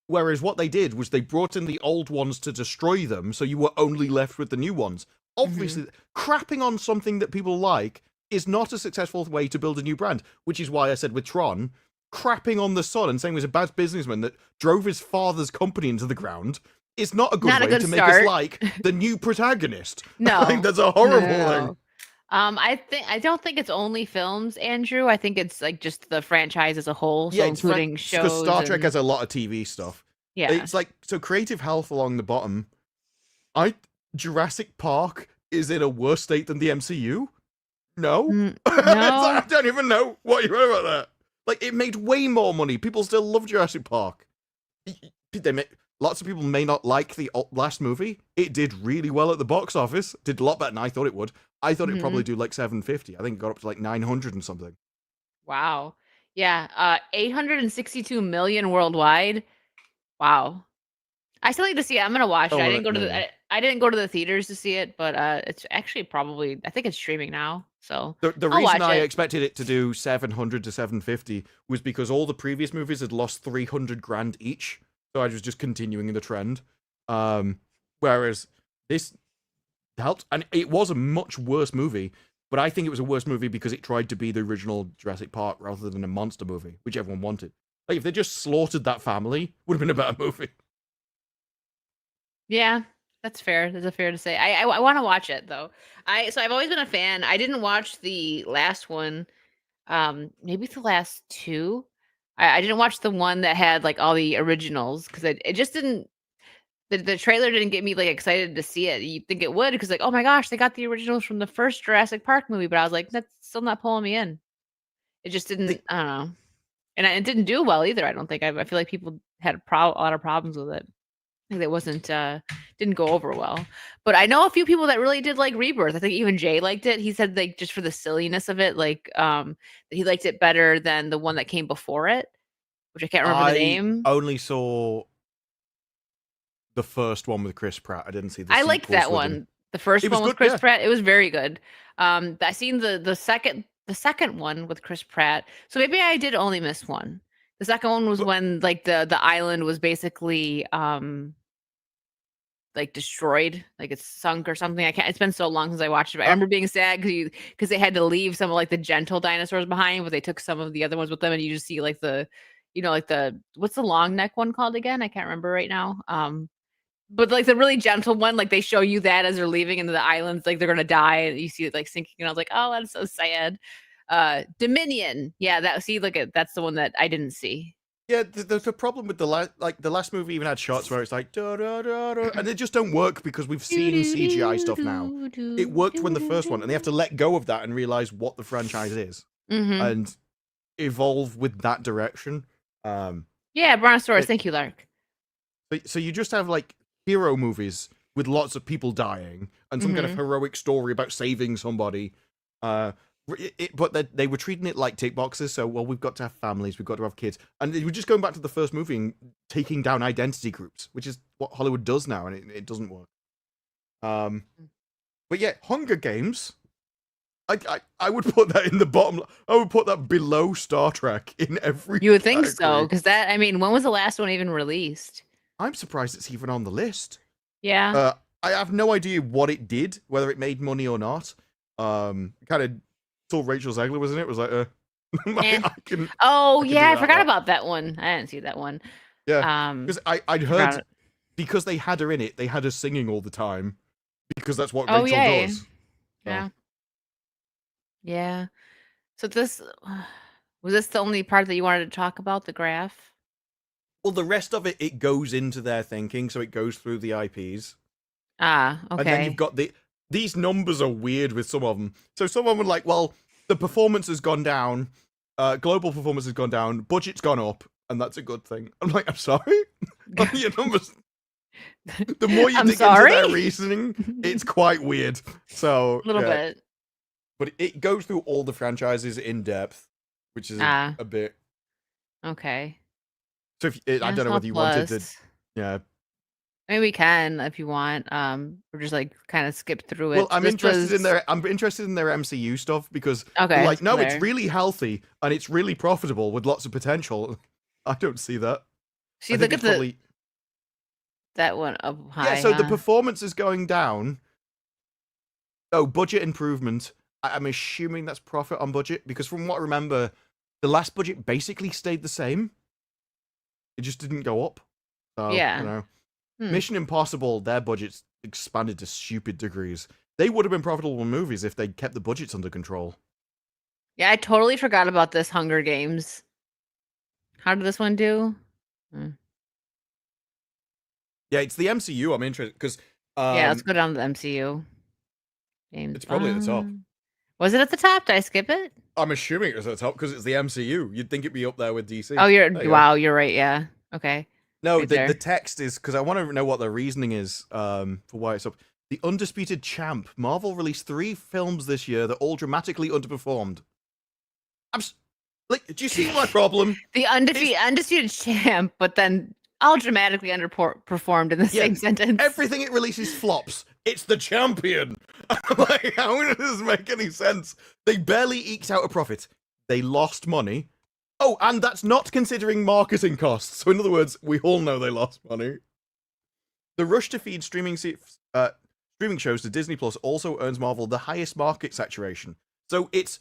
Whereas what they did was they brought in the old ones to destroy them, so you were only left with the new ones. Obviously, crapping on something that people like is not a successful way to build a new brand, which is why I said with Tron, crapping on the son and saying he was a bad businessman that drove his father's company into the ground is not a good way to make us like the new protagonist. No. I think that's a horrible thing. I don't think it's only films, Andrew. I think it's like just the franchise as a whole, so including shows. Because Star Trek has a lot of TV stuff. Yeah. It's like, so creative health along the bottom. Jurassic Park is in a worse state than the MCU? No? No. I don't even know what you heard about that. Like, it made way more money. People still love Jurassic Park. Lots of people may not like the last movie. It did really well at the box office. Did a lot better than I thought it would. I thought it'd probably do like 750. I think it got up to like 900 and something. Wow. Yeah. 862 million worldwide. Wow. I still need to see it. I'm gonna watch it. I didn't go to the theaters to see it, but it's actually probably, I think it's streaming now. So the reason I expected it to do 700 to 750 was because all the previous movies had lost 300 grand each. So I was just continuing the trend. Whereas this helped, and it was a much worse movie, but I think it was a worse movie because it tried to be the original Jurassic Park rather than a monster movie, which everyone wanted. Like, if they just slaughtered that family, would have been a better movie. Yeah, that's fair. That's fair to say. I want to watch it though. So I've always been a fan. I didn't watch the last one. Maybe the last two. I didn't watch the one that had like all the originals because it just didn't. The trailer didn't get me like excited to see it. You'd think it would because like, oh my gosh, they got the originals from the first Jurassic Park movie, but I was like, that's still not pulling me in. It just didn't. I don't know, and it didn't do well either. I don't think. I feel like people had a lot of problems with it. It wasn't didn't go over well. But I know a few people that really did like Rebirth. I think even Jay liked it. He said like just for the silliness of it, like that he liked it better than the one that came before it, which I can't remember the name. I only saw the first one with Chris Pratt. I didn't see the I liked that one. The first one with Chris Pratt. It was very good. I seen the second one with Chris Pratt. So maybe I did only miss one. The second one was when like the island was basically like destroyed, like it's sunk or something. It's been so long since I watched it. But I remember being sad because they had to leave some of like the gentle dinosaurs behind, but they took some of the other ones with them, and you just see like what's the long neck one called again? I can't remember right now. But like the really gentle one, like they show you that as they're leaving into the islands, like they're gonna die, and you see it like sinking, and I was like, oh, that's so sad. Dominion, yeah, that's the one that I didn't see. Yeah, there's a problem with the last movie even had shots where it's like da, da, da, da, and they just don't work because we've seen CGI stuff now. It worked when the first one, and they have to let go of that and realize what the franchise is and evolve with that direction. Yeah, Brontosaurus, thank you, Lark. So you just have like hero movies with lots of people dying and some kind of heroic story about saving somebody. But they were treating it like tick boxes. So, well, we've got to have families, we've got to have kids, and they were just going back to the first movie and taking down identity groups, which is what Hollywood does now, and it doesn't work. But yeah, Hunger Games. I would put that in the bottom. I would put that below Star Trek in every. You would think so, category. because I mean, when was the last one even released? I'm surprised it's even on the list. Yeah. I have no idea what it did, whether it made money or not. Kind of saw Rachel Zegler was in it. Was like, Oh I can yeah, do I forgot that. about that one. I didn't see that one. Yeah, because I'd forgot heard because they had her in it, they had her singing all the time because that's what Oh, Rachel yay. does. Yeah. Yeah. So this was this the only part that you wanted to talk about, the graph? Well, the rest of it goes into their thinking, so it goes through the IPs. Ah, okay. And then you've got these numbers are weird with some of them. So some of them are like, well, the performance has gone down, global performance has gone down, budget's gone up, and that's a good thing. I'm like, I'm sorry? Your numbers. The more you dig into their reasoning, it's quite weird. So a little bit. But it goes through all the franchises in depth, which is a bit. Okay. So if I don't know whether you wanted to. Yeah. I mean, we can if you want. Or just like kind of skip through it. Well, I'm interested in their MCU stuff because they're like, no, it's really healthy and it's really profitable with lots of potential. I don't see that. See, look at that one up high. Yeah, so the performance is going down. Oh, budget improvement. I'm assuming that's profit on budget because from what I remember, the last budget basically stayed the same. It just didn't go up. So, yeah. You know. Mission Impossible, their budgets expanded to stupid degrees. They would have been profitable movies if they'd kept the budgets under control. Yeah, I totally forgot about this Hunger Games. How did this one do? Yeah, it's the MCU. I'm interested because. Yeah, let's go down to the MCU. Games. It's probably at the top. Was it at the top? Did I skip it? I'm assuming it was at the top because it's the MCU. You'd think it'd be up there with DC. Oh, you're right. Yeah. Okay. No, Right the text is because I want to know what the reasoning is for why it's up. The undisputed champ. Marvel released 3 films this year that all dramatically underperformed. Do you see my problem? The undisputed champ, but then all dramatically underperformed in the same sentence. Everything it releases flops. It's the champion. Like, how does this make any sense? They barely eked out a profit. They lost money. Oh, and that's not considering marketing costs. So in other words, we all know they lost money. The rush to feed streaming shows to Disney Plus also earns Marvel the highest market saturation. So it's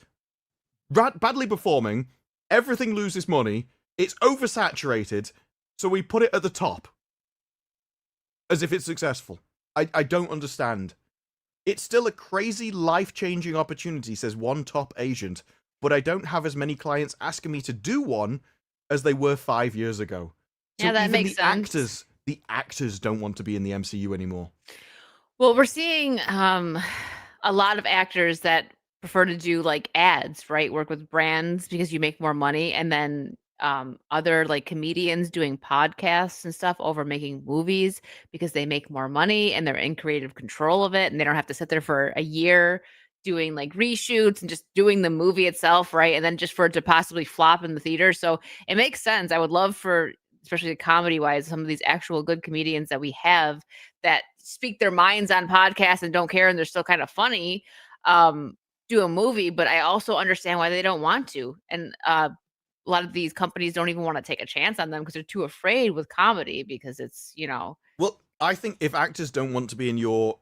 badly performing. Everything loses money. It's oversaturated. So we put it at the top. As if it's successful. I don't understand. It's still a crazy life-changing opportunity, says one top agent. But I don't have as many clients asking me to do one as they were 5 years ago. So yeah, that even makes sense. The actors don't want to be in the MCU anymore. Well, we're seeing a lot of actors that prefer to do like ads, right? Work with brands because you make more money, and then other like comedians doing podcasts and stuff over making movies because they make more money and they're in creative control of it, and they don't have to sit there for a year doing like reshoots and just doing the movie itself, right? And then just for it to possibly flop in the theater. So it makes sense. I would love for, especially comedy wise, some of these actual good comedians that we have that speak their minds on podcasts and don't care and they're still kind of funny, do a movie. But I also understand why they don't want to. And a lot of these companies don't even want to take a chance on them because they're too afraid with comedy because it's, Well, I think if actors don't want to be in your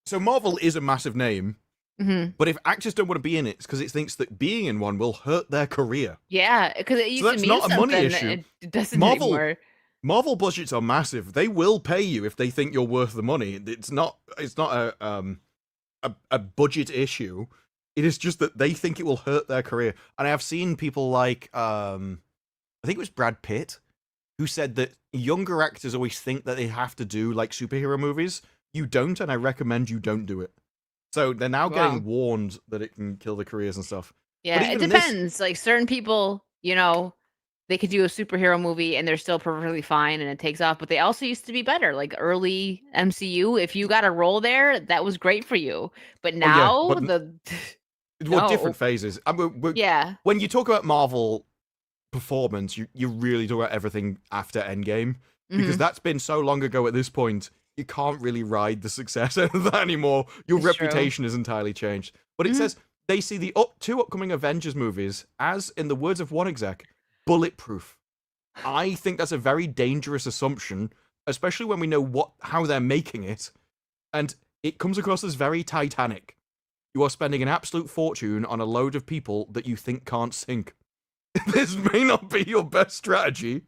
so Marvel is a massive name, but if actors don't want to be in it, it's because it thinks that being in one will hurt their career. Yeah, because it used So that's to mean not a money issue. It doesn't anymore. Marvel budgets are massive. They will pay you if they think you're worth the money. It's not a budget issue. It is just that they think it will hurt their career. And I have seen people like I think it was Brad Pitt who said that younger actors always think that they have to do like superhero movies. You don't, and I recommend you don't do it. So they're now getting warned that it can kill their careers and stuff. Yeah, it depends. Like certain people, they could do a superhero movie and they're still perfectly fine and it takes off. But they also used to be better. Like early MCU, if you got a role there, that was great for you. But now different phases. Yeah. When you talk about Marvel performance, you really talk about everything after Endgame because that's been so long ago at this point. you can't really ride the success out of that anymore. Your It's true. reputation is entirely changed. But it says they see the two upcoming Avengers movies as, in the words of one exec, bulletproof. I think that's a very dangerous assumption, especially when we know how they're making it. And it comes across as very Titanic. You are spending an absolute fortune on a load of people that you think can't sink. This may not be your best strategy.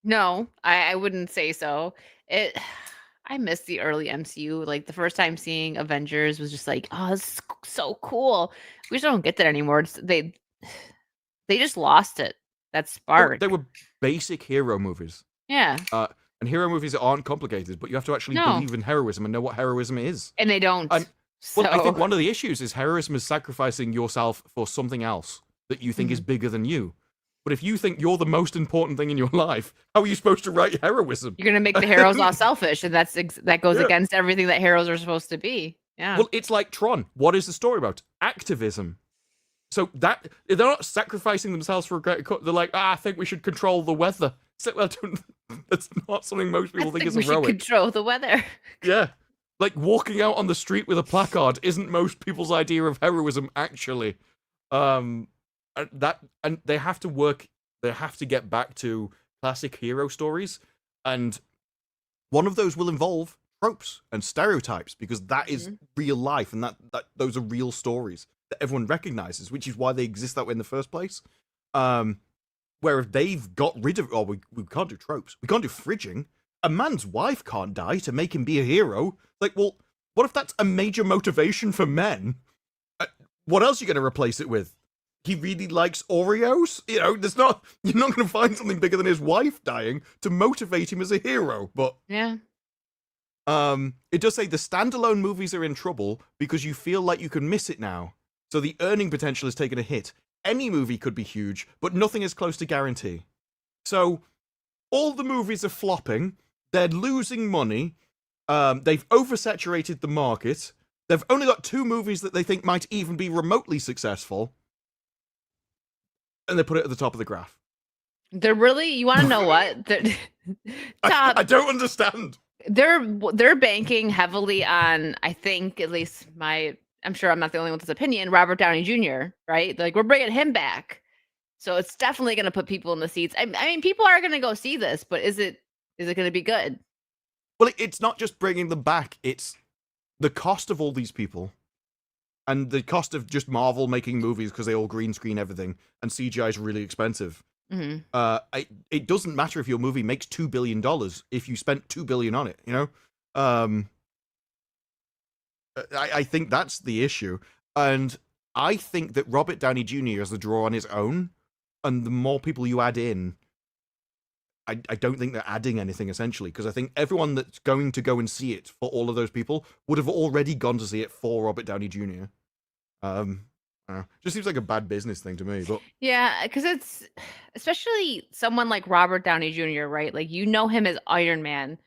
No, I wouldn't say so. I miss the early MCU. Like the first time seeing Avengers was just like, oh, this is so cool. We just don't get that anymore. They just lost it. That spark. They were basic hero movies. Yeah. And hero movies aren't complicated, but you have to actually believe in heroism and know what heroism is. And they don't. Well, I think one of the issues is heroism is sacrificing yourself for something else that you think is bigger than you. But if you think you're the most important thing in your life, how are you supposed to write heroism? You're going to make the heroes all selfish, and that goes against everything that heroes are supposed to be. Yeah. Well, it's like Tron. What is the story about? Activism. So that they're not sacrificing themselves for a greater cause. They're like, I think we should control the weather. So, well, that's not something most people think is heroic. We should control the weather. Yeah. Like walking out on the street with a placard isn't most people's idea of heroism, actually. And they have to work. They have to get back to classic hero stories, and one of those will involve tropes and stereotypes because that is real life, and that those are real stories that everyone recognizes, which is why they exist that way in the first place. Where if they've got rid of, we can't do tropes, we can't do fridging. A man's wife can't die to make him be a hero. Like, well, what if that's a major motivation for men? What else are you going to replace it with? He really likes Oreos? You know, you're not going to find something bigger than his wife dying to motivate him as a hero. But yeah. It does say the standalone movies are in trouble because you feel like you can miss it now. So the earning potential has taken a hit. Any movie could be huge, but nothing is close to guarantee. So all the movies are flopping. They're losing money. They've oversaturated the market. They've only got 2 movies that they think might even be remotely successful. And they put it at the top of the graph. They're really, you want to know what? I don't understand. They're banking heavily on, I think, at least I'm sure I'm not the only one with this opinion, Robert Downey Jr., right? Like, we're bringing him back. So it's definitely going to put people in the seats. I mean, people are going to go see this, but is it going to be good? Well, it's not just bringing them back. It's the cost of all these people and the cost of just Marvel making movies because they all green screen everything and CGI is really expensive. It doesn't matter if your movie makes $2 billion if you spent $2 billion on it, you know? I think that's the issue. And I think that Robert Downey Jr. has the draw on his own. And the more people you add in, I don't think they're adding anything, essentially. Because I think everyone that's going to go and see it for all of those people would have already gone to see it for Robert Downey Jr. Just seems like a bad business thing to me. But yeah, because it's especially someone like Robert Downey Jr., right? Like, you know him as Iron Man.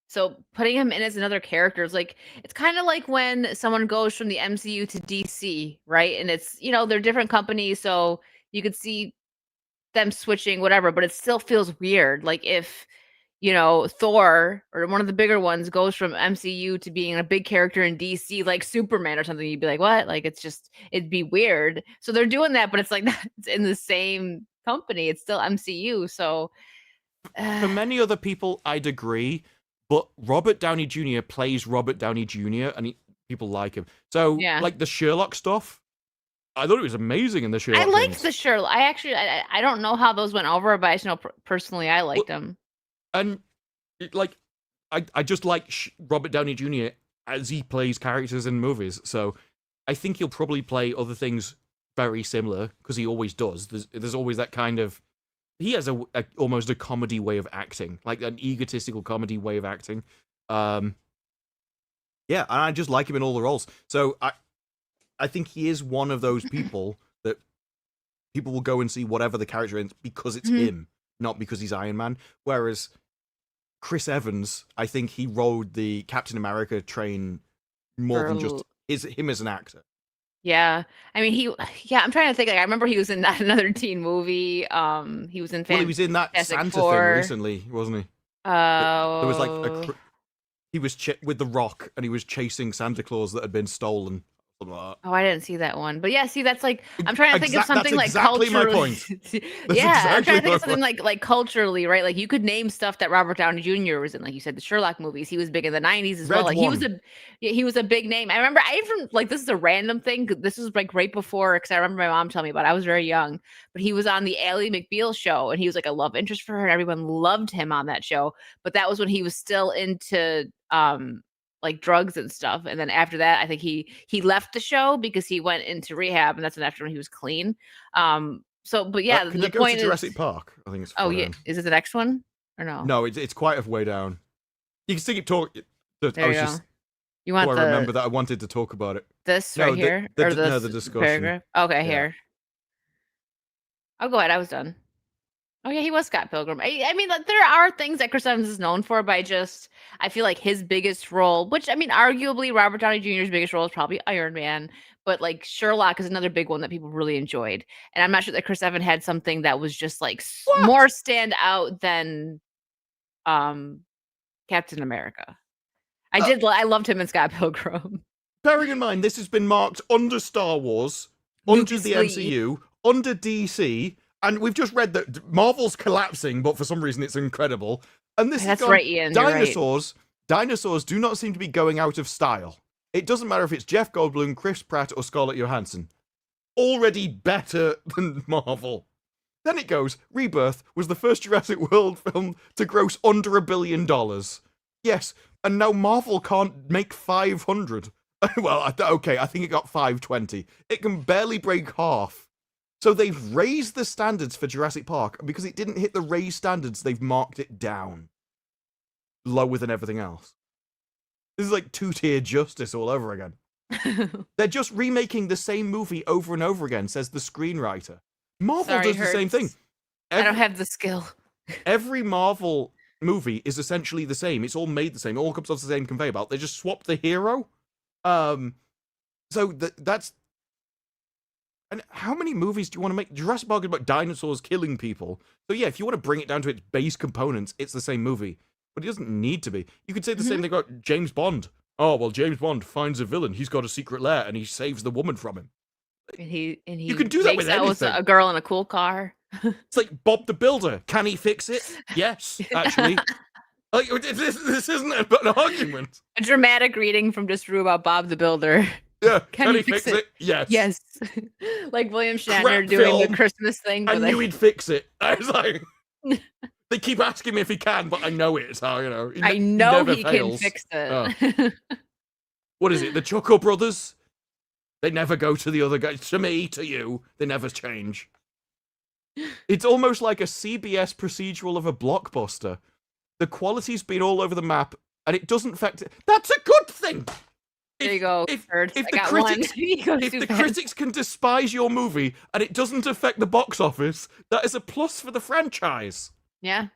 So putting him in as another character is like, it's kind of like when someone goes from the MCU to DC, right? And it's, they're different companies, so you could see them switching, whatever, but it still feels weird. Like if, Thor or one of the bigger ones goes from MCU to being a big character in DC, like Superman or something, you'd be like, what? Like, it'd be weird. So they're doing that, but it's like, it's in the same company. It's still MCU. So for many other people, I'd agree. But Robert Downey Jr. plays Robert Downey Jr. and people like him. So, like the Sherlock stuff, I thought it was amazing in the Sherlock. I liked the Sherlock. I don't know how those went over, but I just know personally I liked them. And I just like Robert Downey Jr. as he plays characters in movies. So I think he'll probably play other things very similar because he always does. There's always that kind of. He has almost a comedy way of acting, like an egotistical comedy way of acting. Yeah, and I just like him in all the roles. So I think he is one of those people that people will go and see whatever the character is because it's him, not because he's Iron Man. Whereas Chris Evans, I think he rode the Captain America train more than just him as an actor. Yeah, I mean, I'm trying to think. Like, I remember he was in another teen movie. He was in. Well, he was in that Santa thing recently, wasn't he? Oh, there was like he was with the Rock, and he was chasing Santa Claus that had been stolen. Something like that. Oh, I didn't see that one. But yeah, see, that's like I'm trying to think of something That's like exactly my culturally. point. Yeah, I'm trying exactly to think my of something like culturally, right? Like you could name stuff that Robert Downey Jr. was in, like you said, the Sherlock movies. He was big in the 90s as well. Red Like he was a big name. I remember I even like this is a random thing. This was like right before because I remember my mom telling me about it. I was very young, but he was on the Ally McBeal show and he was like a love interest for her, and everyone loved him on that show. But that was when he was still into like drugs and stuff. And then after that, I think he left the show because he went into rehab, and that's after when he was clean. So, but yeah, Can the you go point to is Jurassic Park? I think it's. Oh far yeah, down. is it the next one or no? No, it's quite a way down. You can still keep talking. There you go. You want I remember that I wanted to talk about it. This right here or the this discussion. paragraph? Okay, Yeah. here. Oh, go ahead. I was done. Oh yeah, he was Scott Pilgrim. I mean, like, there are things that Chris Evans is known for, but I feel like his biggest role, which I mean, arguably Robert Downey Jr.'s biggest role is probably Iron Man, but like Sherlock is another big one that people really enjoyed. And I'm not sure that Chris Evans had something that was just like more stand out than Captain America. I loved him in Scott Pilgrim. Bearing in mind, this has been marked under Star Wars, under the MCU, under DC, and we've just read that Marvel's collapsing, but for some reason it's incredible. And this That's is right, Ian. You're right. Dinosaurs do not seem to be going out of style. It doesn't matter if it's Jeff Goldblum, Chris Pratt, or Scarlett Johansson. Already better than Marvel. Then it goes, Rebirth was the first Jurassic World film to gross under $1 billion. Yes, and now Marvel can't make 500. Well, okay, I think it got 520. It can barely break half. So they've raised the standards for Jurassic Park, and because it didn't hit the raised standards, they've marked it down. Lower than everything else. This is like two-tier justice all over again. They're just remaking the same movie over and over again, says the screenwriter. Marvel does the same thing. I don't have the skill. Every Marvel movie is essentially the same. It's all made the same. It all comes off the same conveyor belt. They just swap the hero. So that's... And how many movies do you want to make? Jurassic Park is about dinosaurs killing people. So yeah, if you want to bring it down to its base components, it's the same movie. But it doesn't need to be. You could say the same thing about James Bond. Oh, well, James Bond finds a villain. He's got a secret lair, and he saves the woman from him. And he you can do that with anything. With a girl in a cool car. It's like Bob the Builder. Can he fix it? Yes, actually. Like, this isn't an argument. A dramatic reading from Disru about Bob the Builder. Yeah, can he fix it? Yes. Yes. Like William Shatner doing the Christmas thing. I knew he'd fix it. I was like... They keep asking me if he can, but I know it. So, you know. I know he fails. can fix it. Oh. What is it? The Chuckle Brothers? They never go to the other guy. To me, to you. They never change. It's almost like a CBS procedural of a blockbuster. The quality's been all over the map, and it doesn't affect it. That's a good thing! There you go. If the critics can despise your movie and it doesn't affect the box office, that is a plus for the franchise. Yeah.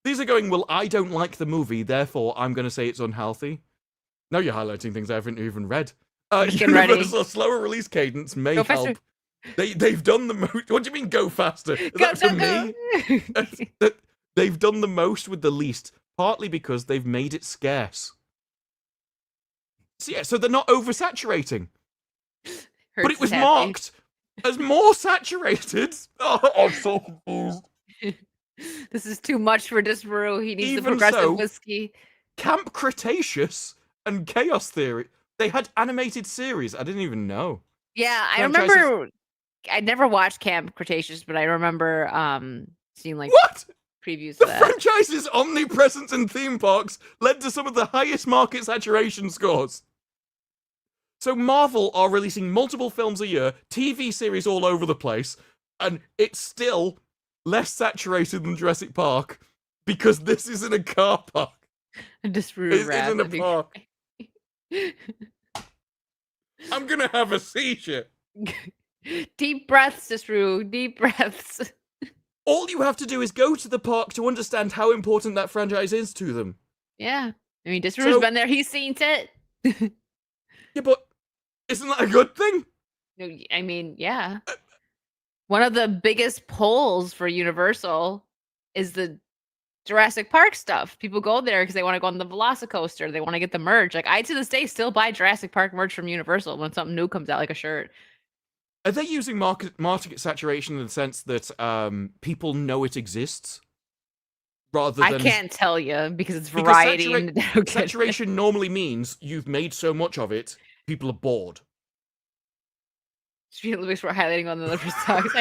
These are going, well, I don't like the movie, therefore I'm going to say it's unhealthy. No, you're highlighting things I haven't even read. Universal slower release cadence may help. Faster. They've done the most. What do you mean go faster? Is that for me? They've done the most with the least, partly because they've made it scarce. So yeah, so they're not oversaturating. But it was marked as more saturated. Oh, I'm so confused. This is too much for Disparu. He needs the progressive whiskey. Camp Cretaceous and Chaos Theory. They had animated series. I didn't even know. Yeah, I remember. I never watched Camp Cretaceous, but I remember seeing like previews the of that. franchise's omnipresence in theme parks led to some of the highest market saturation scores. So Marvel are releasing multiple films a year, TV series all over the place, and it's still less saturated than Jurassic Park because this is in a car park. Just It's in a park. I'm gonna have a seizure. Deep breaths, Disru. Deep breaths. All you have to do is go to the park to understand how important that franchise is to them. Yeah. I mean, Disru's been there. He's seen it. Yeah, but isn't that a good thing? No, I mean, yeah. One of the biggest polls for Universal is the Jurassic Park stuff. People go there because they want to go on the Velocicoaster. They want to get the merch. Like I to this day still buy Jurassic Park merch from Universal when something new comes out, like a shirt. Are they using market saturation in the sense that people know it exists? Rather than... I can't tell you because it's Because variety. And saturation normally means you've made so much of it, people are bored. Looks for highlighting on the other stocks.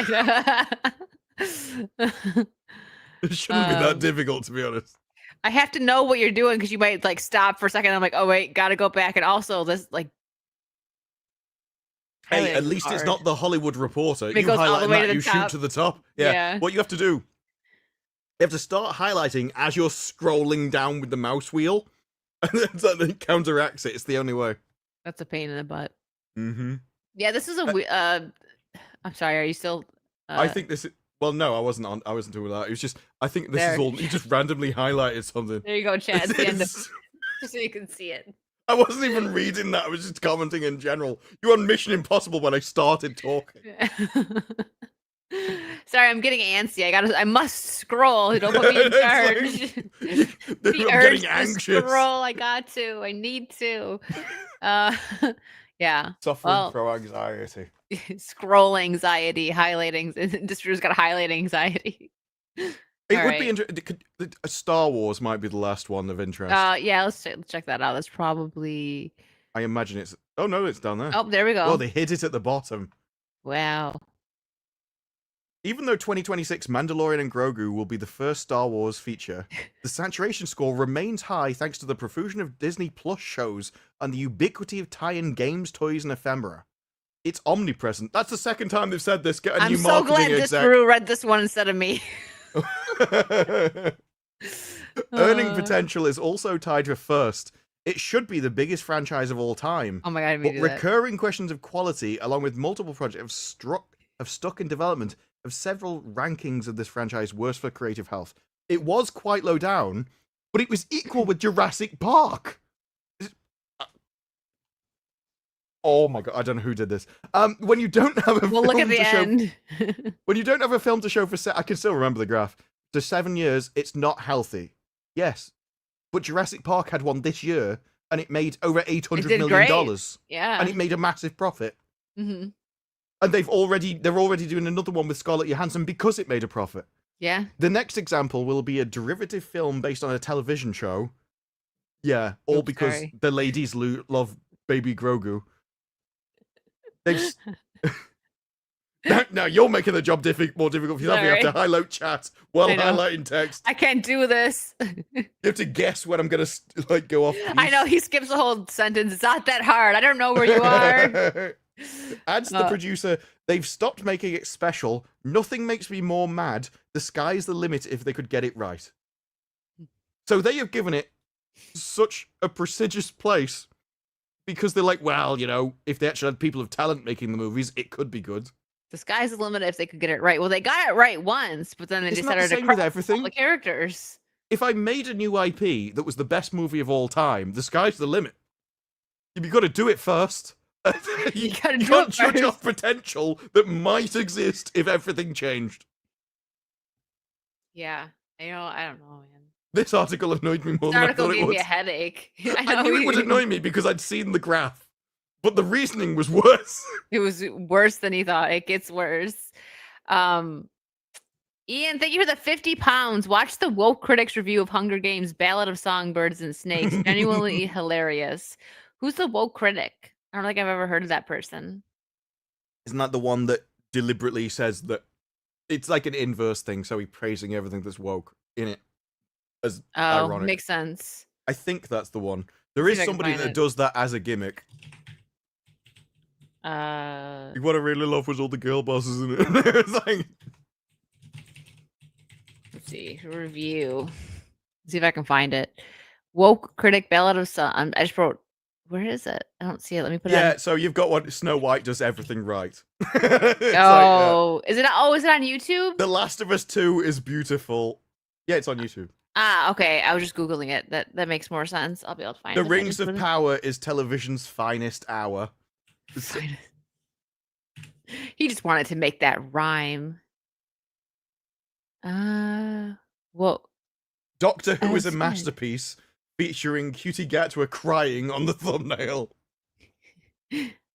It shouldn't be that difficult, to be honest. I have to know what you're doing because you might like stop for a second. I'm like, oh wait, gotta go back. And also this like, hey, at least it's not the Hollywood Reporter. It You goes all highlight the way that, to the you top. shoot to the top. Yeah. Yeah. What you have to do, you have to start highlighting as you're scrolling down with the mouse wheel, and then something counteracts it. It's the only way. That's a pain in the butt. Mm-hmm. Yeah, this is a. I'm sorry. Are you still? I think this is. Well, no, I wasn't doing that. It was just. I think this There. is all. You just randomly highlighted something. There you go, Chad. It's the end of, It's- just so you can see it. I wasn't even reading that. I was just commenting in general. You're on Mission Impossible when I started talking. Sorry, I'm getting antsy. I must scroll. Don't put me in charge. I'm The urge getting to anxious. scroll. I got to. I need to. Yeah. Suffering Well, from anxiety. scroll anxiety, highlighting. Industry's got highlight anxiety. It All would right. be interesting. Star Wars might be the last one of interest. Yeah, let's check that out. That's probably. I imagine it's. Oh no, it's down there. Oh, there we go. Oh, they hid it at the bottom. Wow. Even though 2026 Mandalorian and Grogu will be the first Star Wars feature, the saturation score remains high thanks to the profusion of Disney Plus shows and the ubiquity of tie-in games, toys, and ephemera. It's omnipresent. That's the second time they've said this. Get a I'm new so marketing glad this exec. Drew read this one instead of me. Earning potential is also tied for first. It should be the biggest franchise of all time. Oh my god, I But mean, recurring questions of quality, along with multiple projects have stuck in development, have several rankings of this franchise worse for creative health. It was quite low down, but it was equal with Jurassic Park. Oh my god, I don't know who did this. When you don't have a Well, film look at the to show, end. when you don't have a film to show for I can still remember the graph. For 7 years, it's not healthy. Yes, but Jurassic Park had one this year, and it made over $800 did million great. dollars. Yeah. And it made a massive profit. Mm-hmm. And they're already doing another one with Scarlett Johansson because it made a profit. Yeah. The next example will be a derivative film based on a television show. Yeah, all Oops, because sorry. the ladies love Baby Grogu. They've now you're making the job more difficult for yourself. You have to Sorry. highlight chat while I know. highlighting text. I can't do this. You have to guess when I'm gonna go off. I know he skips a whole sentence. It's not that hard. I don't know where you are. Adds the producer, they've stopped making it special. Nothing makes me more mad. The sky's the limit if they could get it right. So they have given it such a prestigious place because they're like, well, you know, if they actually had people of talent making the movies, it could be good. The sky's the limit if they could get it right. Well, they got it right once, but then they It's not the decided to same with cross everything. all the characters. If I made a new IP that was the best movie of all time, the sky's the limit. You've got to do it first. you gotta do can't it judge first. off potential that might exist if everything changed. Yeah. I don't know, man. This article annoyed me more This than I article thought it gave would. me a headache. I knew it would annoy me because I'd seen the graph, but the reasoning was worse. It was worse than he thought. It gets worse. Ian, thank you for the 50 pounds. Watch the woke critics review of Hunger Games: Ballad of Songbirds and Snakes. Genuinely hilarious. Who's the woke critic? I don't think I've ever heard of that person. Isn't that the one that deliberately says that it's like an inverse thing, so he's praising everything that's woke in it as Oh, ironic? makes sense. I think that's the one. There See is if I can somebody find that it. does that as a gimmick. What I really love was all the girl bosses in it. It's like, Let's see. Review. See if I can find it. Woke critic Ballad of Sun. I just wrote. Where is it? I don't see it. Let me put it. yeah, On. so you've got one. Snow White does everything right. Oh, is it? Oh, is it on YouTube? The Last of Us 2 is beautiful. Yeah, it's on YouTube. Ah, okay. I was just googling it. That makes more sense. I'll be able to find The it. I Rings just of put it- Power is television's finest hour. He just wanted to make that rhyme. Well, Doctor Who is a That's it. masterpiece, featuring Cutie Gatwa crying on the thumbnail.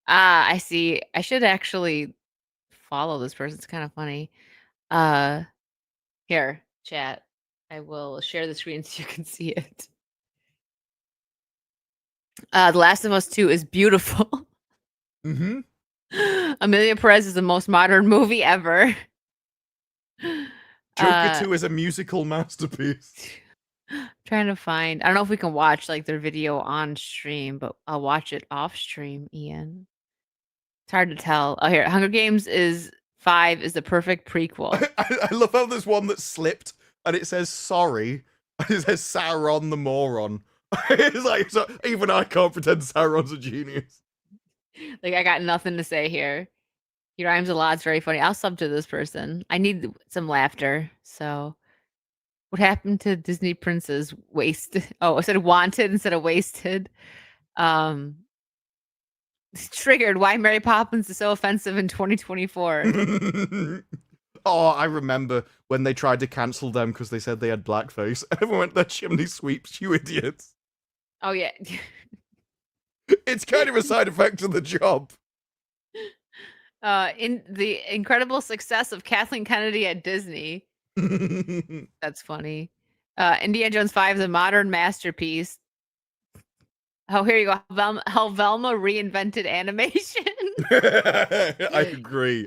I see. I should actually follow this person. It's kind of funny. Here, chat. I will share the screen so you can see it. The Last of Us 2 is beautiful. Mm-hmm. Amelia Perez is the most modern movie ever. Joker 2 is a musical masterpiece. Trying to find. I don't know if we can watch like their video on stream, but I'll watch it off stream, Ian. It's hard to tell. Oh, here, Hunger Games 5 is the perfect prequel. I love how there's one that slipped and it says sorry. And it says Sauron the moron. It's like, so even I can't pretend Sauron's a genius. Like, I got nothing to say here. He rhymes a lot. It's very funny. I'll sub to this person. I need some laughter. So, what happened to Disney Prince's waste? Oh, I said wanted instead of wasted. Triggered. Why Mary Poppins is so offensive in 2024. Oh, I remember when they tried to cancel them because they said they had blackface. Everyone went, "They're chimney sweeps, you idiots." Oh, yeah. It's kind of a side effect of the job. In the incredible success of Kathleen Kennedy at Disney. That's funny. Indiana Jones 5 is a modern masterpiece. Oh, here you go. How Velma reinvented animation. I agree.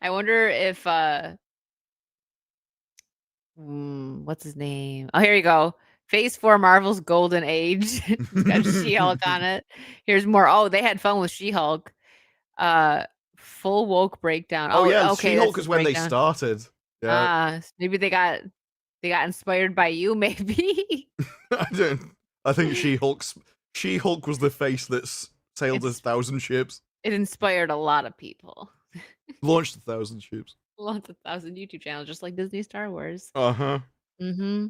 I wonder if what's his name? Oh, here you go. Phase 4 Marvel's Golden Age. It's got She-Hulk on it. Here's more. Oh, they had fun with She-Hulk. Full woke breakdown. Oh yeah, okay. She-Hulk is when they started. Yeah. Maybe they got inspired by you, maybe. I think She-Hulk was the face that sailed 1,000 ships. It inspired a lot of people. Launched 1,000 ships. Launched 1,000 YouTube channels, just like Disney Star Wars. Uh-huh. Mm-hmm.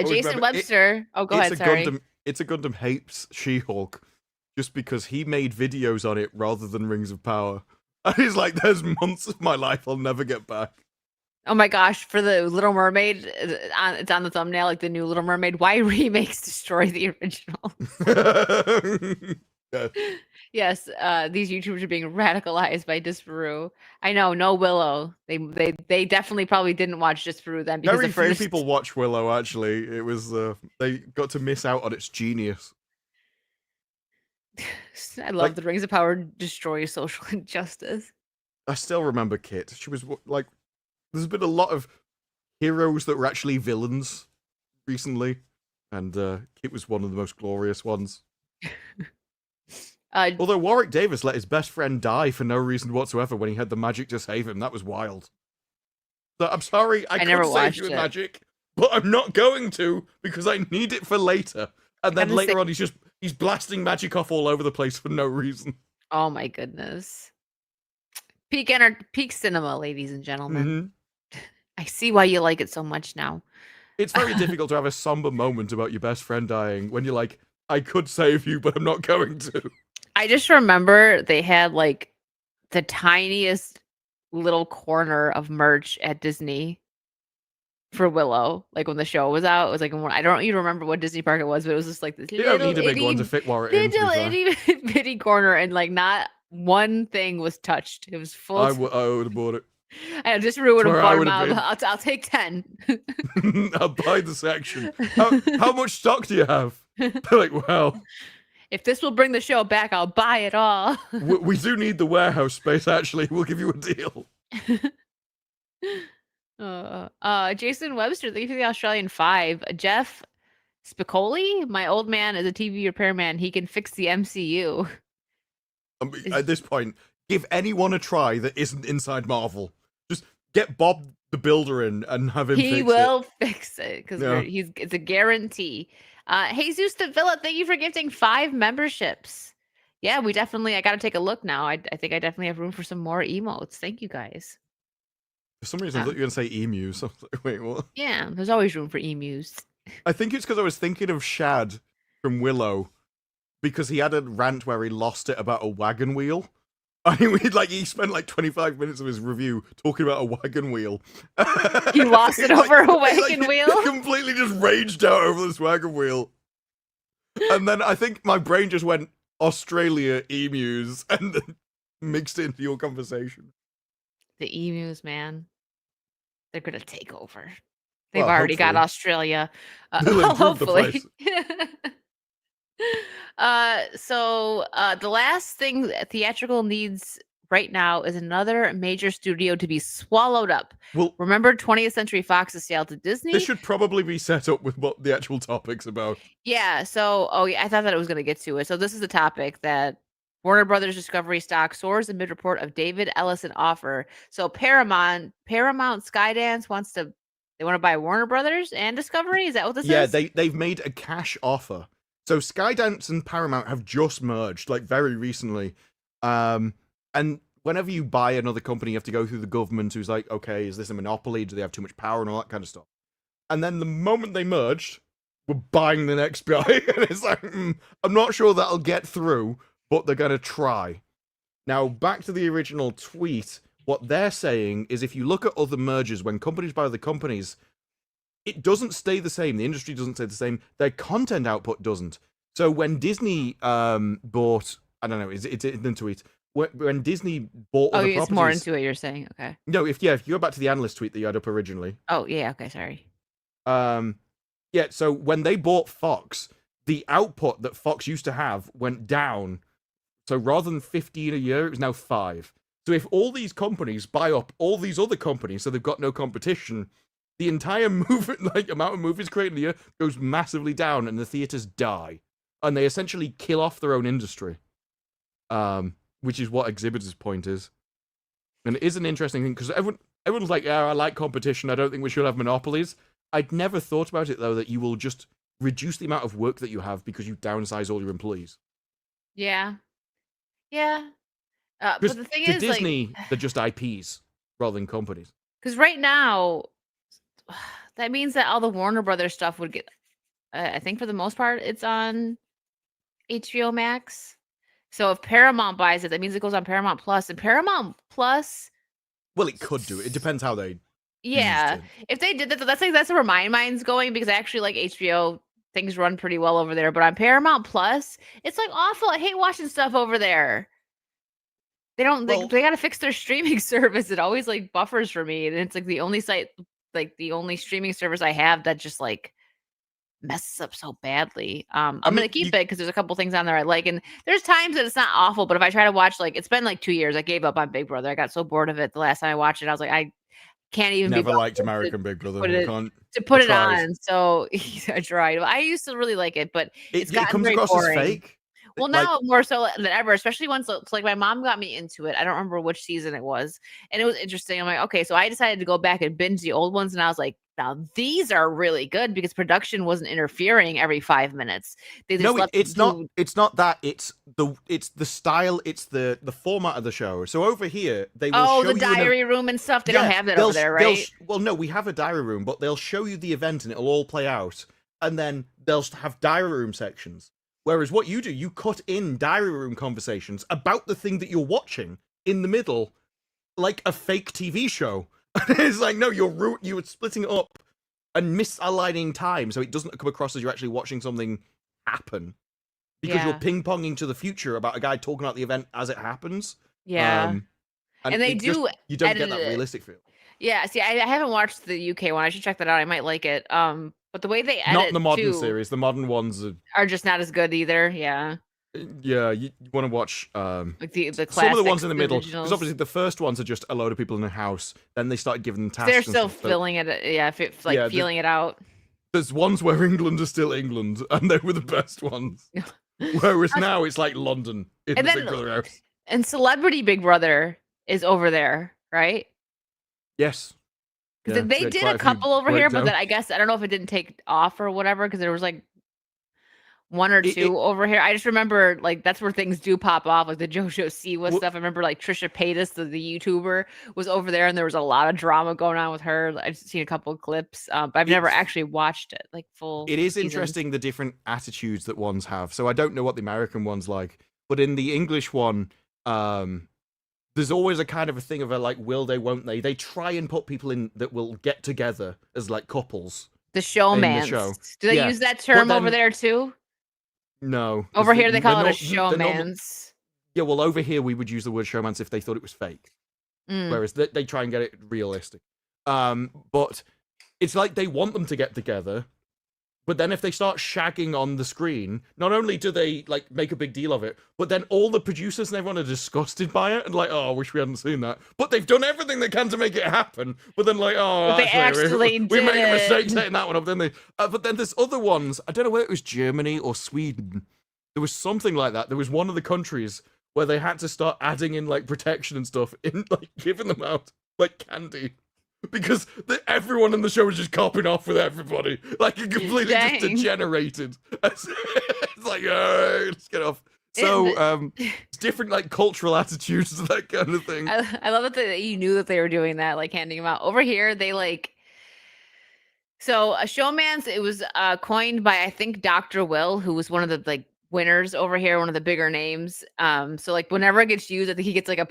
Jason Webster. Go ahead, sorry. It's a Gundam hates She-Hulk just because he made videos on it rather than Rings of Power. And he's like, there's months of my life I'll never get back. Oh my gosh, for the Little Mermaid, it's on the thumbnail, like the new Little Mermaid. Why remakes destroy the original? Yeah. Yes, these YouTubers are being radicalized by Disparu. I know, no Willow. They definitely probably didn't watch Disparu then because Very the first few people watch Willow, actually. It was, they got to miss out on its genius. I love the Rings of Power destroy social injustice. I still remember Kit. She was like, there's been a lot of heroes that were actually villains recently, and Kit was one of the most glorious ones. Although Warwick Davis let his best friend die for no reason whatsoever when he had the magic to save him, that was wild. So I'm sorry, I never could save watched you with it. magic, but I'm not going to because I need it for later. And then later on, he's blasting magic off all over the place for no reason. Oh my goodness. Peak cinema, ladies and gentlemen. Mm-hmm. I see why you like it so much now. It's very difficult to have a somber moment about your best friend dying when you're like, I could save you, but I'm not going to. I just remember they had like the tiniest little corner of merch at Disney for Willow. Like when the show was out, it was like, I don't even remember what Disney park it was, but it was just like this You don't need a big one to fit Warwick in. Little itty bitty corner, and like not one thing was touched. It was full. I would have bought it. I just would have bought them out. I'll take 10. I'll buy the section. How much stock do you have? They're like, well, if this will bring the show back, I'll buy it all. we do need the warehouse space, actually. We'll give you a deal. Jason Webster, thank you for the Australian 5. Jeff Spicoli, my old man is a TV repairman. He can fix the MCU. At this point, give anyone a try that isn't inside Marvel. Just get Bob the Builder in and have him fix it. He will fix it because it's a guarantee. Jesus Davila, thank you for gifting 5 memberships. Yeah, I got to take a look now. I think I definitely have room for some more emotes. Thank you guys. For some reason, I thought you were going to say emus. I was like, wait, what? Yeah, there's always room for emus. I think it's because I was thinking of Shad from Willow because he had a rant where he lost it about a wagon wheel. I mean, he spent like 25 minutes of his review talking about a wagon wheel. He lost it over a wagon wheel? He completely just raged out over this wagon wheel. And then I think my brain just went Australia emus and then mixed it into your conversation. The emus, man. They're going to take over. They've Well, already got hopefully. Australia. They'll improve the Hopefully. place. The last thing that theatrical needs right now is another major studio to be swallowed up. Well, remember 20th Century Fox's sale to Disney? This should probably be set up with what the actual topic's about. Yeah, so I thought that it was going to get to it. So this is the topic that Warner Brothers Discovery stock soars amid report of David Ellison offer. So Paramount Skydance wants to buy Warner Brothers and Discovery. Is that what this is? Yeah, they've made a cash offer. So Skydance and Paramount have just merged, like very recently. And whenever you buy another company, you have to go through the government who's like, okay, is this a monopoly? Do they have too much power and all that kind of stuff? And then the moment they merged, we're buying the next guy. And it's like, I'm not sure that'll get through, but they're going to try. Now, back to the original tweet, what they're saying is if you look at other mergers, when companies buy other companies, it doesn't stay the same. The industry doesn't stay the same. Their content output doesn't. So when Disney bought, I don't know, it's in the tweet. When Disney bought other properties... it's more into it, you're saying. Okay. No, if you go back to the analyst tweet that you had up originally. Oh, yeah, okay, sorry. Yeah, so when they bought Fox, the output that Fox used to have went down. So rather than 15 a year, it was now 5. So if all these companies buy up all these other companies, so they've got no competition, the entire amount of movies created in a year goes massively down, and the theaters die, and they essentially kill off their own industry. Which is what Exhibitor's point is, and it is an interesting thing because everyone's like, yeah, I like competition. I don't think we should have monopolies. I'd never thought about it though that you will just reduce the amount of work that you have because you downsize all your employees. Yeah. But the thing is, Disney, they're just IPs rather than companies. Because right now, that means that all the Warner Brothers stuff would get. I think for the most part, it's on HBO Max. So if Paramount buys it, that means it goes on Paramount Plus. And Paramount Plus... Well, it could do. It depends how they... Yeah. If they did that, that's where my mind's going, because I actually like HBO. Things run pretty well over there. But on Paramount Plus, it's like awful. I hate watching stuff over there. They don't... They got to fix their streaming service. It always like buffers for me. And it's like the only site... Like the only streaming service I have that just like... messes up so badly. I'm gonna keep it because there's a couple things on there I like, and there's times that it's not awful, but if I try to watch, like, it's been like 2 years, I gave up on Big Brother. I got so bored of it the last time I watched it. I was like, I can't even never liked American Big Brother. To put it on, so I tried. I used to really like it, but it comes across boring. as fake. Well, now more so than ever, especially once like my mom got me into it. I don't remember which season it was, and it was interesting. I'm like, okay, so I decided to go back and binge the old ones, and I was like, now these are really good because production wasn't interfering every 5 minutes. They just it's not that. It's the style. It's the format of the show. So over here, they will show the diary room and stuff. They don't have that over there, right? Well, no, we have a diary room, but they'll show you the event and it'll all play out, and then they'll have diary room sections. Whereas what you do, you cut in diary room conversations about the thing that you're watching in the middle, like a fake TV show. It's like, no, you're splitting it up and misaligning time so it doesn't come across as you're actually watching something happen. Because you're ping-ponging to the future about a guy talking about the event as it happens. Yeah. And they do you don't get that realistic feel. Yeah, see, I haven't watched the UK one. I should check that out. I might like it. But the way they edit, not the modern series. The modern ones are just not as good either. Yeah. Yeah, you want to watch like the classic, some of the ones in the middle, because originals. obviously the first ones are just a load of people in a house. Then they started giving them tasks. They're still filling it, feeling it out. There's ones where England is still England, and they were the best ones. Whereas now it's like London in the Big Brother house. And Celebrity Big Brother is over there, right? Yes. Yeah, they did a couple over here, but then I guess I don't know if it didn't take off or whatever, because there was like one or two over here. I just remember like that's where things do pop off, like the JoJo Siwa stuff. I remember like Trisha Paytas, the YouTuber, was over there, and there was a lot of drama going on with her. I've seen a couple of clips, but I've never actually watched it like full. It is interesting the different attitudes that ones have. So I don't know what the American one's like, but in the English one, there's always a kind of a thing of a like, will they, won't they? They try and put people in that will get together as like couples. The In showmance. the show. Do they Yeah. use that But term over then- there too? No. Over here they call it a they're not- showmance. Yeah, well, over here we would use the word showmance if they thought it was fake. Mm. Whereas they try and get it realistic. But it's like they want them to get together, but then if they start shagging on the screen, not only do they like make a big deal of it, but then all the producers and everyone are disgusted by it and like, oh, I wish we hadn't seen that. But they've done everything they can to make it happen. But then like, oh, But they actually we made a mistake did. setting that one up, didn't they? But then there's other ones. I don't know whether it was Germany or Sweden. There was something like that. There was one of the countries where they had to start adding in like protection and stuff in like giving them out like candy. Because everyone in the show was just copping off with everybody. Like, it completely just Dang. degenerated. It's like, let's get off. So, it's different, like, cultural attitudes to that kind of thing. I love it that you knew that they were doing that, like handing them out. Over here, they like. So a showmance, it was coined by I think Dr. Will, who was one of the like winners over here, one of the bigger names. So like whenever it gets used, I think he gets like a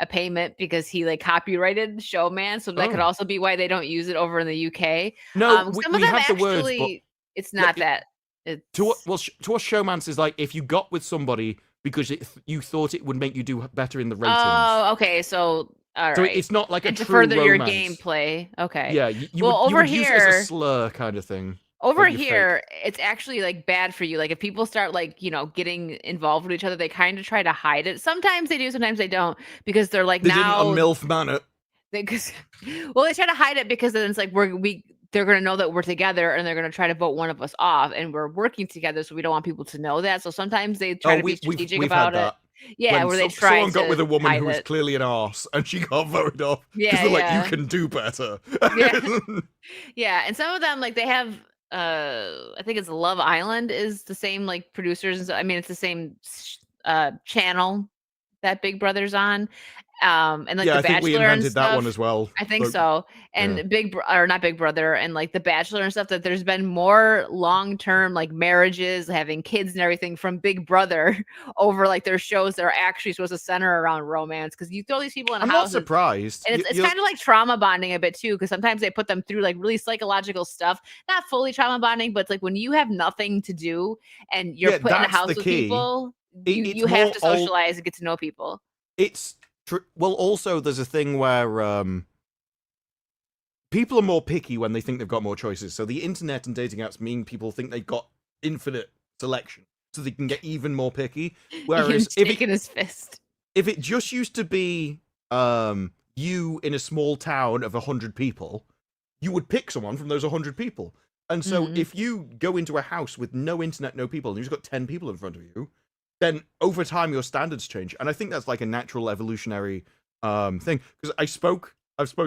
payment because he like copyrighted showman. So that could Oh. also be why they don't use it over in the UK. No, Some we of them have the words, but actually, it's not that. It's, to us, showmance is like if you got with somebody because you thought it would make you do better in the ratings. oh, okay. So all So right. it's not like a and to true further your romance. gameplay. Okay. Yeah, you Well, would, you over would use it as a here- slur kind of thing. Over Like, you're fake. here, it's actually like bad for you. Like if people start like, getting involved with each other, they kind of try to hide it. Sometimes they do, sometimes they don't, because they're like They now didn't on MILF Manor. they try to hide it because then it's like they're gonna know that we're together and they're gonna try to vote one of us off and we're working together, so we don't want people to know that. So sometimes they try to be strategic we've about had it. that. Yeah, When where they try someone got with a woman hide who was it. clearly an arse and she got voted off because Yeah, they're like, yeah. you can do better. Yeah. Yeah, and some of them like they have I think it's Love Island is the same like producers and so I mean it's the same channel that Big Brother's on. And like yeah, the I think Bachelor we and invented that one stuff. as well. I think Like, so. And or not Big Brother and like the Bachelor and stuff, that there's been more long-term like marriages, having kids and everything from Big Brother over like their shows that are actually supposed to center around romance. Because you throw these people in I'm not houses. surprised. And it's You're- kind of like trauma bonding a bit too, because sometimes they put them through like really psychological stuff. Not fully trauma bonding, but it's like when you have nothing to do and you're Yeah, put in a that's house the with key. people, It's you have more to socialize and get to know people. It's well, also there's a thing where people are more picky when they think they've got more choices. So the internet and dating apps mean people think they've got infinite selection, so they can get even more picky. Whereas shaking his fist. if it just used to be you in a small town of 100 people, you would pick someone from those 100 people. And so if you go into a house with no internet, no people, and you've just got 10 people in front of you, then over time your standards change. And I think that's like a natural evolutionary thing. Because I've spoken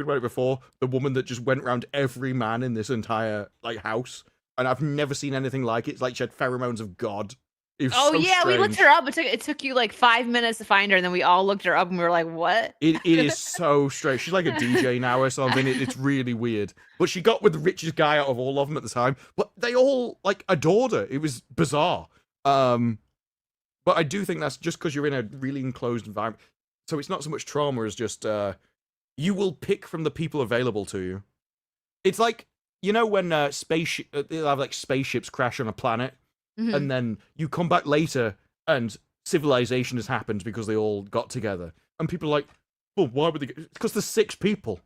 about it before, the woman that just went around every man in this entire like house, and I've never seen anything like it. It's like she had pheromones of God. It was Oh so yeah, we looked strange. her up. It took you like 5 minutes to find her, and then we all looked her up and we were like, what? It is so strange. She's like a DJ now or something. It's really weird. But she got with the richest guy out of all of them at the time. But they all like adored her. It was bizarre. But I do think that's just because you're in a really enclosed environment. So it's not so much trauma as just you will pick from the people available to you. It's like, you know, when they'll have like spaceships crash on a planet, and then you come back later and civilization has happened because they all got together, and people are like, well, why would they? Because there's 6 people,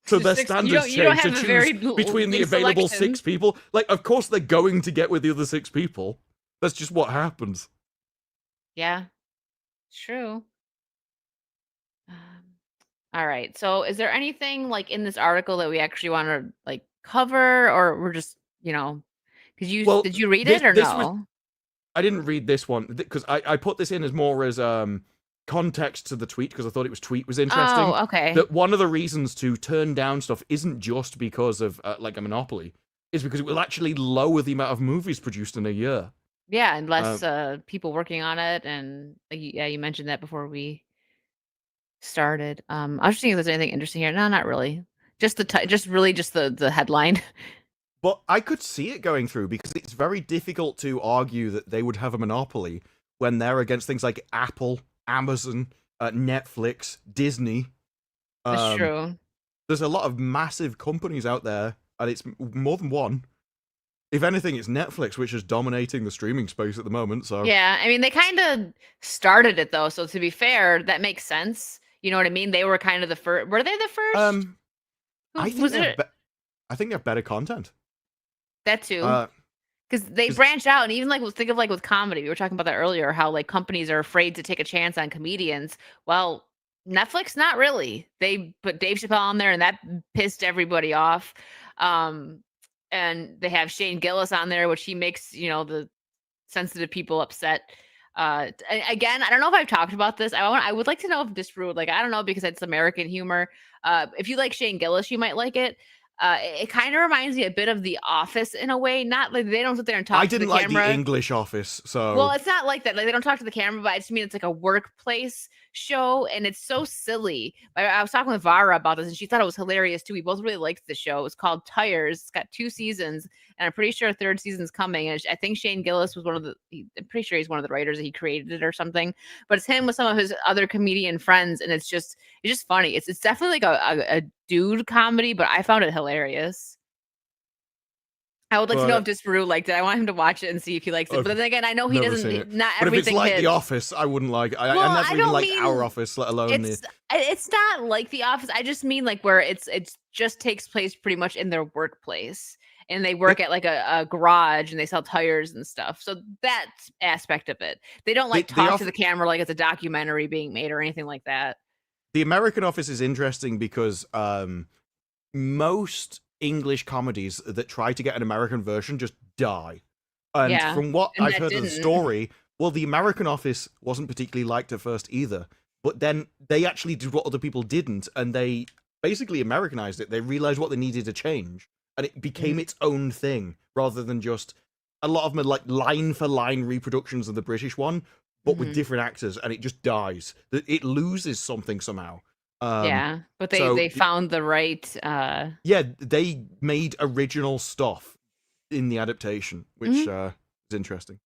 so There's their 6 you don't- standards you don't change to have a choose very between the big available selection. 6 people. Like, of course they're going to get with the other 6 people. That's just what happens. Yeah, it's true. All right. So, is there anything like in this article that we actually want to like cover, or we're just because Well, did you read this- it or this no? was- I didn't read this one because I put this in as more as context to the tweet because I thought tweet was interesting. Oh, okay. That one of the reasons to turn down stuff isn't just because of like a monopoly, is because it will actually lower the amount of movies produced in a year. Yeah, and less people working on it, and yeah, you mentioned that before we started. I was just thinking if there's anything interesting here. No, not really. Just the headline. But I could see it going through because it's very difficult to argue that they would have a monopoly when they're against things like Apple, Amazon, Netflix, Disney. That's true. There's a lot of massive companies out there, and it's more than one. If anything, it's Netflix, which is dominating the streaming space at the moment. So Yeah, I mean, they kind of started it though, so to be fair, that makes sense. You know what I mean? They were kind of the first. Were they the first? I think I think they have better content. That too? Uh, Because they branch out, and even like think of like with comedy, we were talking about that earlier, how like companies are afraid to take a chance on comedians. Well, Netflix, not really. They put Dave Chappelle on there, and that pissed everybody off. And they have Shane Gillis on there, which he makes the sensitive people upset. Again, I don't know if I've talked about this. I would like to know if Disprove, like, I don't know, because it's American humor. If you like Shane Gillis, you might like it. It kind of reminds me a bit of The Office in a way. Not like they don't sit there and talk I to the didn't like camera. the English Office, so Well, it's not like that. Like they don't talk to the camera, but I just mean it's like a workplace show, and it's so silly. I was talking with Vara about this, and she thought it was hilarious too. We both really liked the show. It's called Tires. It's got 2 seasons, and I'm pretty sure a 3rd season's coming. And I think Shane Gillis was I'm pretty sure he's one of the writers that he created it or something. But it's him with some of his other comedian friends, and it's just funny. It's definitely like a dude comedy, but I found it hilarious. I would like to know if Disparu liked it. I want him to watch it and see if he likes it. But then again, I know he doesn't. Not but everything. If it's like hits. The Office, I wouldn't like. I never even like Our Office, let alone It's not like The Office. I just mean like where it's just takes place pretty much in their workplace, and they work at like a garage, and they sell tires and stuff. So that aspect of it, they don't like talk to the camera like it's a documentary being made or anything like that. The American Office is interesting because most English comedies that try to get an American version just die. And from what I've heard of the story, well, the American Office wasn't particularly liked at first either. But then they actually did what other people didn't, and they basically Americanized it. They realized what they needed to change, and it became its own thing, rather than just a lot of them are like line-for-line reproductions of the British one, but with different actors, and it just dies. It loses something somehow. But they found the right they made original stuff in the adaptation, which is interesting.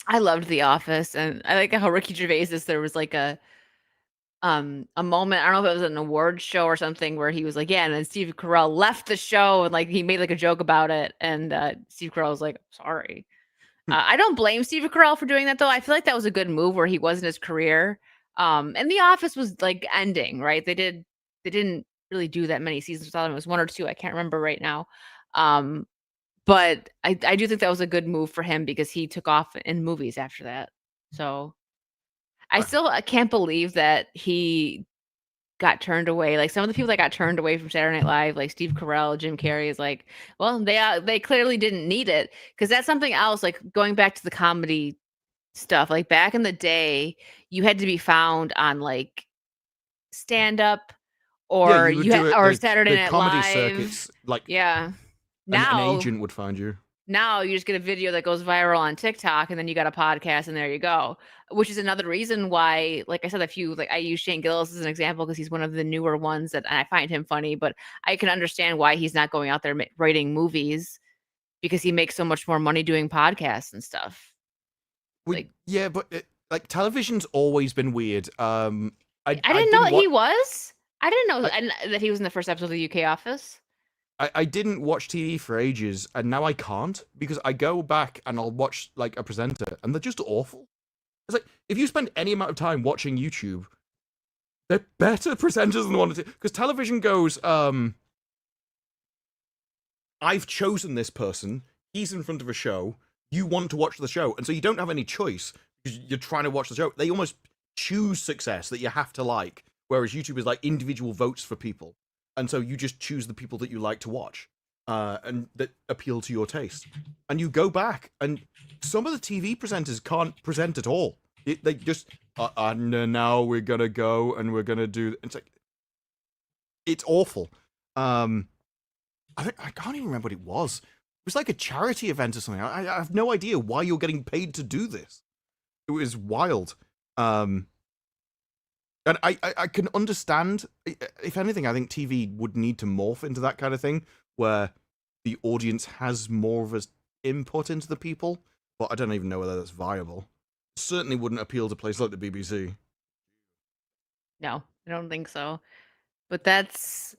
I loved The Office, and I like how Ricky Gervais there was like a moment, I don't know if it was an award show or something, where he was like, and then Steve Carell left the show, and like he made like a joke about it, and Steve Carell was like, sorry. I don't blame Steve Carell for doing that though. I feel like that was a good move where he was in his career. And The Office was like ending, right? They didn't really do that many seasons without him. It was 1 or 2. I can't remember right now. But I do think that was a good move for him because he took off in movies after that. So I can't believe that he got turned away. Like some of the people that got turned away from Saturday Night Live, like Steve Carell, Jim Carrey, is like, well, they clearly didn't need it, because that's something else. Like going back to the comedy stuff, like back in the day, you had to be found on like stand up or or Saturday Night comedy Live circuits, like now an agent would find you. Now you just get a video that goes viral on TikTok, and then you got a podcast, and there you go. Which is another reason why, like I said, I use Shane Gillis as an example because he's one of the newer ones that I find him funny, but I can understand why he's not going out there writing movies, because he makes so much more money doing podcasts and stuff. But television's always been weird. I didn't know that he was. I didn't know that he was in the first episode of the UK Office. I didn't watch TV for ages, and now I can't, because I go back and I'll watch like a presenter, and they're just awful. It's like, if you spend any amount of time watching YouTube, they're better presenters than the one because television goes, I've chosen this person, he's in front of a show, you want to watch the show, and so you don't have any choice because you're trying to watch the show. They almost choose success that you have to like, whereas YouTube is like individual votes for people. And so you just choose the people that you like to watch and that appeal to your taste. And you go back, and some of the TV presenters can't present at all. They just, and now we're going to go and we're going to do... It's like, it's awful. I can't even remember what it was. It was like a charity event or something. I have no idea why you're getting paid to do this. It was wild. And I can understand, if anything, I think TV would need to morph into that kind of thing, where the audience has more of an input into the people, but I don't even know whether that's viable. Certainly wouldn't appeal to places like the BBC. No, I don't think so. But that's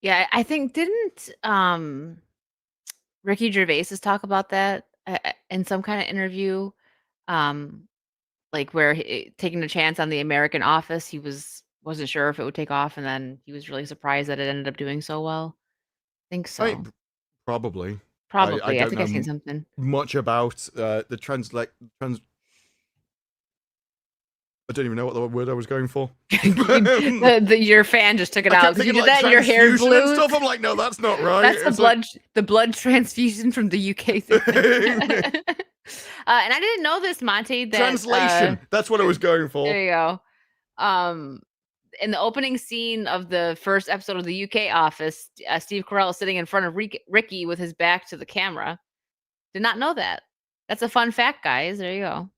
yeah, I think didn't Ricky Gervais talk about that in some kind of interview, um, like where taking a chance on the American Office, he wasn't sure if it would take off, and then he was really surprised that it ended up doing so well. I think I so. mean, probably. I Probably. I don't think I've seen know something. much about the I don't even know what the word I was going for. Your fan just took it I out kept because you thinking did like that. Your hair transfusion blue. and stuff. I'm like, no, that's not right. That's It's like- the blood transfusion from the UK thing. And I didn't know this, Monty. That translation. That's what I was going for. there you go. In the opening scene of the first episode of the UK Office, Steve Carell is sitting in front of Ricky with his back to the camera. Did not know that. That's a fun fact, guys. There you go.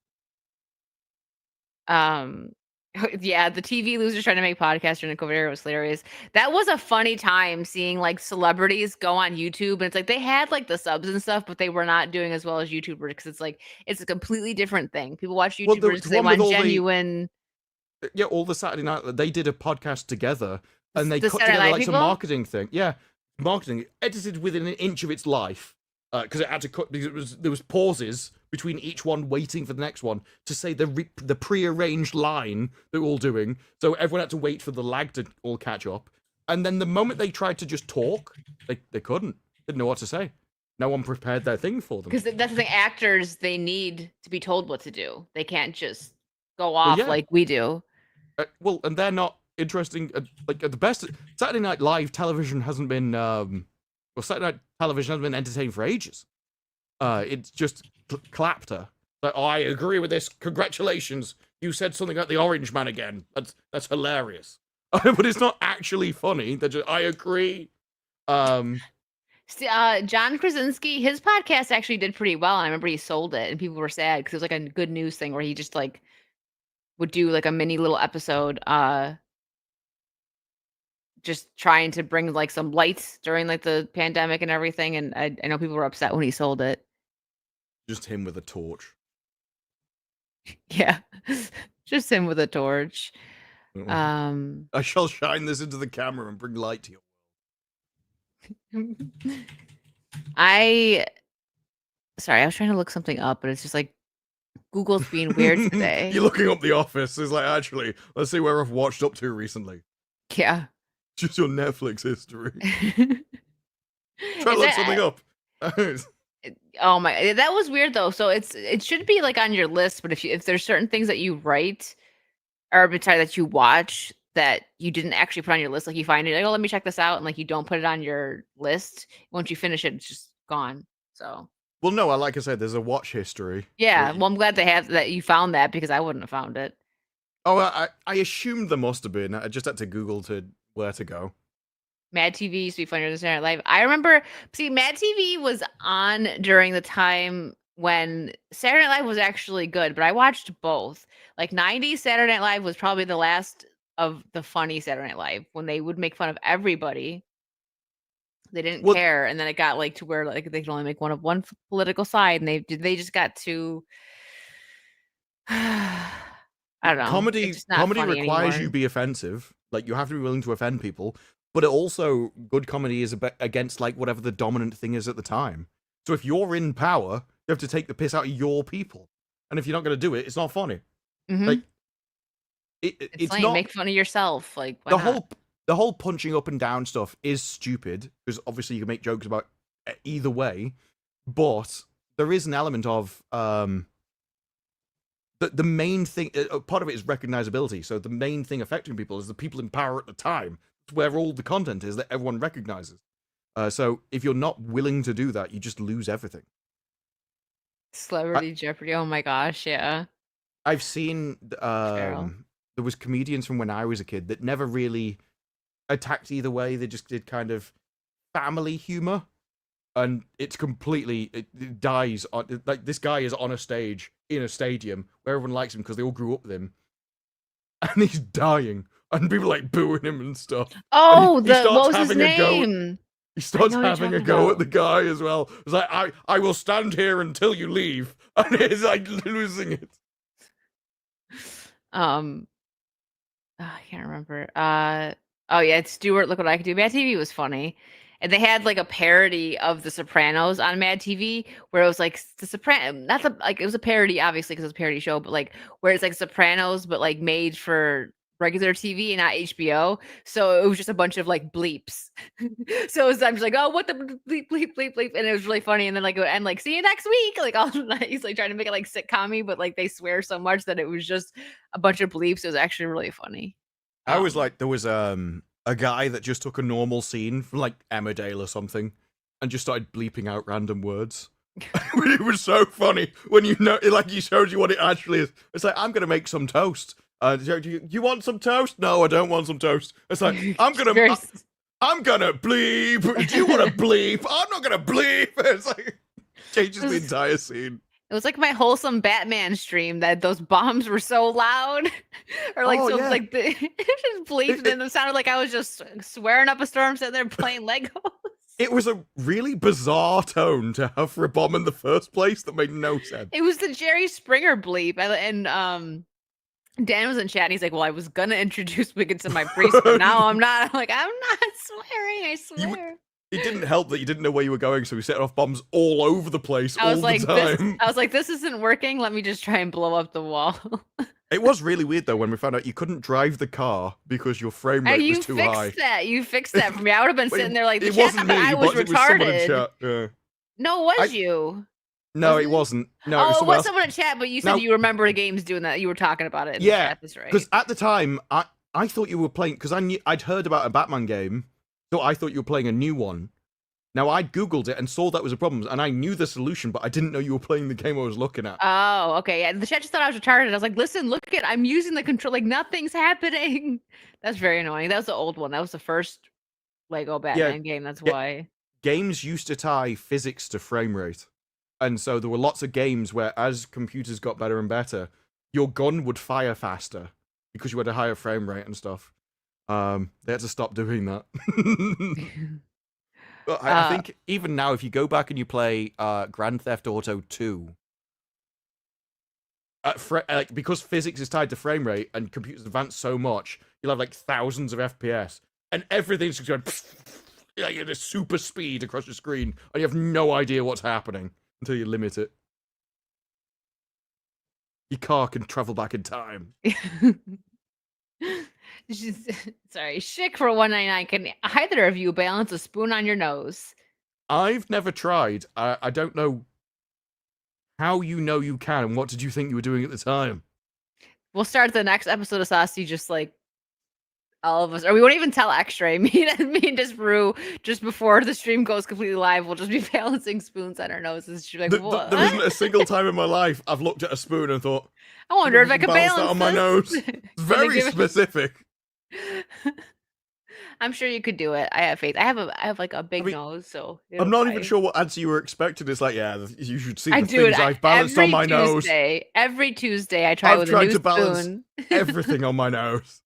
Yeah, the TV losers trying to make podcasts during the COVID era was hilarious. That was a funny time seeing like celebrities go on YouTube, and it's like they had like the subs and stuff, but they were not doing as well as YouTubers because it's like it's a completely different thing. People watch Well, YouTubers the because they one with want all the- genuine. Yeah, all the Saturday night they did a podcast together, and they The cut Saturday together Night like some people? marketing thing. Yeah, marketing edited within an inch of its life because it had to cut because there was pauses between each one, waiting for the next one to say the prearranged line they were all doing. So everyone had to wait for the lag to all catch up. And then the moment they tried to just talk, they couldn't. Didn't know what to say. No one prepared their thing for them. Because that's the thing, actors, they need to be told what to do. They can't just go off yeah. like we do. Well, and they're not interesting. Like at the best, Saturday Night Live television hasn't been. Saturday Night Television hasn't been entertaining for ages. It's just clapped her. Like, oh, I agree with this. Congratulations, you said something about the Orange Man again. That's hilarious. But it's not actually funny. They're just, I agree. John Krasinski, his podcast actually did pretty well. And I remember he sold it, and people were sad because it was like a good news thing where he just like would do like a mini little episode, just trying to bring like some lights during like the pandemic and everything. And I know people were upset when he sold it. Just him with a torch. Yeah, just him with a torch. I shall shine this into the camera and bring light to you. Sorry, I was trying to look something up, but it's just like Google's being weird today. You're looking up The Office. It's like, actually, let's see where I've watched up to recently. Yeah. Just your Netflix history. Try to look something up. Oh my, that was weird though. So it should be like on your list, but if there's certain things that you write or sorry, that you watch that you didn't actually put on your list, like you find it, like, oh, let me check this out, and like you don't put it on your list, once you finish it, it's just gone. So well, no, like I said, there's a watch history. yeah, well, I'm glad they have that. You found that because I wouldn't have found it. Oh, I assumed there must have been. I just had to Google to where to go. Mad TV used to be funnier than Saturday Night Live. I remember, see, Mad TV was on during the time when Saturday Night Live was actually good, but I watched both. Like 90s Saturday Night Live was probably the last of the funny Saturday Night Live when they would make fun of everybody. They didn't care, and then it got like to where like they could only make one political side, and they just got too. I don't know. Comedy requires you be offensive. Like you have to be willing to offend people, but it also good comedy is against like whatever the dominant thing is at the time. So if you're in power, you have to take the piss out of your people, and if you're not going to do it, it's not funny. Mm-hmm. Like it's lame. Not make fun of yourself. Like the whole punching up and down stuff is stupid because obviously you can make jokes about either way, but there is an element of the main thing. Part of it is recognizability. So the main thing affecting people is the people in power at the time. It's where all the content is that everyone recognizes. So if you're not willing to do that, you just lose everything. Celebrity Jeopardy. Oh my gosh, yeah. I've seen there was comedians from when I was a kid that never really attacked either way. They just did kind of family humor, and it's completely it dies on like this guy is on a stage in a stadium where everyone likes him because they all grew up with him, and he's dying, and people like booing him and stuff. Oh, and what was his name? He starts having a go at the guy as well. It's like I will stand here until you leave, and he's like losing it. I can't remember. Oh yeah, it's Stuart. Look what I can do. Mad TV was funny, and they had like a parody of The Sopranos on Mad TV, where it was like The Sopranos, not the like it was a parody, obviously because it was a parody show, but like where it's like Sopranos, but like made for regular TV and not HBO. So it was just a bunch of like bleeps. So it was I'm just like, oh, what the bleep bleep bleep bleep, and it was really funny. And then like it would end like, see you next week, like all nice, like trying to make it like sitcom-y, but like they swear so much that it was just a bunch of bleeps. It was actually really funny. I was like, there was a guy that just took a normal scene from like Emmerdale or something and just started bleeping out random words. It was so funny when you know, like, he showed you what it actually is. It's like, I'm gonna make some toast. You want some toast? No, I don't want some toast. It's like, I'm gonna bleep. Do you want to bleep? I'm not gonna bleep. It's like changes the entire scene. It was like my wholesome Batman stream that those bombs were so loud, or like like it just bleeped, and it sounded like I was just swearing up a storm sitting there playing Legos. It was a really bizarre tone to have for a bomb in the first place that made no sense. It was the Jerry Springer bleep, and Dan was in chat, and he's like, "Well, I was gonna introduce Wicked to my priest, but now I'm not." I'm like, "I'm not swearing. I swear." It didn't help that you didn't know where you were going, so we set off bombs all over the place all the time. I was like, this isn't working. Let me just try and blow up the wall. It was really weird, though, when we found out you couldn't drive the car because your frame rate was too high. You fixed that for me. I would have been sitting there like, it wasn't me, I was but retarded. it was someone in chat. Yeah. No, it was you. No, it wasn't. No, it was someone in chat, but you said you remember the games doing that. You were talking about it in the chat. That's right. Because at the time, I thought you were playing, because I'd heard about a Batman game, so I thought you were playing a new one. Now, I'd Googled it and saw that was a problem, and I knew the solution, but I didn't know you were playing the game I was looking at. Oh, okay. Yeah, the chat just thought I was retarded. I was like, listen, look I'm using the control, like nothing's happening. That's very annoying. That was the old one. That was the first Lego Batman game. That's why. Games used to tie physics to frame rate. And so there were lots of games where, as computers got better and better, your gun would fire faster because you had a higher frame rate and stuff. They had to stop doing that. I think even now, if you go back and you play Grand Theft Auto 2, because physics is tied to frame rate and computers advance so much, you'll have like thousands of FPS, and everything's just going at a super speed across your screen, and you have no idea what's happening until you limit it. Your car can travel back in time. Sorry, Schick for 199. Can either of you balance a spoon on your nose? I've never tried. I don't know how you know you can, and what did you think you were doing at the time? We'll start the next episode of Saucy just like all of us, or we won't even tell Extra. Me and just Rue, just before the stream goes completely live, we'll just be balancing spoons on our noses. She's like, what? There isn't a single time in my life I've looked at a spoon and thought, I wonder if I could balance that on my nose. It's very specific. I'm sure you could do it. I have faith. I have like a big nose, so I'm not even sure what answer you were expecting. It's like, yeah, you should see the things I've balanced on my nose. Every Tuesday, I try with a new spoon. Everything on my nose.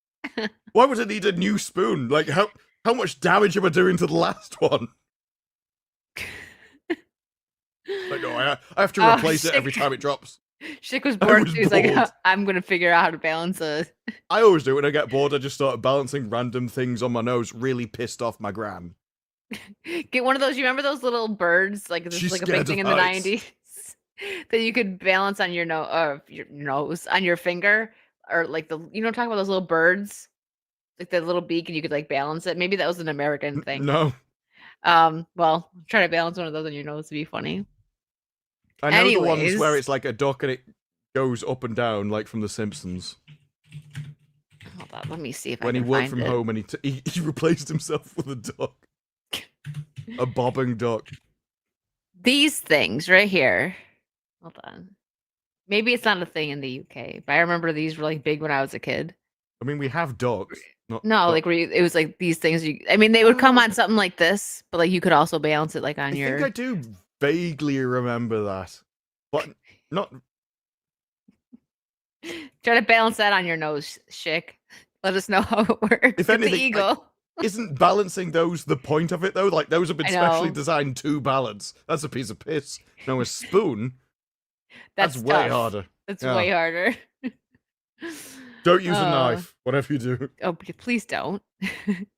Why would I need a new spoon? Like, how much damage am I doing to the last one? Like, no, I have to replace it every time it drops. Schick was bored. He was like, I'm going to figure out how to balance it. I always do. When I get bored, I just start balancing random things on my nose, really pissed off my gran. Get one of those. You remember those little birds? Like, this was like a big thing in the 90s that you could balance on your nose, on your finger, or like talk about those little birds, like the little beak, and you could like balance it. Maybe that was an American thing. No. Well, try to balance one of those on your nose to be funny. I know the ones where it's like a duck and it goes up and down, like from The Simpsons. Hold on, let me see if when he worked from home and he replaced himself with a duck, a bobbing duck. These things right here. Hold on. Maybe it's not a thing in the UK, but I remember these were like big when I was a kid. I mean, we have ducks. Like it was like these things. They would come on something like this, but like you could also balance it like on your. I think I do vaguely remember that, but not. Try to balance that on your nose, Schick. Let us know how it works. If anything, the eagle. Isn't balancing those the point of it though? Like those have been specially designed to balance. That's a piece of piss. No, a spoon. That's way harder. That's way harder. Don't use a knife, whatever you do. Oh, please don't.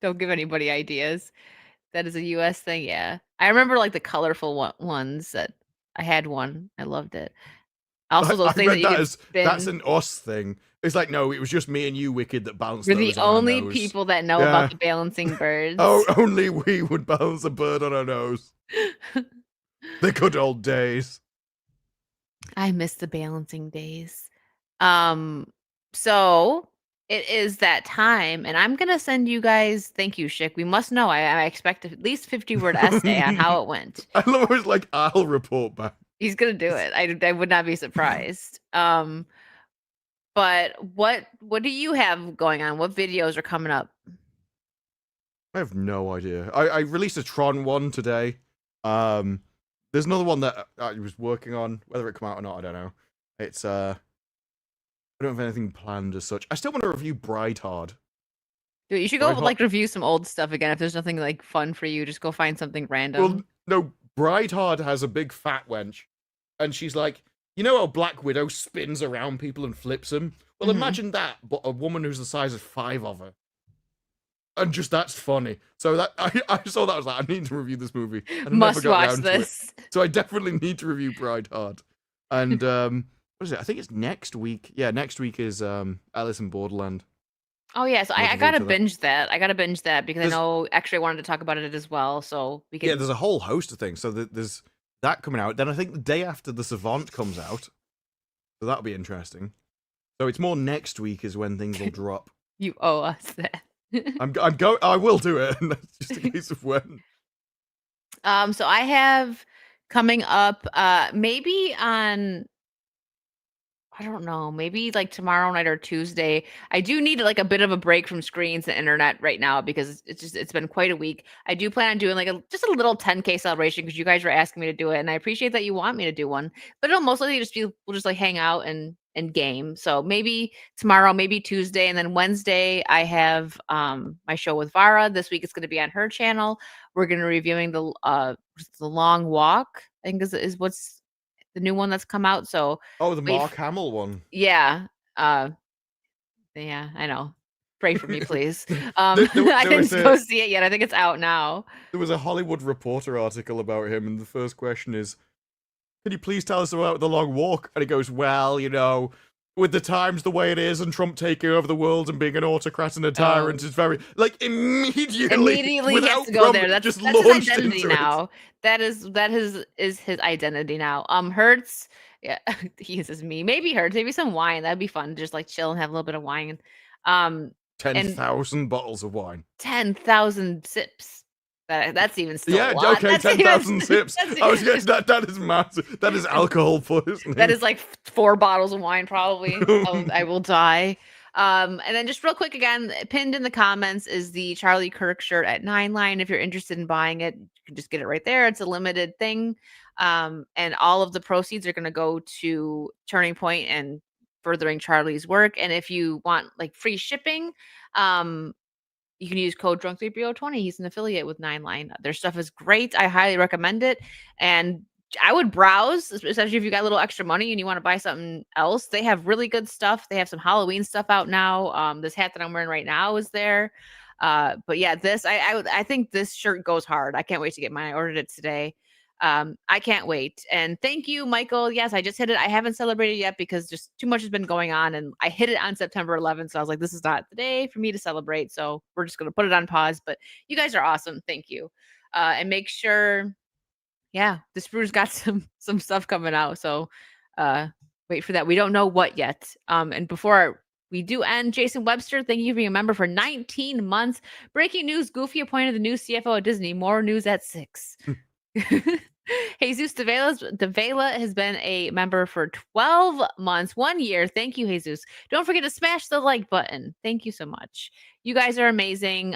Don't give anybody ideas. That is a US thing, yeah. I remember like the colorful ones that I had one. I loved it. Also, those I things that read you that could as spin. that's an us thing. It's like, no, it was just me and you, Wicked, that balanced We're those the on our only nose. people that know Yeah. about the balancing birds. Oh, only we would balance a bird on our nose. The good old days. I miss the balancing days. So it is that time, and I'm gonna send you guys. Thank you, Schick. We must know. I expect at least 50-word essay on how it went. I love how it's like, I'll report back. He's gonna do it. I would not be surprised. But what do you have going on? What videos are coming up? I have no idea. I released a Tron one today. There's another one that I was working on. Whether it come out or not, I don't know. It's I don't have anything planned as such. I still want to review Bride Hard. Dude, you should go Bride like review some old stuff again. If there's nothing like fun for you, just go find something random. Well, no, Bride Hard has a big fat wench, and she's like, you know how Black Widow spins around people and flips them? Well, imagine that, but a woman who's the size of 5 of her. And just that's funny. So that I saw that, I was like, I need to review this movie. And I Must never got watch around to this. it. So I definitely need to review Bride Hard. And what is it? I think it's next week. Yeah, next week is Alice in Borderland. Oh yeah, so I Looking gotta forward to that. binge that. I gotta binge that because There's- I know actually I wanted to talk about it as well. So we can. Yeah, there's a whole host of things. So there's that coming out. Then I think the day after The Savant comes out. So that'll be interesting. So it's more next week is when things will drop. You owe us that. I will do it. That's just a case of when. So I have coming up maybe on I don't know, maybe like tomorrow night or Tuesday. I do need like a bit of a break from screens and internet right now because it's been quite a week. I do plan on doing like just a little 10K celebration because you guys were asking me to do it, and I appreciate that you want me to do one. But it'll most likely just be we'll just like hang out and game. So maybe tomorrow, maybe Tuesday, and then Wednesday I have my show with Vara. This week it's going to be on her channel. We're going to be reviewing the Long Walk. I think is what's the new one that's come out. So the Mark Hamill one. Yeah. Yeah, I know. Pray for me, please. There I didn't go see it yet. I think it's out now. There was a Hollywood Reporter article about him, and the first question is, can you please tell us about The Long Walk? And he goes, well, you know, with the times the way it is and Trump taking over the world and being an autocrat and a tyrant is very, like, immediately he without has to go there. prompt, That's just his launched identity into it. now. That is his identity now. Hertz, yeah, he uses me. Maybe Hertz, maybe some wine. That'd be fun. Just like chill and have a little bit of wine. 10,000 bottles of wine. 10,000 sips. That's even still Yeah, a lot. okay, That's 10,000 sips. that's I was getting that is massive. That is alcohol poisoning. That is like 4 bottles of wine, probably. I will die. And then just real quick again, pinned in the comments is the Charlie Kirk shirt at 9line. If you're interested in buying it, you can just get it right there. It's a limited thing. And all of the proceeds are going to go to Turning Point and furthering Charlie's work. And if you want like free shipping, you can use code drunk3BO20. He's an affiliate with 9line. Their stuff is great. I highly recommend it. And I would browse, especially if you got a little extra money and you want to buy something else. They have really good stuff. They have some Halloween stuff out now. This hat that I'm wearing right now is there. But yeah, this I think this shirt goes hard. I can't wait to get mine. I ordered it today. I can't wait. And thank you, Michael. Yes, I just hit it. I haven't celebrated yet because just too much has been going on, and I hit it on September 11th. So I was like, this is not the day for me to celebrate. So we're just going to put it on pause, but you guys are awesome. Thank you. And make sure, yeah, this brew's got some stuff coming out. So wait for that. We don't know what yet. And before we do end, Jason Webster, thank you for being a member for 19 months. Breaking news, Goofy appointed the new CFO at Disney. More news at 6. Jesus Davela has been a member for 12 months, 1 year. Thank you, Jesus. Don't forget to smash the like button. Thank you so much. You guys are amazing.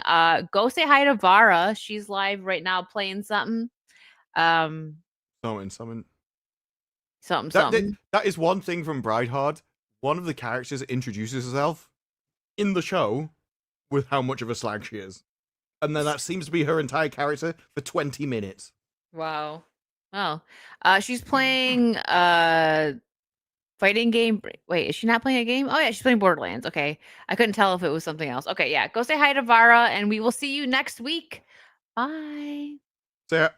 Go say hi to Vara. She's live right now playing something. Something. Something. That is one thing from Bride Hard. One of the characters introduces herself in the show with how much of a slag she is. And then that seems to be her entire character for 20 minutes. Wow. Well, she's playing Fighting game. Wait, is she not playing a game? Oh, yeah, she's playing Borderlands. Okay. I couldn't tell if it was something else. Okay, yeah. Go say hi to Vara, and we will see you next week. Bye. So,